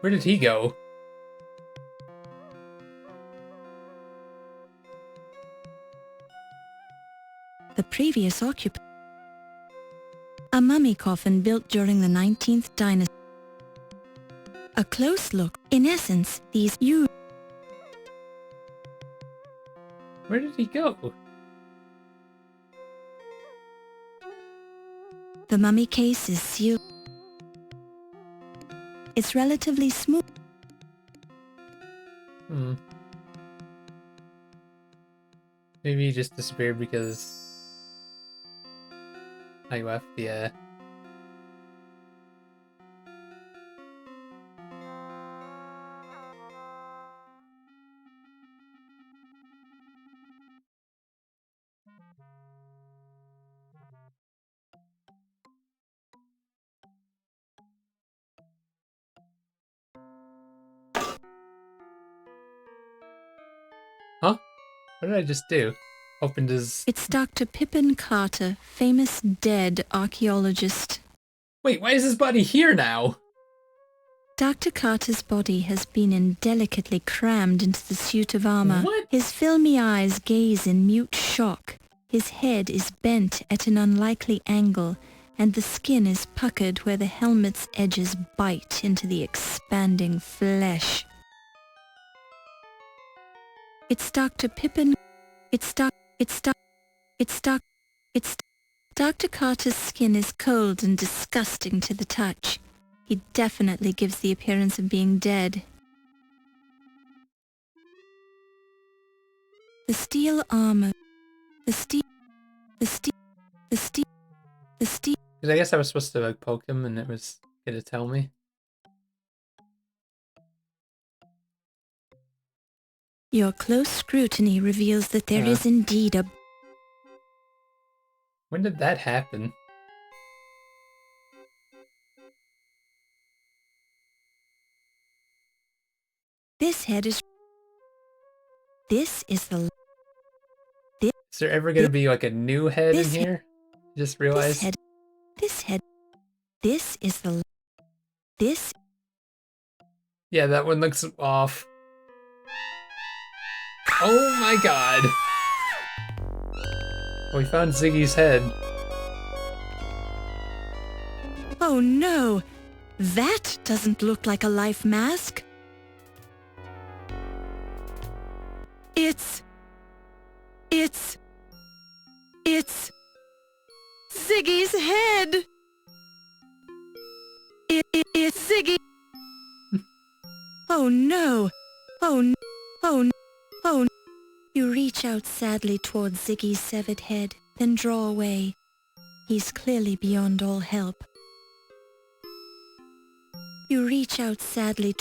Where did he go? The previous occupant. A mummy coffin built during the 19th dynasty. A close look. In essence, these Where did he go? The mummy case is sealed. It's relatively smooth. Maybe he just disappeared because I left, yeah. Huh? What did I just do? Opened his... It's Dr. Pippin Carter, famous dead archaeologist. Wait, why is his body here now? Dr. Carter's body has been indelicately crammed into the suit of armor. What? His filmy eyes gaze in mute shock. His head is bent at an unlikely angle, and the skin is puckered where the helmet's edges bite into the expanding flesh. It's Dr. Pippin. Dr. Carter's skin is cold and disgusting to the touch. He definitely gives the appearance of being dead. The steel armor. Because I guess I was supposed to like poke him and it was gonna tell me. Your close scrutiny reveals that there is indeed a... When did that happen? This head is... This is the... Is there ever gonna be like a new head in here? Just realized. This is the... This... Yeah, that one looks off. Oh my god! We found Ziggy's head. Oh no! That doesn't look like a life mask. It's Ziggy's head! It's Ziggy! Oh no! Oh, you reach out sadly towards Ziggy's severed head, then draw away. He's clearly beyond all help. You reach out sadly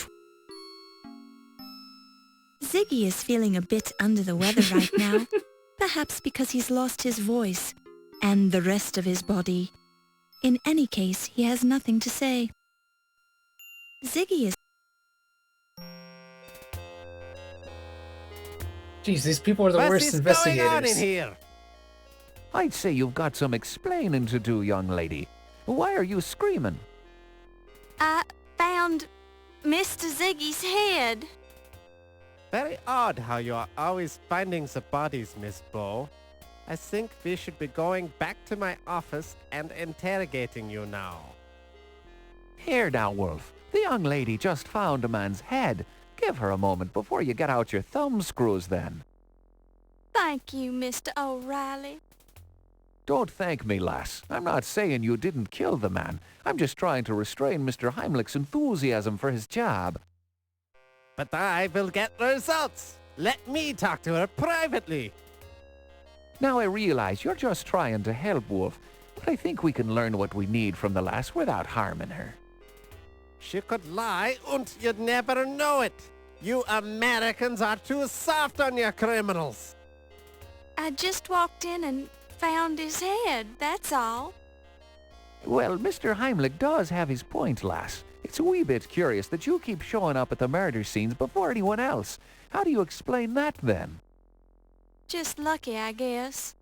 Ziggy is feeling a bit under the weather right now. Perhaps because he's lost his voice, and the rest of his body. In any case, he has nothing to say. Ziggy is... Jeez, these people are the worst investigators. What's going on in here? I'd say you've got some explaining to do, young lady. Why are you screaming? I found Mr. Ziggy's head. Very odd how you are always finding the bodies, Miss Bo. I think we should be going back to my office and interrogating you now. Here now, Wolf. The young lady just found a man's head. Give her a moment before you get out your thumb screws then. Thank you, Mr. O'Reilly. Don't thank me, lass. I'm not saying you didn't kill the man. I'm just trying to restrain Mr. Heimlich's enthusiasm for his job. But I will get results. Let me talk to her privately. Now I realize you're just trying to help, Wolf, but I think we can learn what we need from the lass without harming her. She could lie and you'd never know it. You Americans are too soft on your criminals. I just walked in and found his head, that's all. Well, Mr. Heimlich does have his point, lass. It's a wee bit curious that you keep showing up at the murder scenes before anyone else. How do you explain that, then? Just lucky, I guess.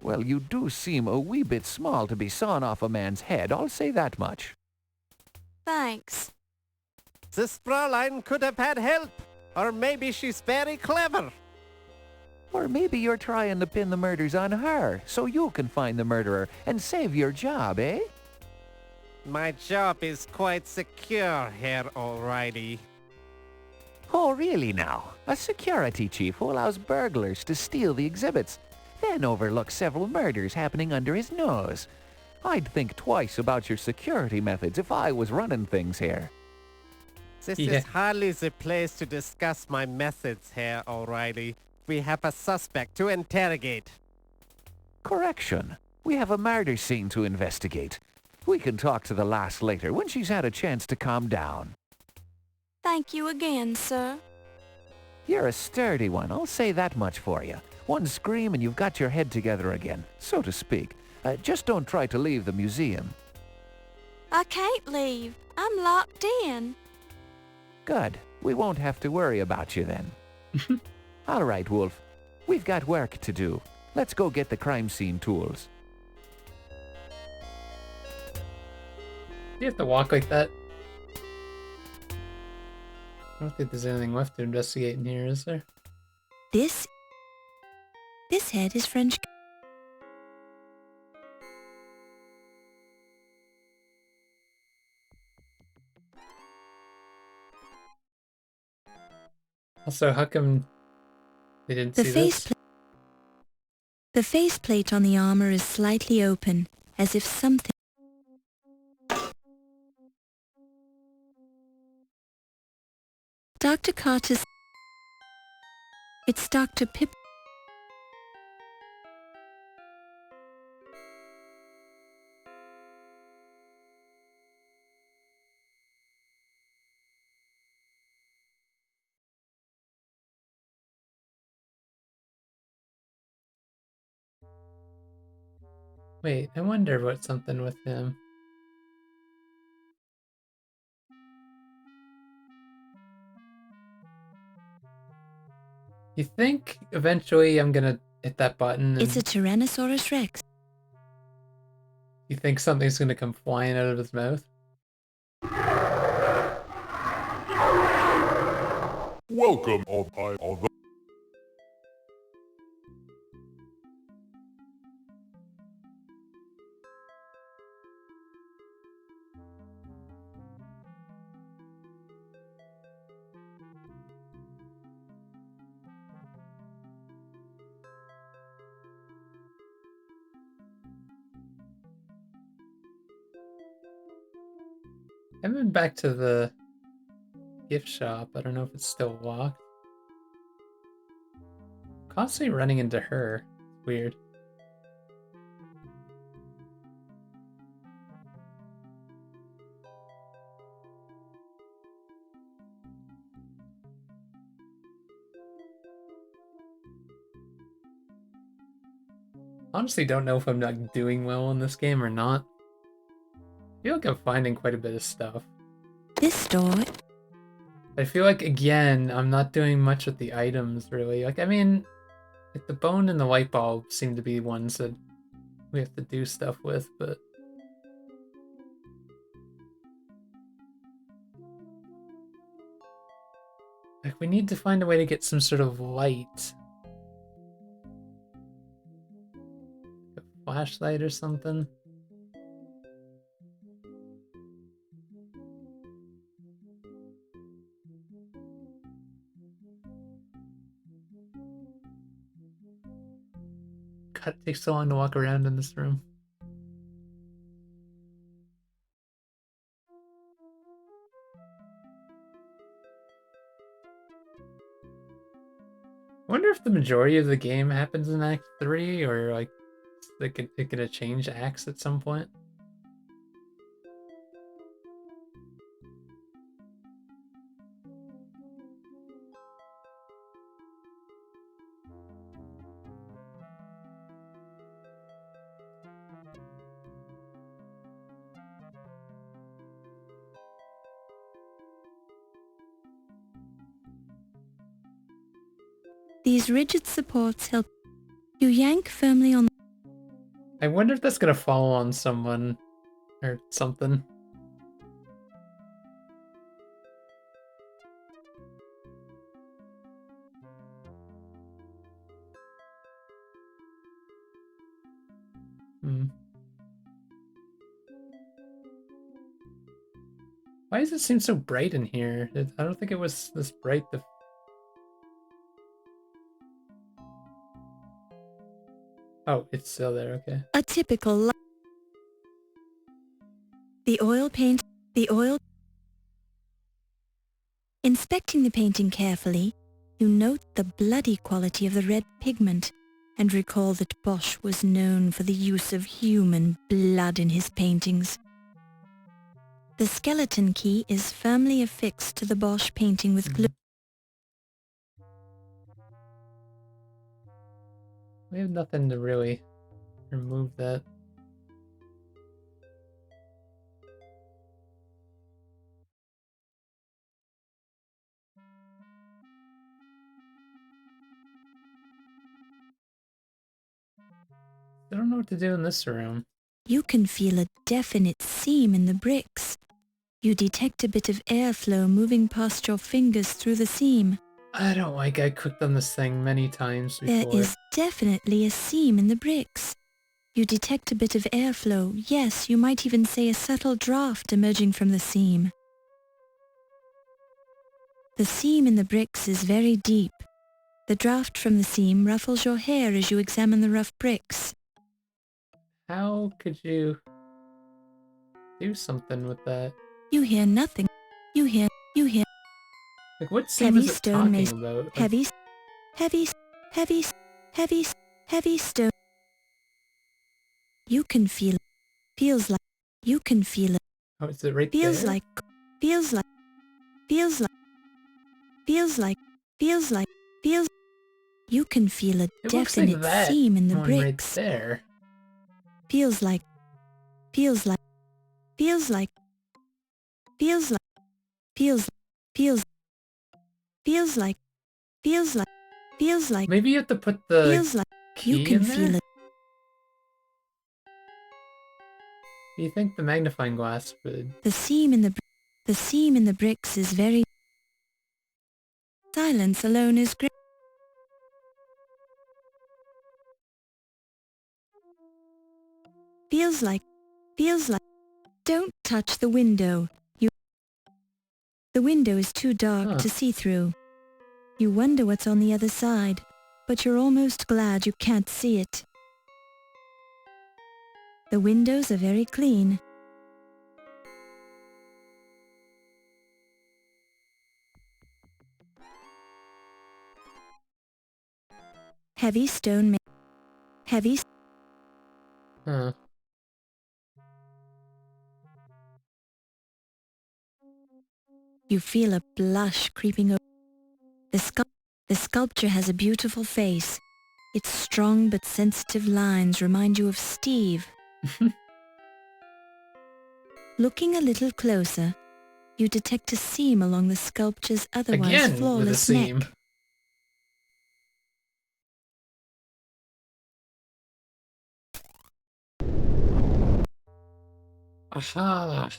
Well, you do seem a wee bit small to be sawing off a man's head, I'll say that much. Thanks. This Fräulein could have had help. Or maybe she's very clever. Or maybe you're trying to pin the murders on her, so you can find the murderer and save your job, eh? My job is quite secure, Herr O'Reilly. Oh, really now? A security chief who allows burglars to steal the exhibits, then overlooks several murders happening under his nose. I'd think twice about your security methods if I was running things here. This is hardly the place to discuss my methods, Herr O'Reilly. We have a suspect to interrogate. Correction. We have a murder scene to investigate. We can talk to the lass later when she's had a chance to calm down. Thank you again, sir. You're a sturdy one, I'll say that much for you. One scream and you've got your head together again, so to speak. Just don't try to leave the museum. I can't leave. I'm locked in. Good. We won't have to worry about you then. All right, Wolf. We've got work to do. Let's go get the crime scene tools. You have to walk like that. I don't think there's anything left to investigate in here, is there? This head is French. Also, how come they didn't The see this? The faceplate on the armor is slightly open, as if something... Dr. Carter's... It's Dr. Pip... Wait, I wonder what's something with him. You think eventually I'm gonna hit that button and... It's a Tyrannosaurus Rex. You think something's gonna come flying out of his mouth? Welcome, although I've been back to the gift shop. I don't know if it's still locked. Constantly running into her. It's weird. Honestly, don't know if I'm not doing well in this game or not. I feel like I'm finding quite a bit of stuff. This door... I feel like, again, I'm not doing much with the items, really. Like, I mean, like the bone and the light bulb seem to be ones that we have to do stuff with, but... Like, we need to find a way to get some sort of light. Like a flashlight or something. God, it takes so long to walk around in this room. I wonder if the majority of the game happens in Act 3, or like they could change acts at some point. These rigid supports help you yank firmly on. I wonder if that's gonna fall on someone or something. Why does it seem so bright in here? I don't think it was this bright. Oh, it's still there, okay. A typical the oil paint, the oil. Inspecting the painting carefully, you note the bloody quality of the red pigment and recall that Bosch was known for the use of human blood in his paintings. The skeleton key is firmly affixed to the Bosch painting with glue. We have nothing to really remove that. I don't know what to do in this room. You can feel a definite seam in the bricks. You detect a bit of airflow moving past your fingers through the seam. I don't like I cooked on this thing many times before. There is definitely a seam in the bricks. You detect a bit of airflow. Yes, you might even say a subtle draft emerging from the seam. The seam in the bricks is very deep. The draft from the seam ruffles your hair as you examine the rough bricks. How could you do something with that? You hear nothing. You hear. Like, what seam is it talking about? Like, Heavy stone. You can feel it. Feels like. You can feel it. Oh, is it right Feels there? like. Feels like. Feels like. Feels like. Feels like. Feels. You can feel a It definite looks like that seam in the one bricks. right there. Feels like. Feels like. Feels like. Feels like. Feels. Feels. Feels like. Feels like. Feels like. Maybe you have to put the Feels like. key You can in feel there? it. Do you think the magnifying glass would? The seam in the bricks is very. Silence alone is great. Feels like. Don't touch the window. The window is too dark to see through. You wonder what's on the other side, but you're almost glad you can't see it. The windows are very clean. Heavy stone. Heavy. Huh. You feel a blush creeping over. The sculpture has a beautiful face. Its strong but sensitive lines remind you of Steve. Looking a little closer, you detect a seam along the sculpture's otherwise Again, with a flawless seam. neck. Aha!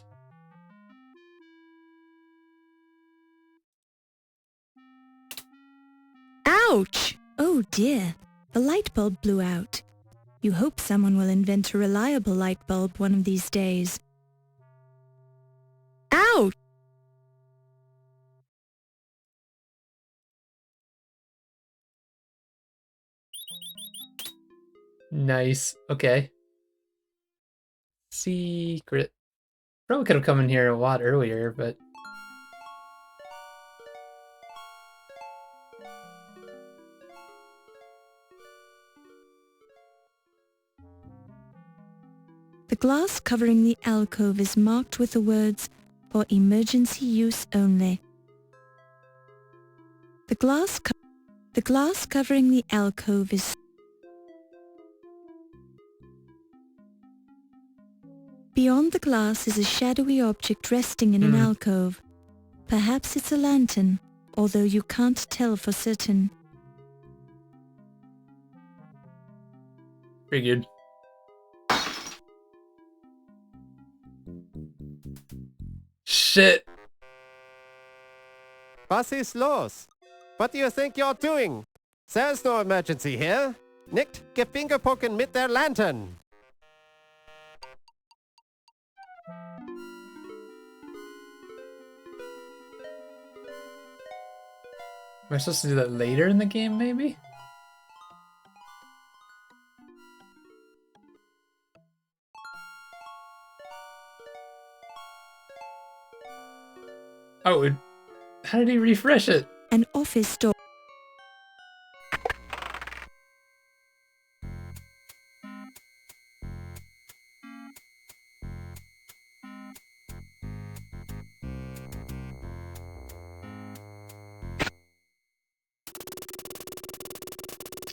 Ouch! Oh dear, the light bulb blew out. You hope someone will invent a reliable light bulb one of these days. Ouch! Nice. Okay. Secret. Probably could have come in here a lot earlier, but... The glass covering the alcove is marked with the words, "For emergency use only." The glass covering the alcove is... Beyond the glass is a shadowy object resting in an alcove. Perhaps it's a lantern, although you can't tell for certain. Figured. Shit! Was ist los? What do you think you're doing? There's no emergency here. Nicht gefingerpoken mit der Lantern. Am I supposed to do that later in the game, maybe? Oh, how did he refresh it? An office door.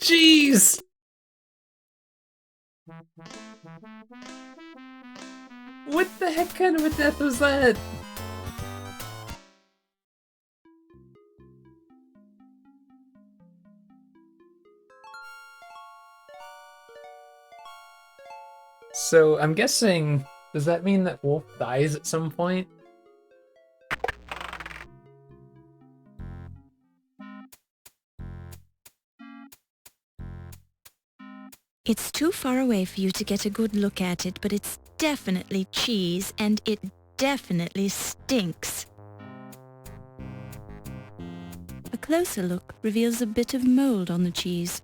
Jeez! What the heck kind of a death was that? So, I'm guessing, does that mean that Wolf dies at some point? It's too far away for you to get a good look at it, but it's definitely cheese, and it definitely stinks. A closer look reveals a bit of mold on the cheese.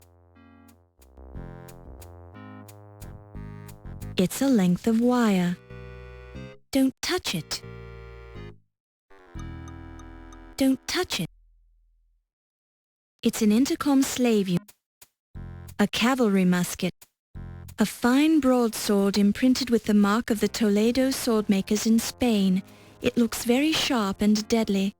It's a length of wire. Don't touch it. Don't touch it. It's an intercom slave unit. A cavalry musket. A fine broadsword imprinted with the mark of the Toledo swordmakers in Spain. It looks very sharp and deadly.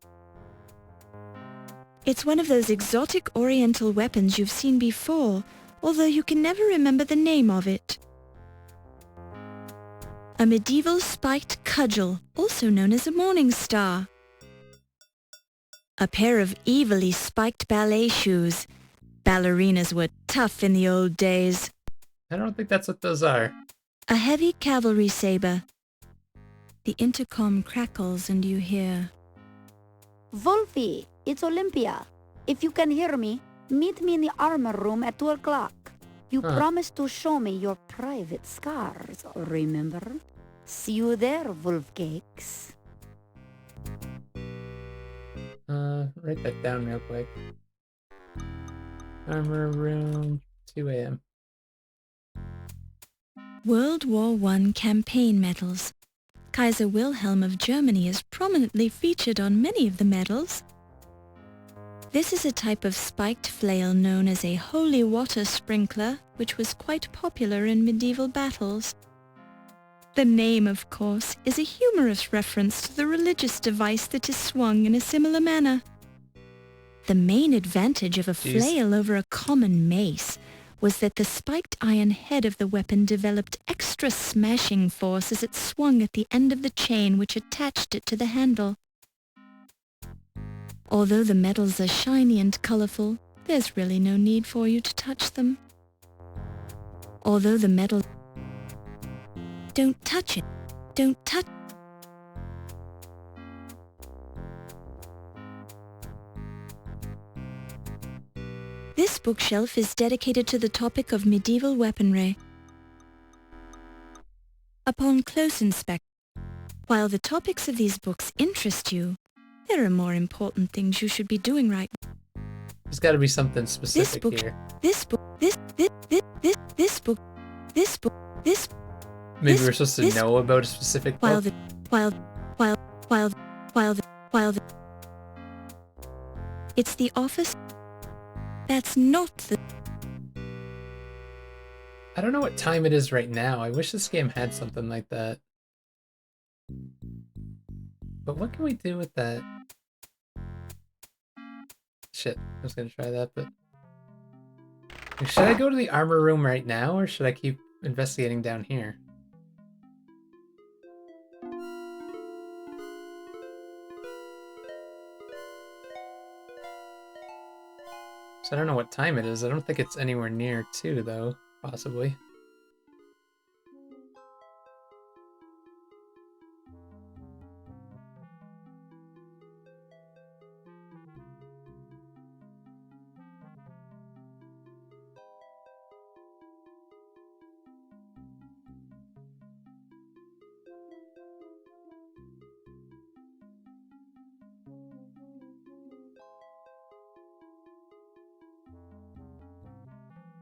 It's one of those exotic oriental weapons you've seen before, although you can never remember the name of it. A medieval spiked cudgel, also known as a morning star. A pair of evilly spiked ballet shoes. Ballerinas were tough in the old days. I don't think that's what those are. A heavy cavalry saber. The intercom crackles and you hear... Wolfie, it's Olympia. If you can hear me, meet me in the armor room at 2 o'clock. You promised to show me your private scars, remember? See you there, Wolfcakes. Write that down real quick. Armor room, 2 a.m. World War I campaign medals. Kaiser Wilhelm of Germany is prominently featured on many of the medals. This is a type of spiked flail known as a holy water sprinkler, which was quite popular in medieval battles. The name, of course, is a humorous reference to the religious device that is swung in a similar manner. The main advantage of a flail over a common mace was that the spiked iron head of the weapon developed extra smashing force as it swung at the end of the chain which attached it to the handle. Although the medals are shiny and colorful, there's really no need for you to touch them. Although the medal... Don't touch it. Don't touch... This bookshelf is dedicated to the topic of medieval weaponry. Upon close inspection, while the topics of these books interest you, there are more important things you should be doing right now. There's got to be something specific here. This book. Maybe we're supposed to know about a specific book. It's the office. That's not the... I don't know what time it is right now. I wish this game had something like that. But what can we do with that? Shit, I was gonna try that, but... Should I go to the armor room right now, or should I keep investigating down here? So I don't know what time it is. I don't think it's anywhere near 2, though, possibly.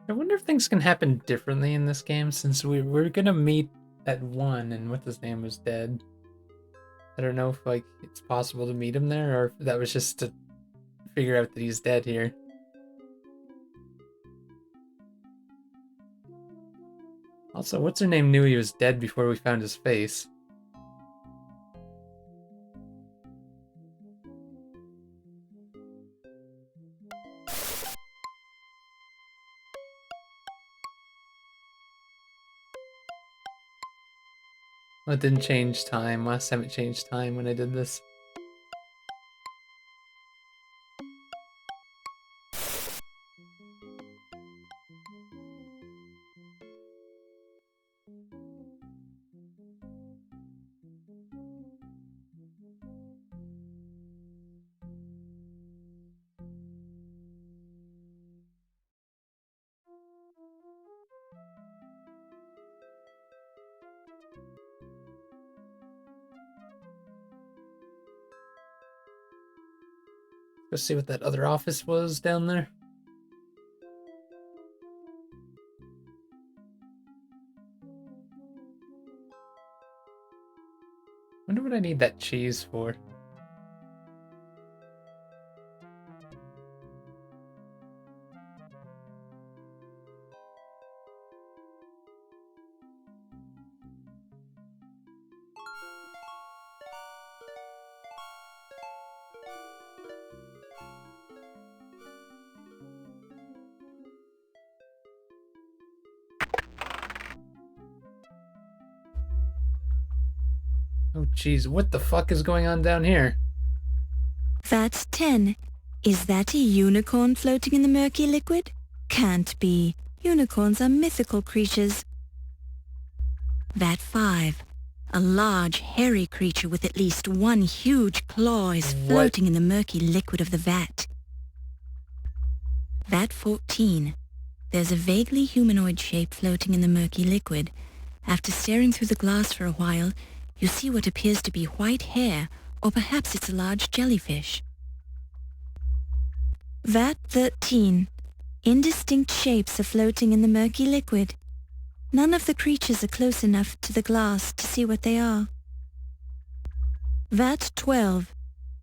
I wonder if things can happen differently in this game, since we're gonna meet at 1 and what's his name was dead. I don't know if like it's possible to meet him there, or if that was just to figure out that he's dead here. Also, what's her name knew he was dead before we found his face. Well, it didn't change time. Last time it changed time when I did this. Let's see what that other office was down there. Wonder what I need that cheese for. Oh jeez, what the fuck is going on down here? That's 10. Is that a unicorn floating in the murky liquid? Can't be. Unicorns are mythical creatures. That 5. A large, hairy creature with at least one huge claw is floating in the murky liquid of the vat. That 14. There's a vaguely humanoid shape floating in the murky liquid. After staring through the glass for a while, you see what appears to be white hair, or perhaps it's a large jellyfish. Vat 13. Indistinct shapes are floating in the murky liquid. None of the creatures are close enough to the glass to see what they are. Vat 12.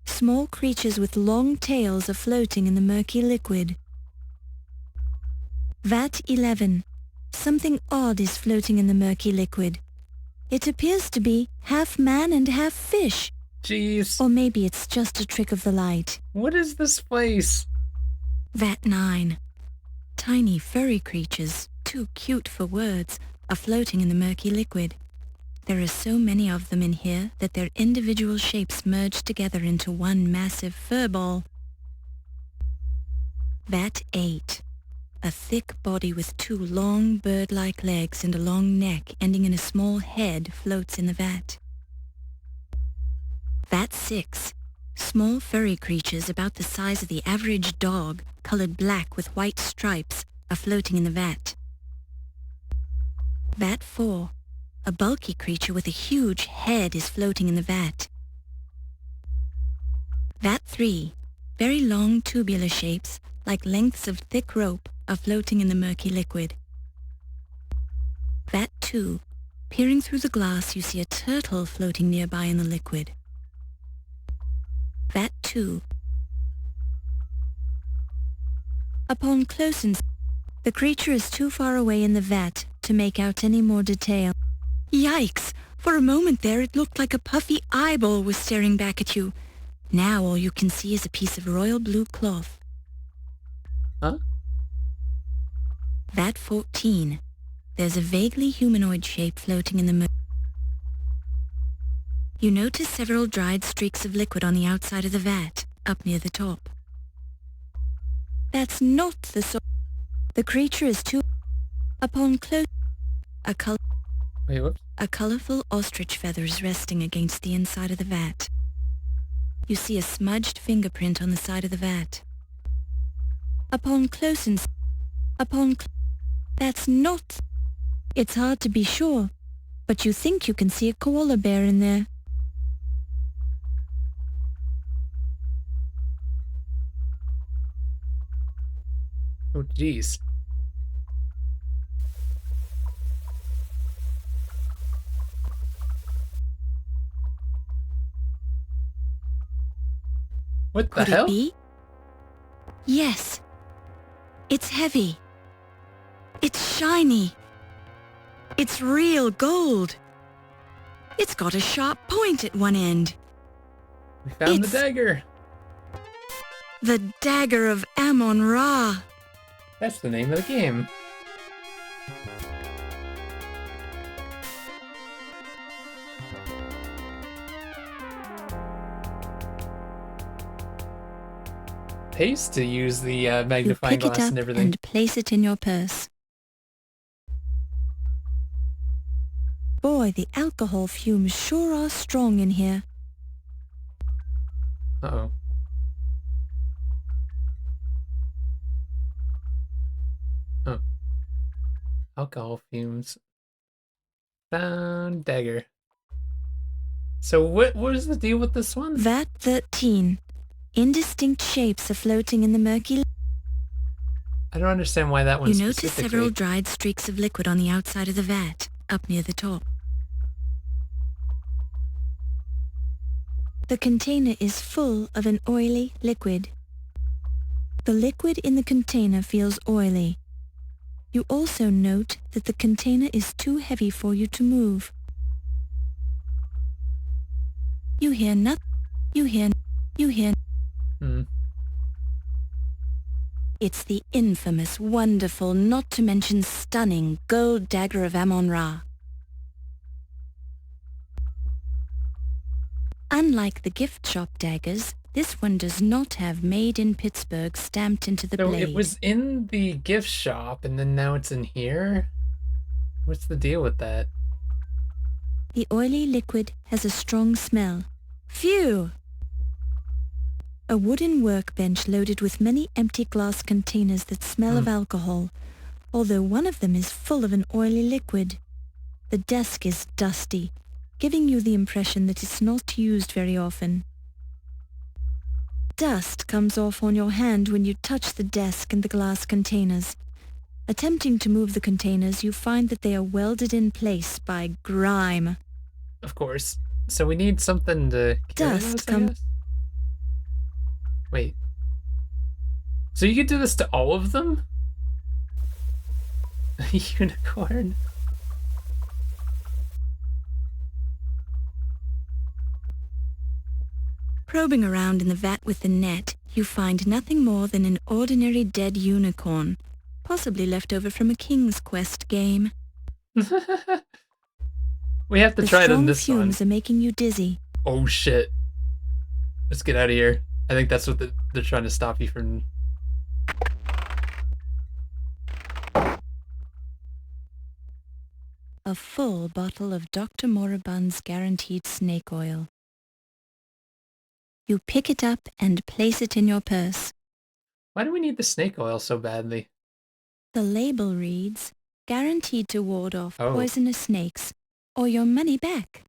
Small creatures with long tails are floating in the murky liquid. Vat 11. Something odd is floating in the murky liquid. It appears to be half man and half fish. Jeez. Or maybe it's just a trick of the light. What is this place? Vat 9. Tiny furry creatures, too cute for words, are floating in the murky liquid. There are so many of them in here that their individual shapes merge together into one massive fur ball. Vat 8. A thick body with 2 long bird-like legs and a long neck ending in a small head floats in the vat. Vat 6. Small furry creatures about the size of the average dog, colored black with white stripes, are floating in the vat. Vat 4. A bulky creature with a huge head is floating in the vat. Vat 3. Very long tubular shapes, like lengths of thick rope, are floating in the murky liquid. Vat 2. Peering through the glass, you see a turtle floating nearby in the liquid. Vat 2. Upon close inspection, the creature is too far away in the vat to make out any more detail. Yikes! For a moment there it looked like a puffy eyeball was staring back at you. Now all you can see is a piece of royal blue cloth. Huh? Vat 14. There's a vaguely humanoid shape floating in the moon. You notice several dried streaks of liquid on the outside of the vat, up near the top. That's not the sort. The creature is too... Upon close... Wait, whoops. A colorful ostrich feather is resting against the inside of the vat. You see a smudged fingerprint on the side of the vat. Upon close That's not... It's hard to be sure, but you think you can see a koala bear in there. Oh, jeez. What the hell? Could it be? Yes. It's heavy. It's shiny. It's real gold. It's got a sharp point at one end. We found the dagger. The Dagger of Amon Ra. That's the name of the game. Paste to use the magnifying You pick glass it up and everything. and place it in your purse. Boy, the alcohol fumes sure are strong in here. Uh-oh. Oh. Alcohol fumes. Found dagger. So what was the deal with this one? Vat 13. Indistinct shapes are floating in the murky... I don't understand why that one You notice specifically. several dried streaks of liquid on the outside of the vat, up near the top. The container is full of an oily liquid. The liquid in the container feels oily. You also note that the container is too heavy for you to move. You hear nothing. You hear... It's the infamous, wonderful, not to mention stunning, gold Dagger of Amon Ra. Unlike the gift shop daggers, this one does not have Made in Pittsburgh stamped into the So blade. it was in the gift shop and then now it's in here? What's the deal with that? The oily liquid has a strong smell. Phew! A wooden workbench loaded with many empty glass containers that smell of alcohol, although one of them is full of an oily liquid. The desk is dusty, giving you the impression that it's not used very often. Dust comes off on your hand when you touch the desk and the glass containers. Attempting to move the containers, you find that they are welded in place by grime. Of course. So we need something to carry Dust those, I guess? Wait. So you could do this to all of them? A unicorn? Probing around in the vat with the net, you find nothing more than an ordinary dead unicorn, possibly left over from a King's Quest game. We have to try it in this The strong fumes are making you dizzy. Oh shit. Let's get out of here. I think that's what they're trying to stop you from. A full bottle of Dr. Moribund's guaranteed snake oil. You pick it up and place it in your purse. Why do we need the snake oil so badly? The label reads, guaranteed to ward off Oh. poisonous snakes, or your money back.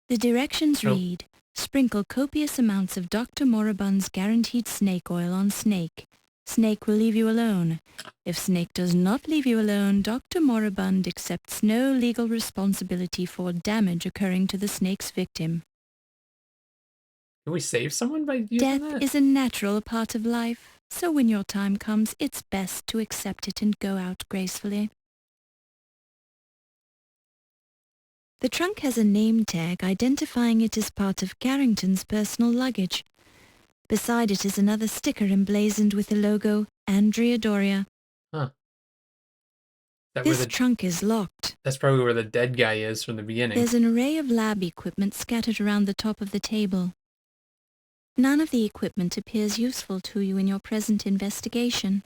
The directions read, Sprinkle copious amounts of Dr. Moribund's guaranteed snake oil on Snake. Snake will leave you alone. If Snake does not leave you alone, Dr. Moribund accepts no legal responsibility for damage occurring to the snake's victim. Can we save someone by using Death that? is a natural part of life, so when your time comes, it's best to accept it and go out gracefully. The trunk has a name tag identifying it as part of Carrington's personal luggage. Beside it is another sticker emblazoned with the logo Andrea Doria. Huh. This trunk is locked. That's probably where the dead guy is from the beginning. There's an array of lab equipment scattered around the top of the table. None of the equipment appears useful to you in your present investigation.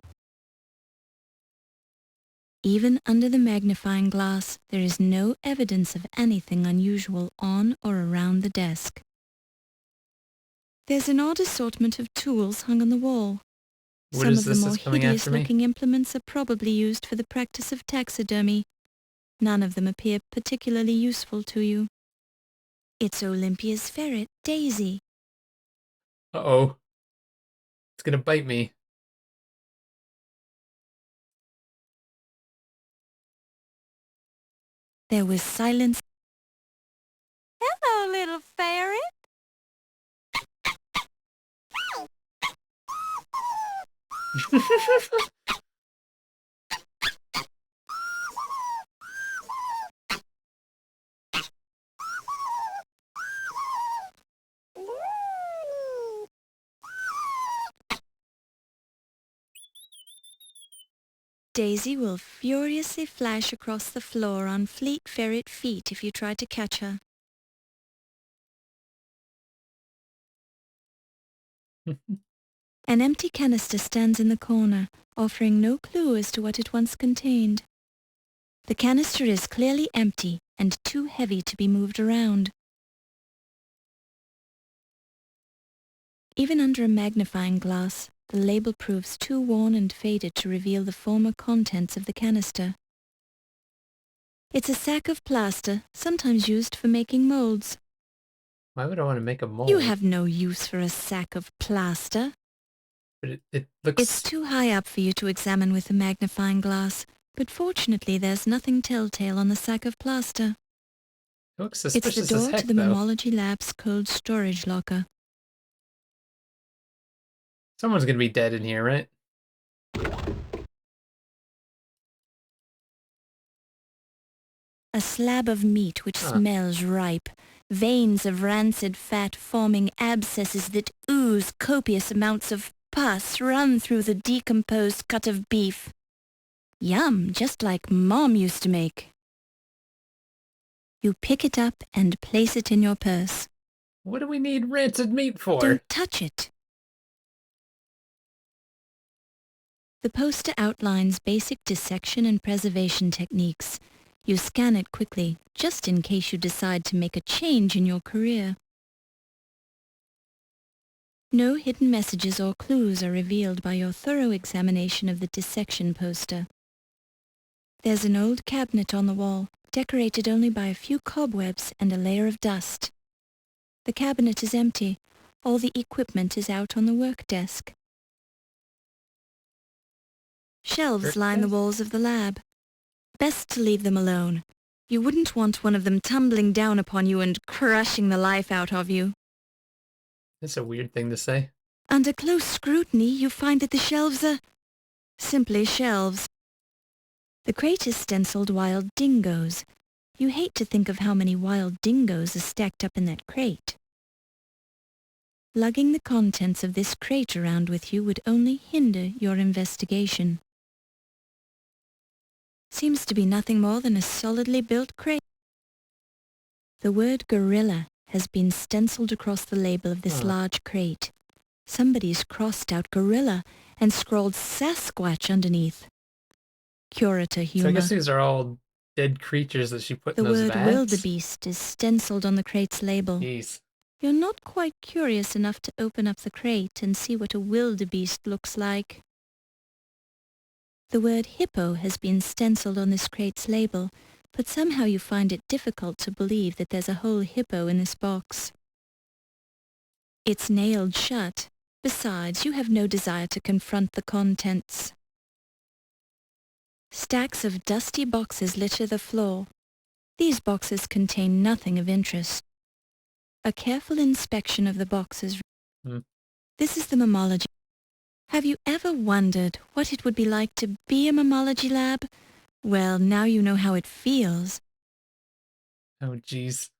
Even under the magnifying glass, there is no evidence of anything unusual on or around the desk. There's an odd assortment of tools hung on the wall. Some of the more hideous-looking implements are probably used for the practice of taxidermy. None of them appear particularly useful to you. It's Olympia's ferret, Daisy. Uh-oh. It's gonna bite me. There was silence. Hello, little ferret. Daisy will furiously flash across the floor on fleet ferret feet if you try to catch her. An empty canister stands in the corner, offering no clue as to what it once contained. The canister is clearly empty and too heavy to be moved around. Even under a magnifying glass, the label proves too worn and faded to reveal the former contents of the canister. It's a sack of plaster, sometimes used for making molds. Why would I want to make a mold? You have no use for a sack of plaster. But it looks... It's too high up for you to examine with a magnifying glass, but fortunately there's nothing telltale on the sack of plaster. It looks suspicious It's the door as heck, to the though. Mammology Lab's cold storage locker. Someone's gonna be dead in here, right? A slab of meat which smells ripe, veins of rancid fat forming abscesses that ooze copious amounts of pus run through the decomposed cut of beef. Yum, just like Mom used to make. You pick it up and place it in your purse. What do we need rancid meat for? Don't touch it. The poster outlines basic dissection and preservation techniques. You scan it quickly, just in case you decide to make a change in your career. No hidden messages or clues are revealed by your thorough examination of the dissection poster. There's an old cabinet on the wall, decorated only by a few cobwebs and a layer of dust. The cabinet is empty. All the equipment is out on the work desk. Shelves line the walls of the lab. Best to leave them alone. You wouldn't want one of them tumbling down upon you and crushing the life out of you. That's a weird thing to say. Under close scrutiny, you find that the shelves are simply shelves. The crate is stenciled wild dingoes. You hate to think of how many wild dingoes are stacked up in that crate. Lugging the contents of this crate around with you would only hinder your investigation. Seems to be nothing more than a solidly built crate. The word gorilla has been stenciled across the label of this large crate. Somebody's crossed out gorilla and scrawled Sasquatch underneath. Curator humor. So I guess these are all dead creatures that she put in those vats? The word wildebeest is stenciled on the crate's label. Jeez. You're not quite curious enough to open up the crate and see what a wildebeest looks like. The word hippo has been stenciled on this crate's label, but somehow you find it difficult to believe that there's a whole hippo in this box. It's nailed shut. Besides, you have no desire to confront the contents. Stacks of dusty boxes litter the floor. These boxes contain nothing of interest. A careful inspection of the boxes. This is the mammology. Have you ever wondered what it would be like to be a mammology lab? Well, now you know how it feels. Oh, jeez.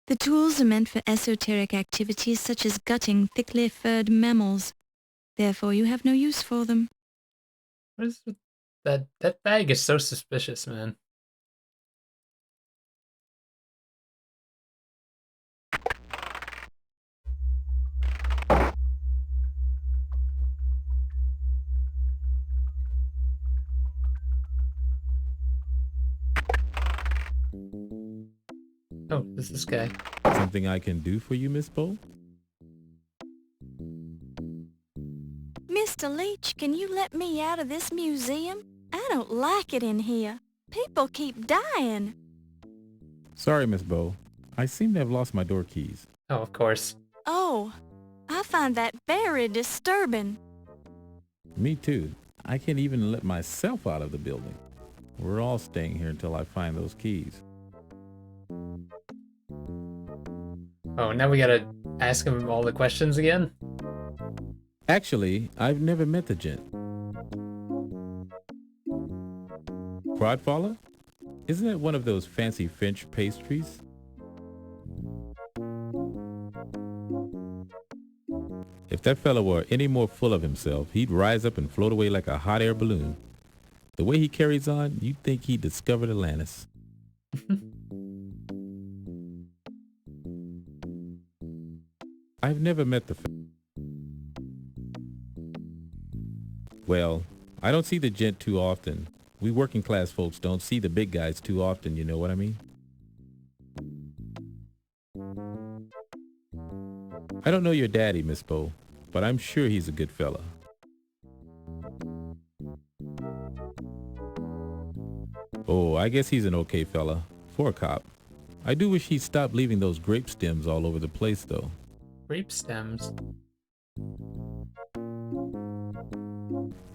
The tools are meant for esoteric activities such as gutting thickly furred mammals. Therefore, you have no use for them. What is with that bag is so suspicious, man. Oh, this guy. Something I can do for you, Miss Bo? Mr. Leach, can you let me out of this museum? I don't like it in here. People keep dying. Sorry, Miss Bo. I seem to have lost my door keys. Oh, of course. Oh, I find that very disturbing. Me too. I can't even let myself out of the building. We're all staying here until I find those keys. Oh, now we gotta ask him all the questions again? Actually, I've never met the gent. Crodfaller? Isn't that one of those fancy French pastries? If that fellow were any more full of himself, he'd rise up and float away like a hot air balloon. The way he carries on, you'd think he discovered Atlantis. I've never met the Well, I don't see the gent too often. We working class folks don't see the big guys too often, you know what I mean? I don't know your daddy, Miss Bo, but I'm sure he's a good fella. Oh, I guess he's an okay fella. For a cop. I do wish he'd stop leaving those grape stems all over the place, though. Grape stems?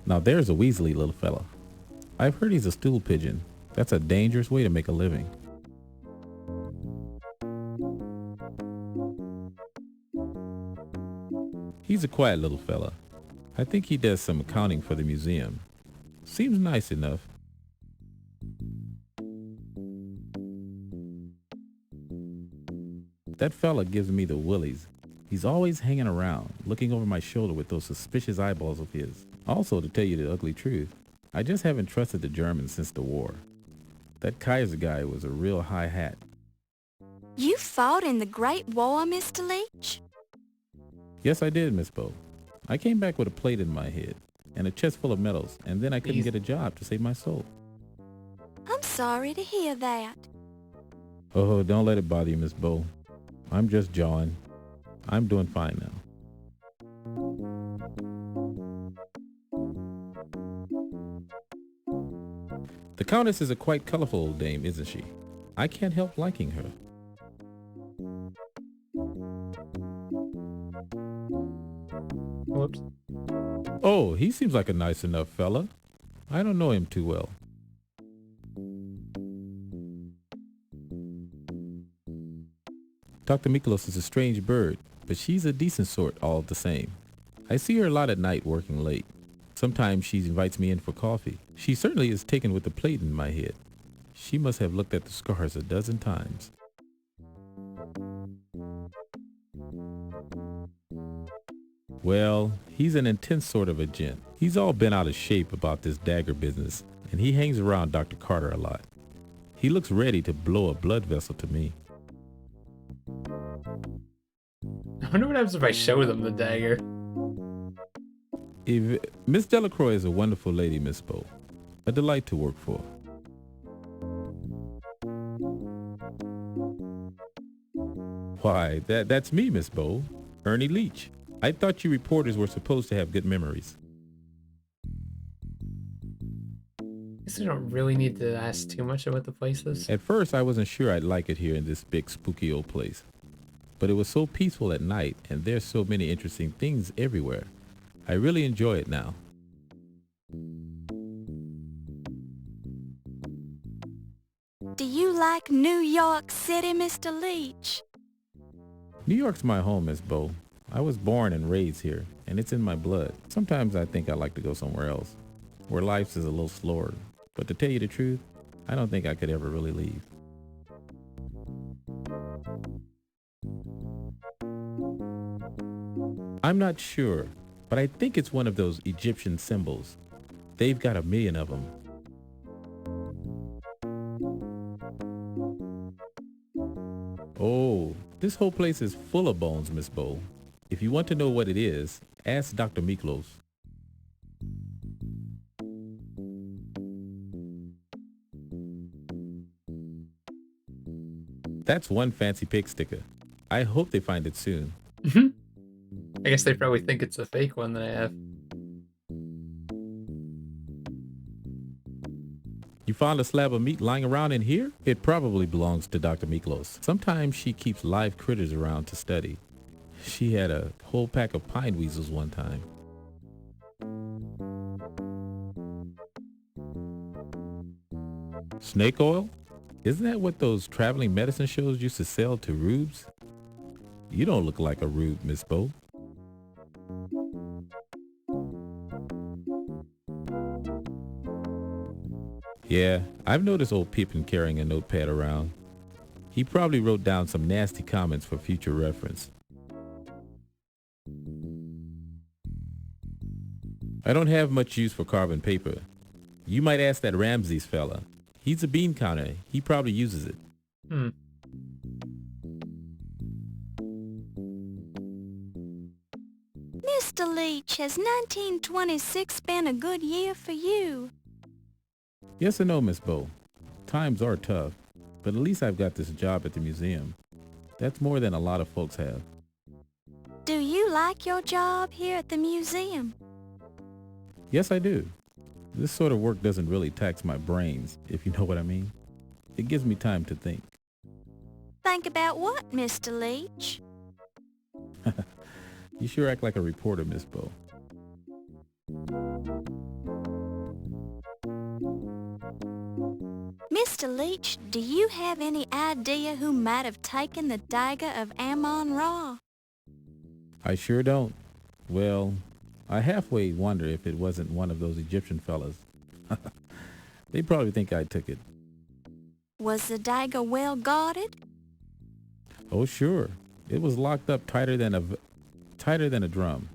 Now there's a Weasley little fella. I've heard he's a stool pigeon. That's a dangerous way to make a living. He's a quiet little fella. I think he does some accounting for the museum. Seems nice enough. That fella gives me the willies. He's always hanging around, looking over my shoulder with those suspicious eyeballs of his. Also, to tell you the ugly truth, I just haven't trusted the Germans since the war. That Kaiser guy was a real high hat. You fought in the Great War, Mr. Leach? Yes, I did, Miss Bo. I came back with a plate in my head and a chest full of medals, and then I couldn't get a job to save my soul. I'm sorry to hear that. Oh, don't let it bother you, Miss Bo. I'm just jawing. I'm doing fine now. The Countess is a quite colorful old dame, isn't she? I can't help liking her. Whoops. Oh, he seems like a nice enough fella. I don't know him too well. Dr. Miklos is a strange bird, but she's a decent sort all the same. I see her a lot at night working late. Sometimes she invites me in for coffee. She certainly is taken with the plate in my head. She must have looked at the scars a dozen times. Well, he's an intense sort of a gent. He's all bent out of shape about this dagger business, and he hangs around Dr. Carter a lot. He looks ready to blow a blood vessel to me. I wonder what happens if I show them the dagger. Miss Delacroix is a wonderful lady, Miss Bo. A delight to work for. Why, that's me, Miss Bo. Ernie Leach. I thought you reporters were supposed to have good memories. Guess I don't really need to ask too much about the place is. At first, I wasn't sure I'd like it here in this big, spooky old place. but it was so peaceful at night, and there's so many interesting things everywhere. I really enjoy it now. Do you like New York City, Mr. Leach? New York's my home, Miss Bo. I was born and raised here, and it's in my blood. Sometimes I think I'd like to go somewhere else, where life is a little slower. But to tell you the truth, I don't think I could ever really leave. I'm not sure, but I think it's one of those Egyptian symbols. They've got 1,000,000 of them. Oh, this whole place is full of bones, Miss Bo. If you want to know what it is, ask Dr. Miklos. That's one fancy pig sticker. I hope they find it soon. I guess they probably think it's a fake one that I have. You found a slab of meat lying around in here? It probably belongs to Dr. Miklos. Sometimes she keeps live critters around to study. She had a whole pack of pine weasels one time. Snake oil? Isn't that what those traveling medicine shows used to sell to rubes? You don't look like a rube, Miss Bo. Yeah, I've noticed old Pippin carrying a notepad around. He probably wrote down some nasty comments for future reference. I don't have much use for carbon paper. You might ask that Ramses fella. He's a bean counter. He probably uses it. Mr. Leach, has 1926 been a good year for you? Yes and no, Miss Bo. Times are tough, but at least I've got this job at the museum. That's more than a lot of folks have. Do you like your job here at the museum? Yes, I do. This sort of work doesn't really tax my brains, if you know what I mean. It gives me time to think. Think about what, Mr. Leach? You sure act like a reporter, Miss Bo. Mr. Leach, do you have any idea who might have taken the Dagger of Amon Ra? I sure don't. Well, I halfway wonder if it wasn't one of those Egyptian fellas. They probably think I took it. Was the dagger well guarded? Oh, sure. It was locked up tighter than a drum.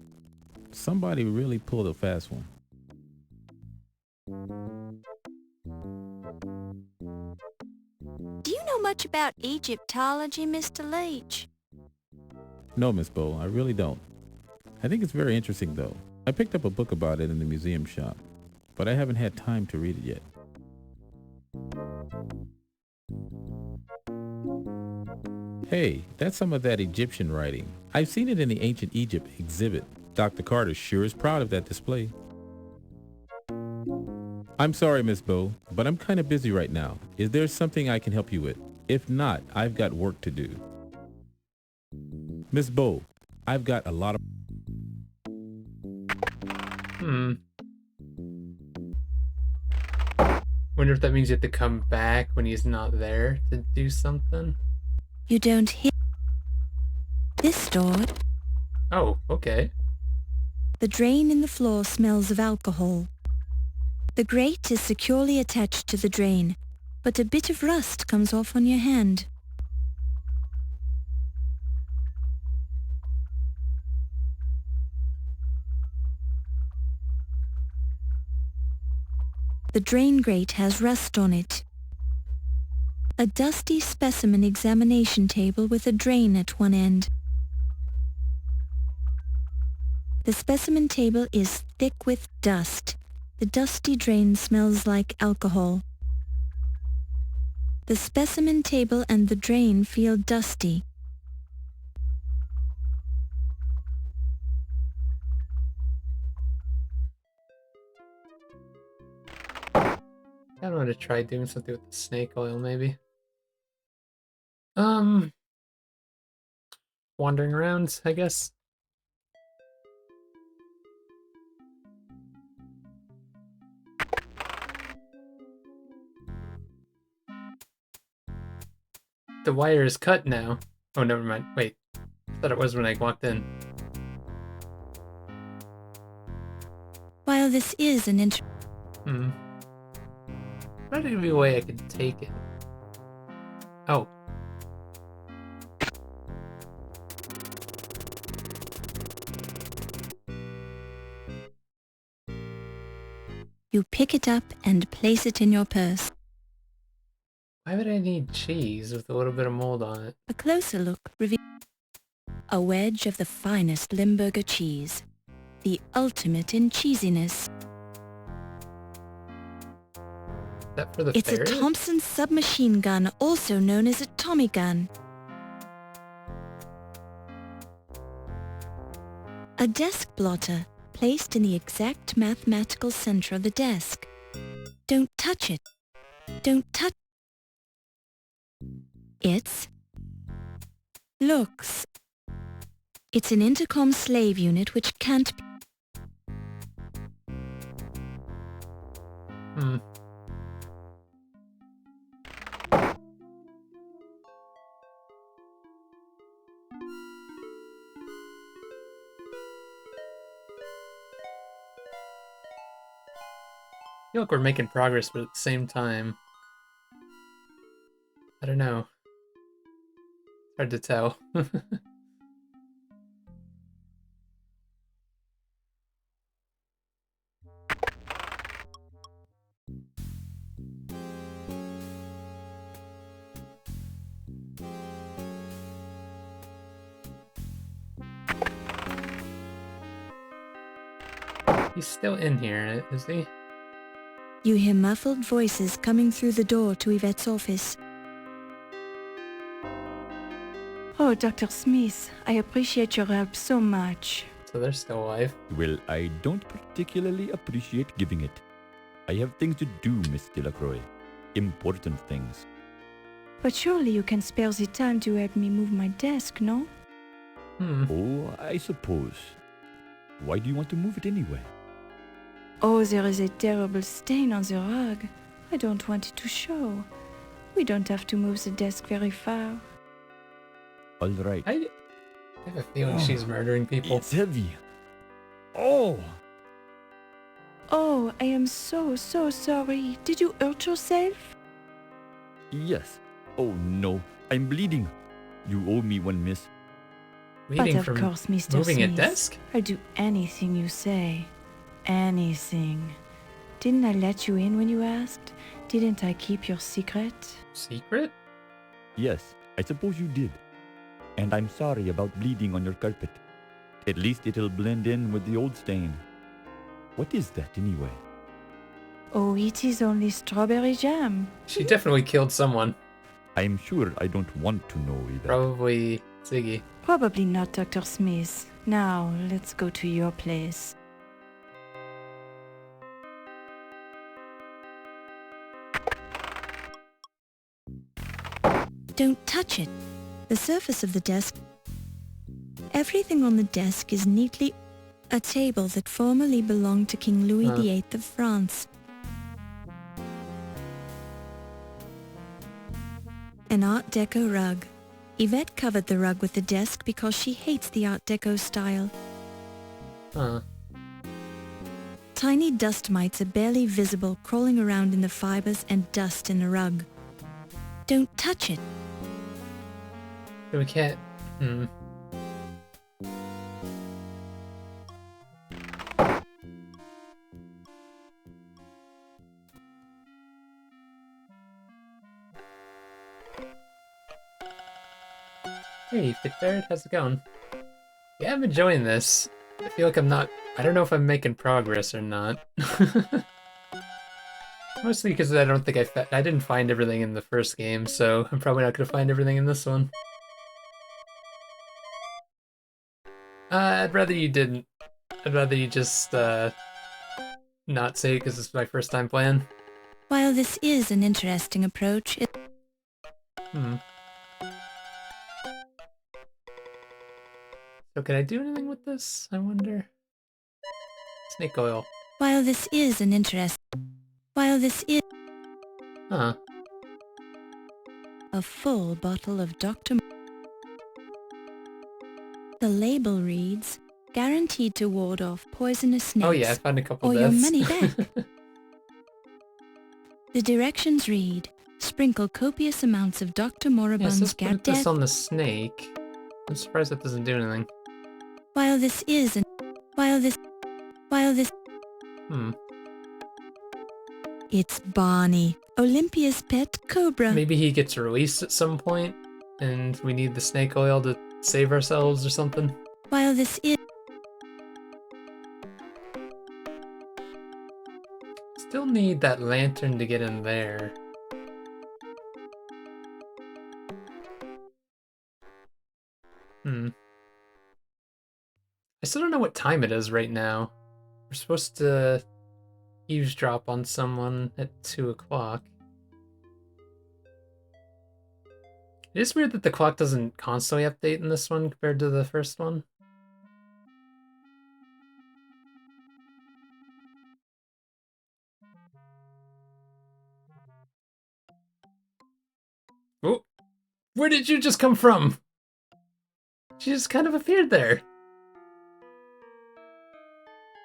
Somebody really pulled a fast one. Do you know much about Egyptology, Mr. Leach? No, Miss Bo, I really don't. I think it's very interesting, though. I picked up a book about it in the museum shop, but I haven't had time to read it yet. Hey, that's some of that Egyptian writing. I've seen it in the Ancient Egypt exhibit. Dr. Carter sure is proud of that display. I'm sorry, Miss Bo, but I'm kind of busy right now. Is there something I can help you with? If not, I've got work to do. Miss Bo, I've got a lot of... Wonder if that means you have to come back when he's not there to do something? You don't hear this door. Oh, okay. The drain in the floor smells of alcohol. The grate is securely attached to the drain, but a bit of rust comes off on your hand. The drain grate has rust on it. A dusty specimen examination table with a drain at one end. The specimen table is thick with dust. The dusty drain smells like alcohol. The specimen table and the drain feel dusty. I don't know to try doing something with the snake oil, maybe. wandering around, I guess. The wire is cut now. Oh, never mind. Wait. I thought it was when I walked in. While this is an Might be a way I could take it. Oh. You pick it up and place it in your purse. Why would I need cheese with a little bit of mold on it? A closer look reveals a wedge of the finest Limburger cheese, the ultimate in cheesiness. Is that for the It's ferret? a Thompson submachine gun, also known as a Tommy gun. A desk blotter, placed in the exact mathematical center of the desk. Don't touch it. Don't touch it. Looks. It's an intercom slave unit which can't be... I feel like we're making progress, but at the same time, I don't know. It's hard to tell. He's still in here, is he? You hear muffled voices coming through the door to Yvette's office. Oh, Dr. Smith, I appreciate your help so much. So they're still alive. Well, I don't particularly appreciate giving it. I have things to do, Miss Delacroix. Important things. But surely you can spare the time to help me move my desk, no? Oh, I suppose. Why do you want to move it anyway? Oh, there is a terrible stain on the rug. I don't want it to show. We don't have to move the desk very far. All right. I have a feeling she's murdering people. It's heavy. Oh! Oh, I am so sorry. Did you hurt yourself? Yes. Oh no, I'm bleeding. You owe me one, miss. Bleeding but of from course, Mr. moving Smith, a desk? I'll do anything you say. Anything. Didn't I let you in when you asked? Didn't I keep your secret? Secret? Yes, I suppose you did. And I'm sorry about bleeding on your carpet. At least it'll blend in with the old stain. What is that anyway? Oh, it is only strawberry jam. She definitely killed someone. I'm sure I don't want to know either. Probably Ziggy. Probably not, Dr. Smith. Now, let's go to your place. Don't touch it. The surface of the desk. Everything on the desk is neatly... A table that formerly belonged to King Louis VIII of France. An Art Deco rug. Yvette covered the rug with the desk because she hates the Art Deco style. Tiny dust mites are barely visible, crawling around in the fibers and dust in the rug. Don't touch it. We can't... Hey, Fitbird, how's it going? Yeah, I'm enjoying this. I feel like I'm not... I don't know if I'm making progress or not. Mostly because I don't think I didn't find everything in the first game, so I'm probably not going to find everything in this one. I'd rather you didn't. I'd rather you just, not say it because it's my first time playing. While this is an interesting approach, So can I do anything with this, I wonder? Snake oil. While this is an Huh. a full bottle of Dr. The label reads, guaranteed to ward off poisonous snakes. Oh yeah, I found a couple or deaths. your money back. The directions read, sprinkle copious amounts of Dr. Yeah, so Moribund's let's put this death. on the snake. I'm surprised that doesn't do anything. While this is an... While this... Hmm. It's Barney, Olympia's pet cobra. Maybe he gets released at some point, and we need the snake oil to save ourselves or something. While this is... Still need that lantern to get in there. I still don't know what time it is right now. We're supposed to eavesdrop on someone at 2 o'clock. It is weird that the clock doesn't constantly update in this one compared to the first one. Oh, where did you just come from? She just kind of appeared there.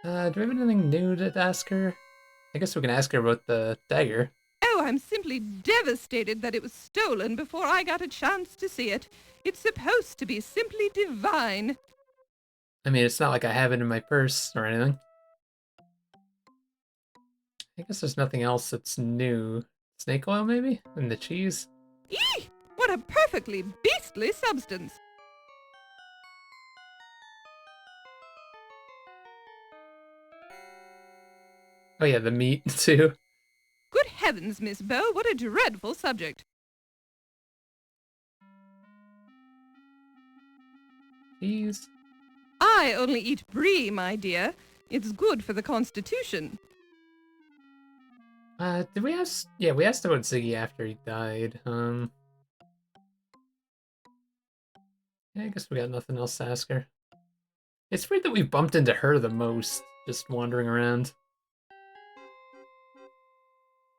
Do we have anything new to ask her? I guess we can ask her about the dagger. Oh, I'm simply devastated that it was stolen before I got a chance to see it. It's supposed to be simply divine. I mean, it's not like I have it in my purse or anything. I guess there's nothing else that's new. Snake oil, maybe? And the cheese? Eek! What a perfectly beastly substance! Oh yeah, the meat, too. Good heavens, Miss Bow, what a dreadful subject. Cheese? I only eat brie, my dear. It's good for the constitution. Did we ask? Yeah, we asked about Ziggy after he died. Yeah, I guess we got nothing else to ask her. It's weird that we bumped into her the most, just wandering around.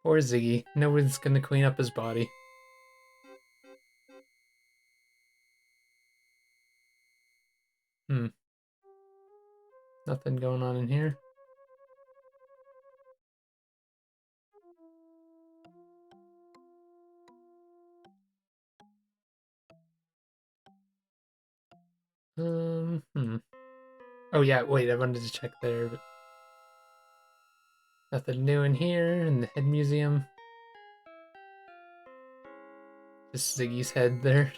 Poor Ziggy. No one's gonna clean up his body. Nothing going on in here. Oh yeah, wait, I wanted to check there, but nothing new in here in the head museum. Just Ziggy's head there.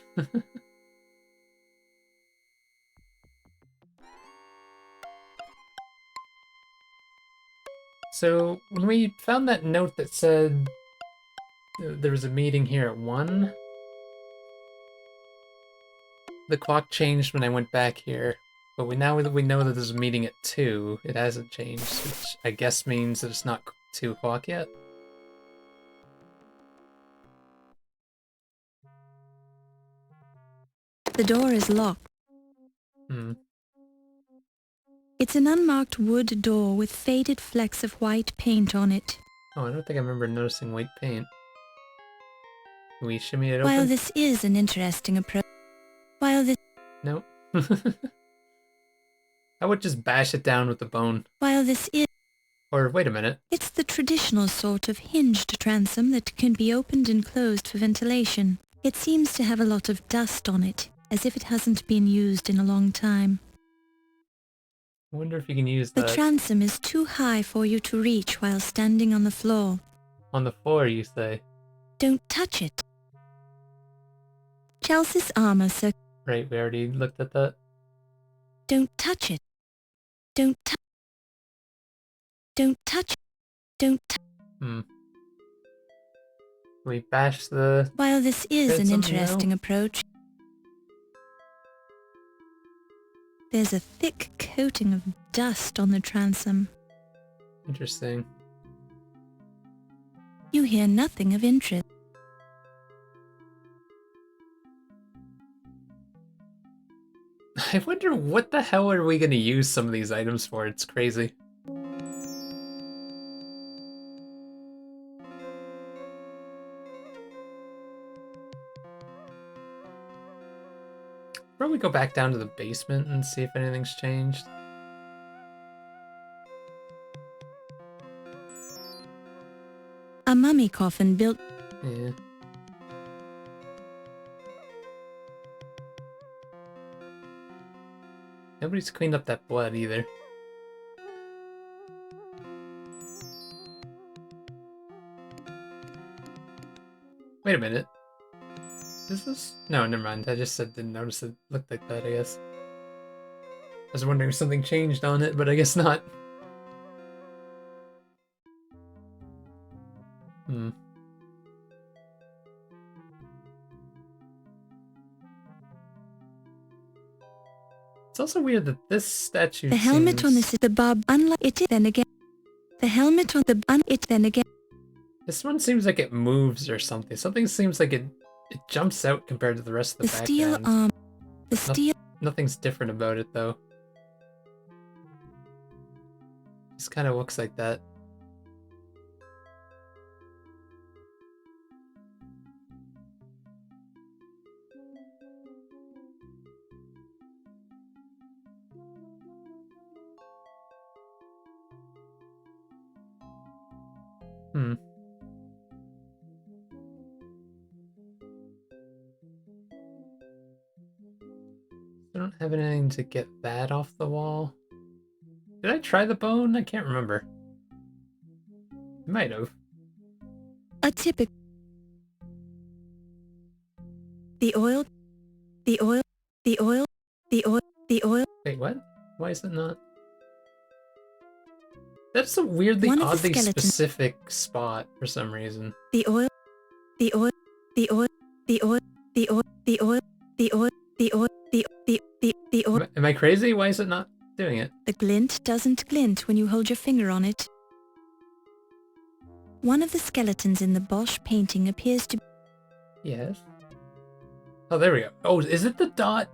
So, when we found that note that said there was a meeting here at 1, the clock changed when I went back here. But now that we know that there's a meeting at 2, it hasn't changed, which I guess means that it's not 2 o'clock yet. The door is locked. It's an unmarked wood door with faded flecks of white paint on it. Oh, I don't think I remember noticing white paint. Can we shimmy it open? While this is an interesting approach... Nope. I would just bash it down with the bone. While this is... Or, wait a minute. It's the traditional sort of hinged transom that can be opened and closed for ventilation. It seems to have a lot of dust on it, as if it hasn't been used in a long time. I wonder if you can use that. The transom is too high for you to reach while standing on the floor. On the floor, you say? Don't touch it. Chelsea's armor, sir. Right, we already looked at that. Don't touch it. Don't touch. Don't touch. Don't touch. We bash the... While this is an interesting approach, there's a thick coating of dust on the transom. Interesting. You hear nothing of interest. I wonder what the hell are we gonna use some of these items for? It's crazy. Probably go back down to the basement and see if anything's changed. A mummy coffin built... Yeah. Nobody's cleaned up that blood either. Wait a minute. Is this? No, never mind. I just said didn't notice it looked like that, I guess. I was wondering if something changed on it, but I guess not. Hmm. It's also weird that this statue The helmet on this is the bob, unlike it then again. The helmet on the it then again. This one seems like it moves or something. Something seems like it jumps out compared to the rest of the background. Steel arm. The steel... Nothing's different about it, though. Just kind of looks like that. Hmm. I don't have anything to get that off the wall. Did I try the bone? I can't remember. I might have. A typical... The oil... The oil... The oil... The oil... The oil... Wait, what? Why is it not? That's a weirdly, One of the oddly skeletons- specific spot for some reason. The oil... The oil... The oil... The oil... The oil... The oil... The oil... The oil... The oil... Am I crazy? Why is it not doing it? The glint doesn't glint when you hold your finger on it. One of the skeletons in the Bosch painting appears to... Yes. Oh, there we go. Oh, is it the dot?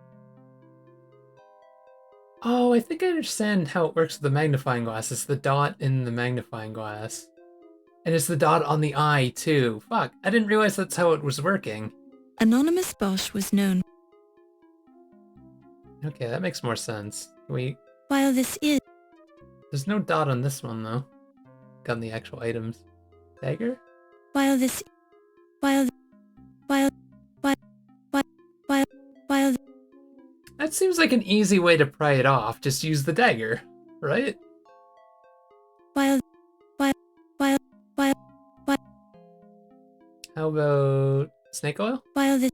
Oh, I think I understand how it works with the magnifying glass. It's the dot in the magnifying glass. And it's the dot on the eye, too. Fuck, I didn't realize that's how it was working. Anonymous Bosch was known. Okay, that makes more sense. Wait, While this is... there's no dot on this one, though. On the actual items. Dagger? While this... While... That seems like an easy way to pry it off. Just use the dagger, right? While... How about snake oil? While this...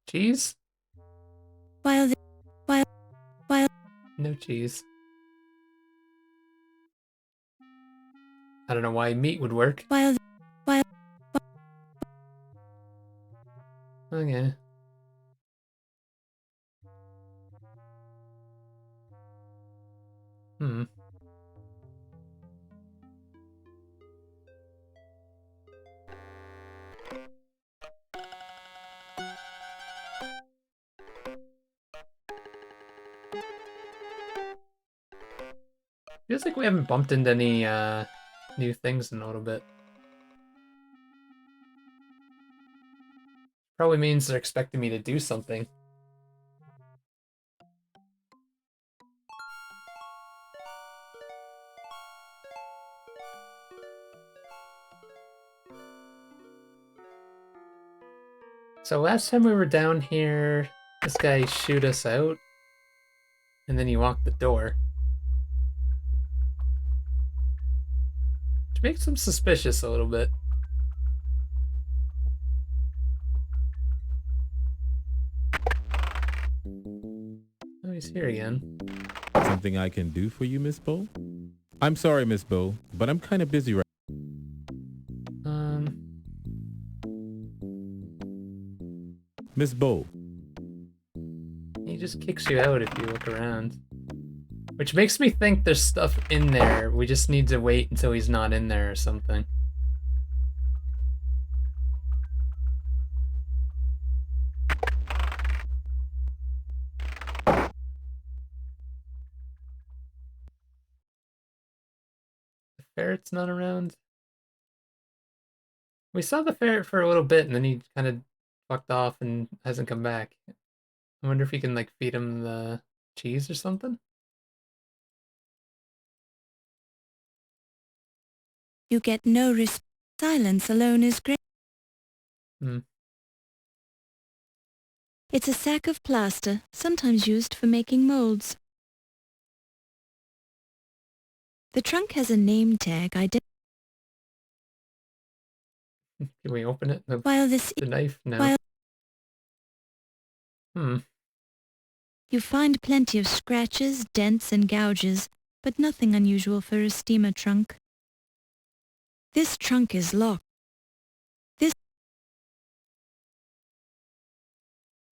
Cheese? While No cheese. I don't know why meat would work. Okay. Hmm. Feels like we haven't bumped into any new things in a little bit. Probably means they're expecting me to do something. So last time we were down here, this guy shoot us out, and then he locked the door. Which makes him suspicious a little bit. Oh, he's here again. Something I can do for you, Miss Bo? I'm sorry, Miss Bo, but I'm kind of busy right Miss Bo. He just kicks you out if you look around. Which makes me think there's stuff in there. We just need to wait until he's not in there or something. ferret's not around. We saw the ferret for a little bit, and then he kind of fucked off and hasn't come back. I wonder if you can, like, feed him the cheese or something? You get no response. Silence alone is great. Hmm. It's a sack of plaster, sometimes used for making molds. The trunk has a name tag Can we open it? While this The knife? No. You find plenty of scratches, dents, and gouges, but nothing unusual for a steamer trunk. This trunk is locked.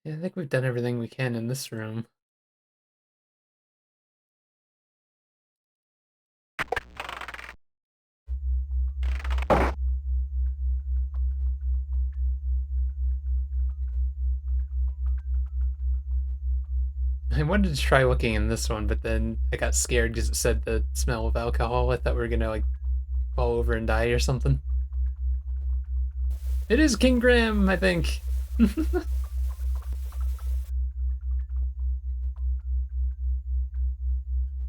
Yeah, I think we've done everything we can in this room. I wanted to try looking in this one, but then I got scared because it said the smell of alcohol. I thought we were gonna, like, fall over and die or something. It is King Graham, I think.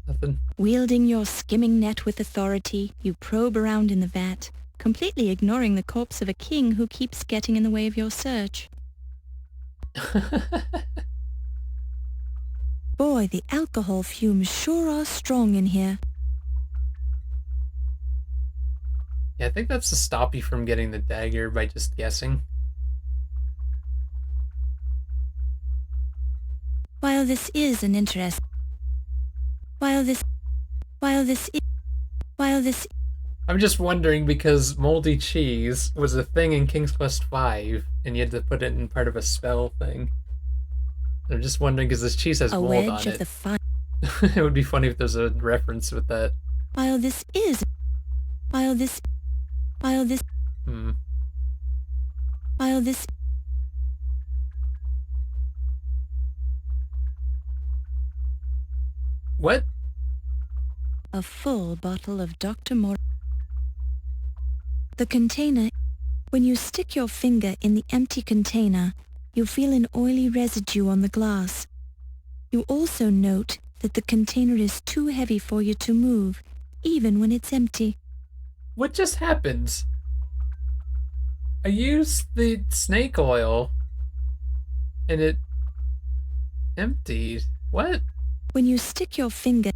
Nothing. Wielding your skimming net with authority, you probe around in the vat, completely ignoring the corpse of a king who keeps getting in the way of your search. Boy, the alcohol fumes sure are strong in here. Yeah, I think that's to stop you from getting the dagger by just guessing. While this is an interest... I'm just wondering because moldy cheese was a thing in King's Quest V, and you had to put it in part of a spell thing. I'm just wondering because this cheese has mold on it. It would be funny if there's a reference with that. While this... What? A full bottle of Dr. Mor... The container... When you stick your finger in the empty container, you feel an oily residue on the glass. You also note that the container is too heavy for you to move, even when it's empty. What just happened? I used the snake oil, and it emptied. What? When you stick your finger,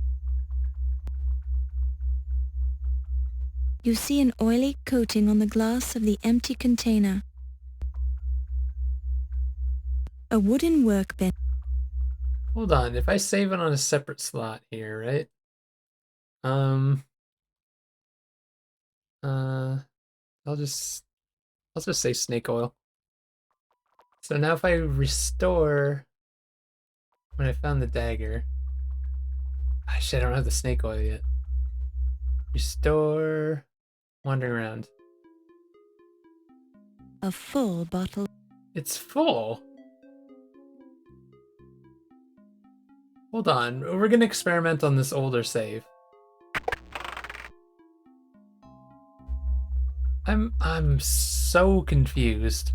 you see an oily coating on the glass of the empty container. A wooden workbench. Hold on, if I save it on a separate slot here, right? I'll just say snake oil. So now if I restore when I found the dagger. Ah, shit, I don't have the snake oil yet. Restore wandering around. A full bottle. It's full. Hold on, we're gonna experiment on this older save. I'm so confused.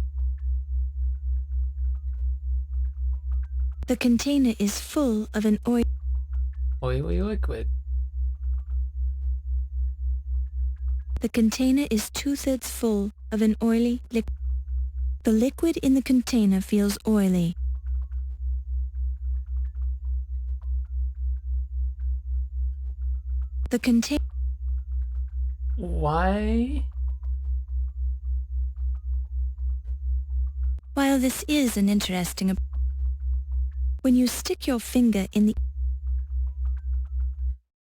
The container is full of an oily liquid. The container is 2/3 full of an oily liquid. The liquid in the container feels oily. The container... Why? While this is an interesting... When you stick your finger in the...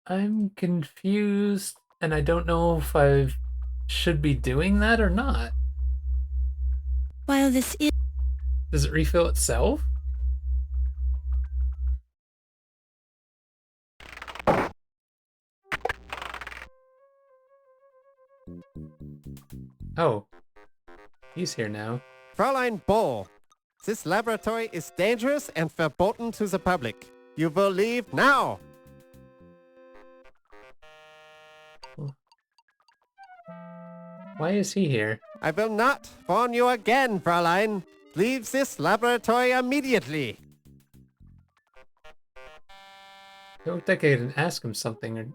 I'm confused, and I don't know if I should be doing that or not. While this is... Does it refill itself? Oh. He's here now. Fräulein Boll, this laboratory is dangerous and verboten to the public. You will leave now. Why is he here? I will not warn you again, Fräulein. Leave this laboratory immediately. It looked like I could ask him something. Or...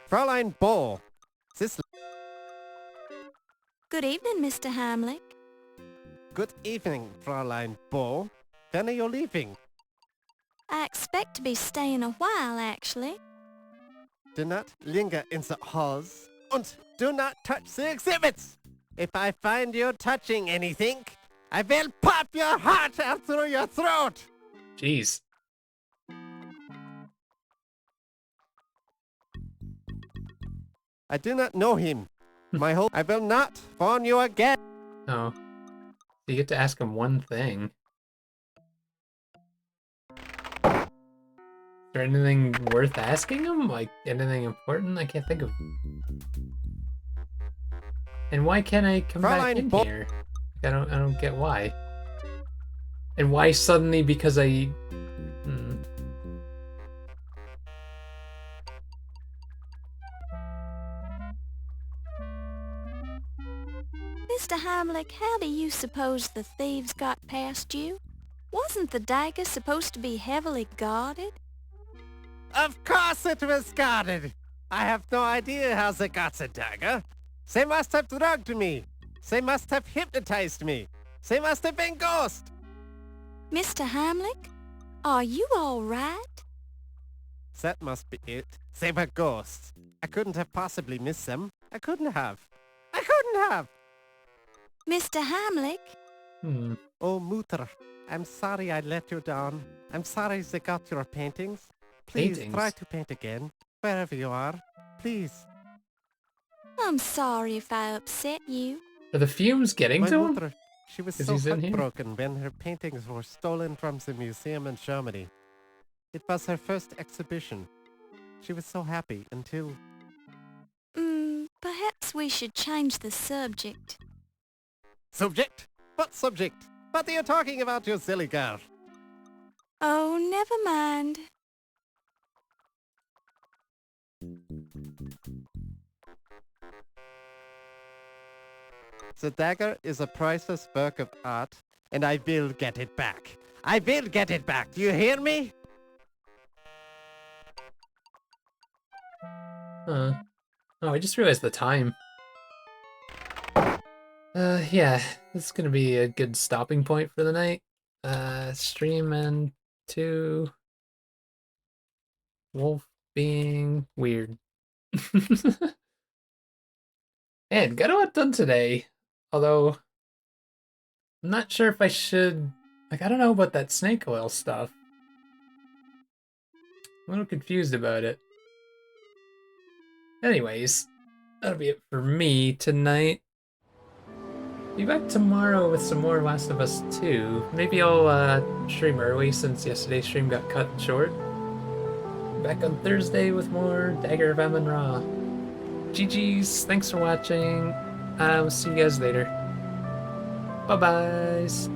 Fräulein Boll, this... Good evening, Mr. Heimlich. Good evening, Fräulein Boll. When are you leaving? I expect to be staying a while, actually. Do not linger in the halls. And do not touch the exhibits! If I find you touching anything, I will pop your heart out through your throat! Jeez. I do not know him. I will not warn you again. Oh. You get to ask him one thing. Is there anything worth asking him? Like, anything important? I can't think of... And why can't I come back in here? I don't get why. And why suddenly because I... Mr. Heimlich, how do you suppose the thieves got past you? Wasn't the dagger supposed to be heavily guarded? Of course it was guarded! I have no idea how they got the dagger. They must have drugged me. They must have hypnotized me. They must have been ghosts. Mr. Heimlich, are you all right? That must be it. They were ghosts. I couldn't have possibly missed them. I couldn't have. Mr. Heimlich? Oh, Mutter, I'm sorry I let you down. I'm sorry they got your paintings. Please try to paint again, wherever you are. Please. I'm sorry if I upset you. Are the fumes getting to him? Mother, she was so heartbroken when her paintings were stolen from the museum in Germany. It was her first exhibition. She was so happy until... Perhaps we should change the subject. Subject? What subject? What are you talking about, you silly girl? Oh, never mind. The dagger is a priceless work of art, and I will get it back. I will get it back. Do you hear me? Oh, I just realized the time. Yeah, this is gonna be a good stopping point for the night. Stream and 2 Wolf being weird. And got a lot done today. Although, I'm not sure if I should... Like, I don't know about that snake oil stuff. I'm a little confused about it. Anyways, that'll be it for me tonight. Be back tomorrow with some more Last of Us 2. Maybe I'll stream early since yesterday's stream got cut short. Back on Thursday with more Dagger of Amon Ra. GG's, thanks for watching. I'll see you guys later. Bye-byes.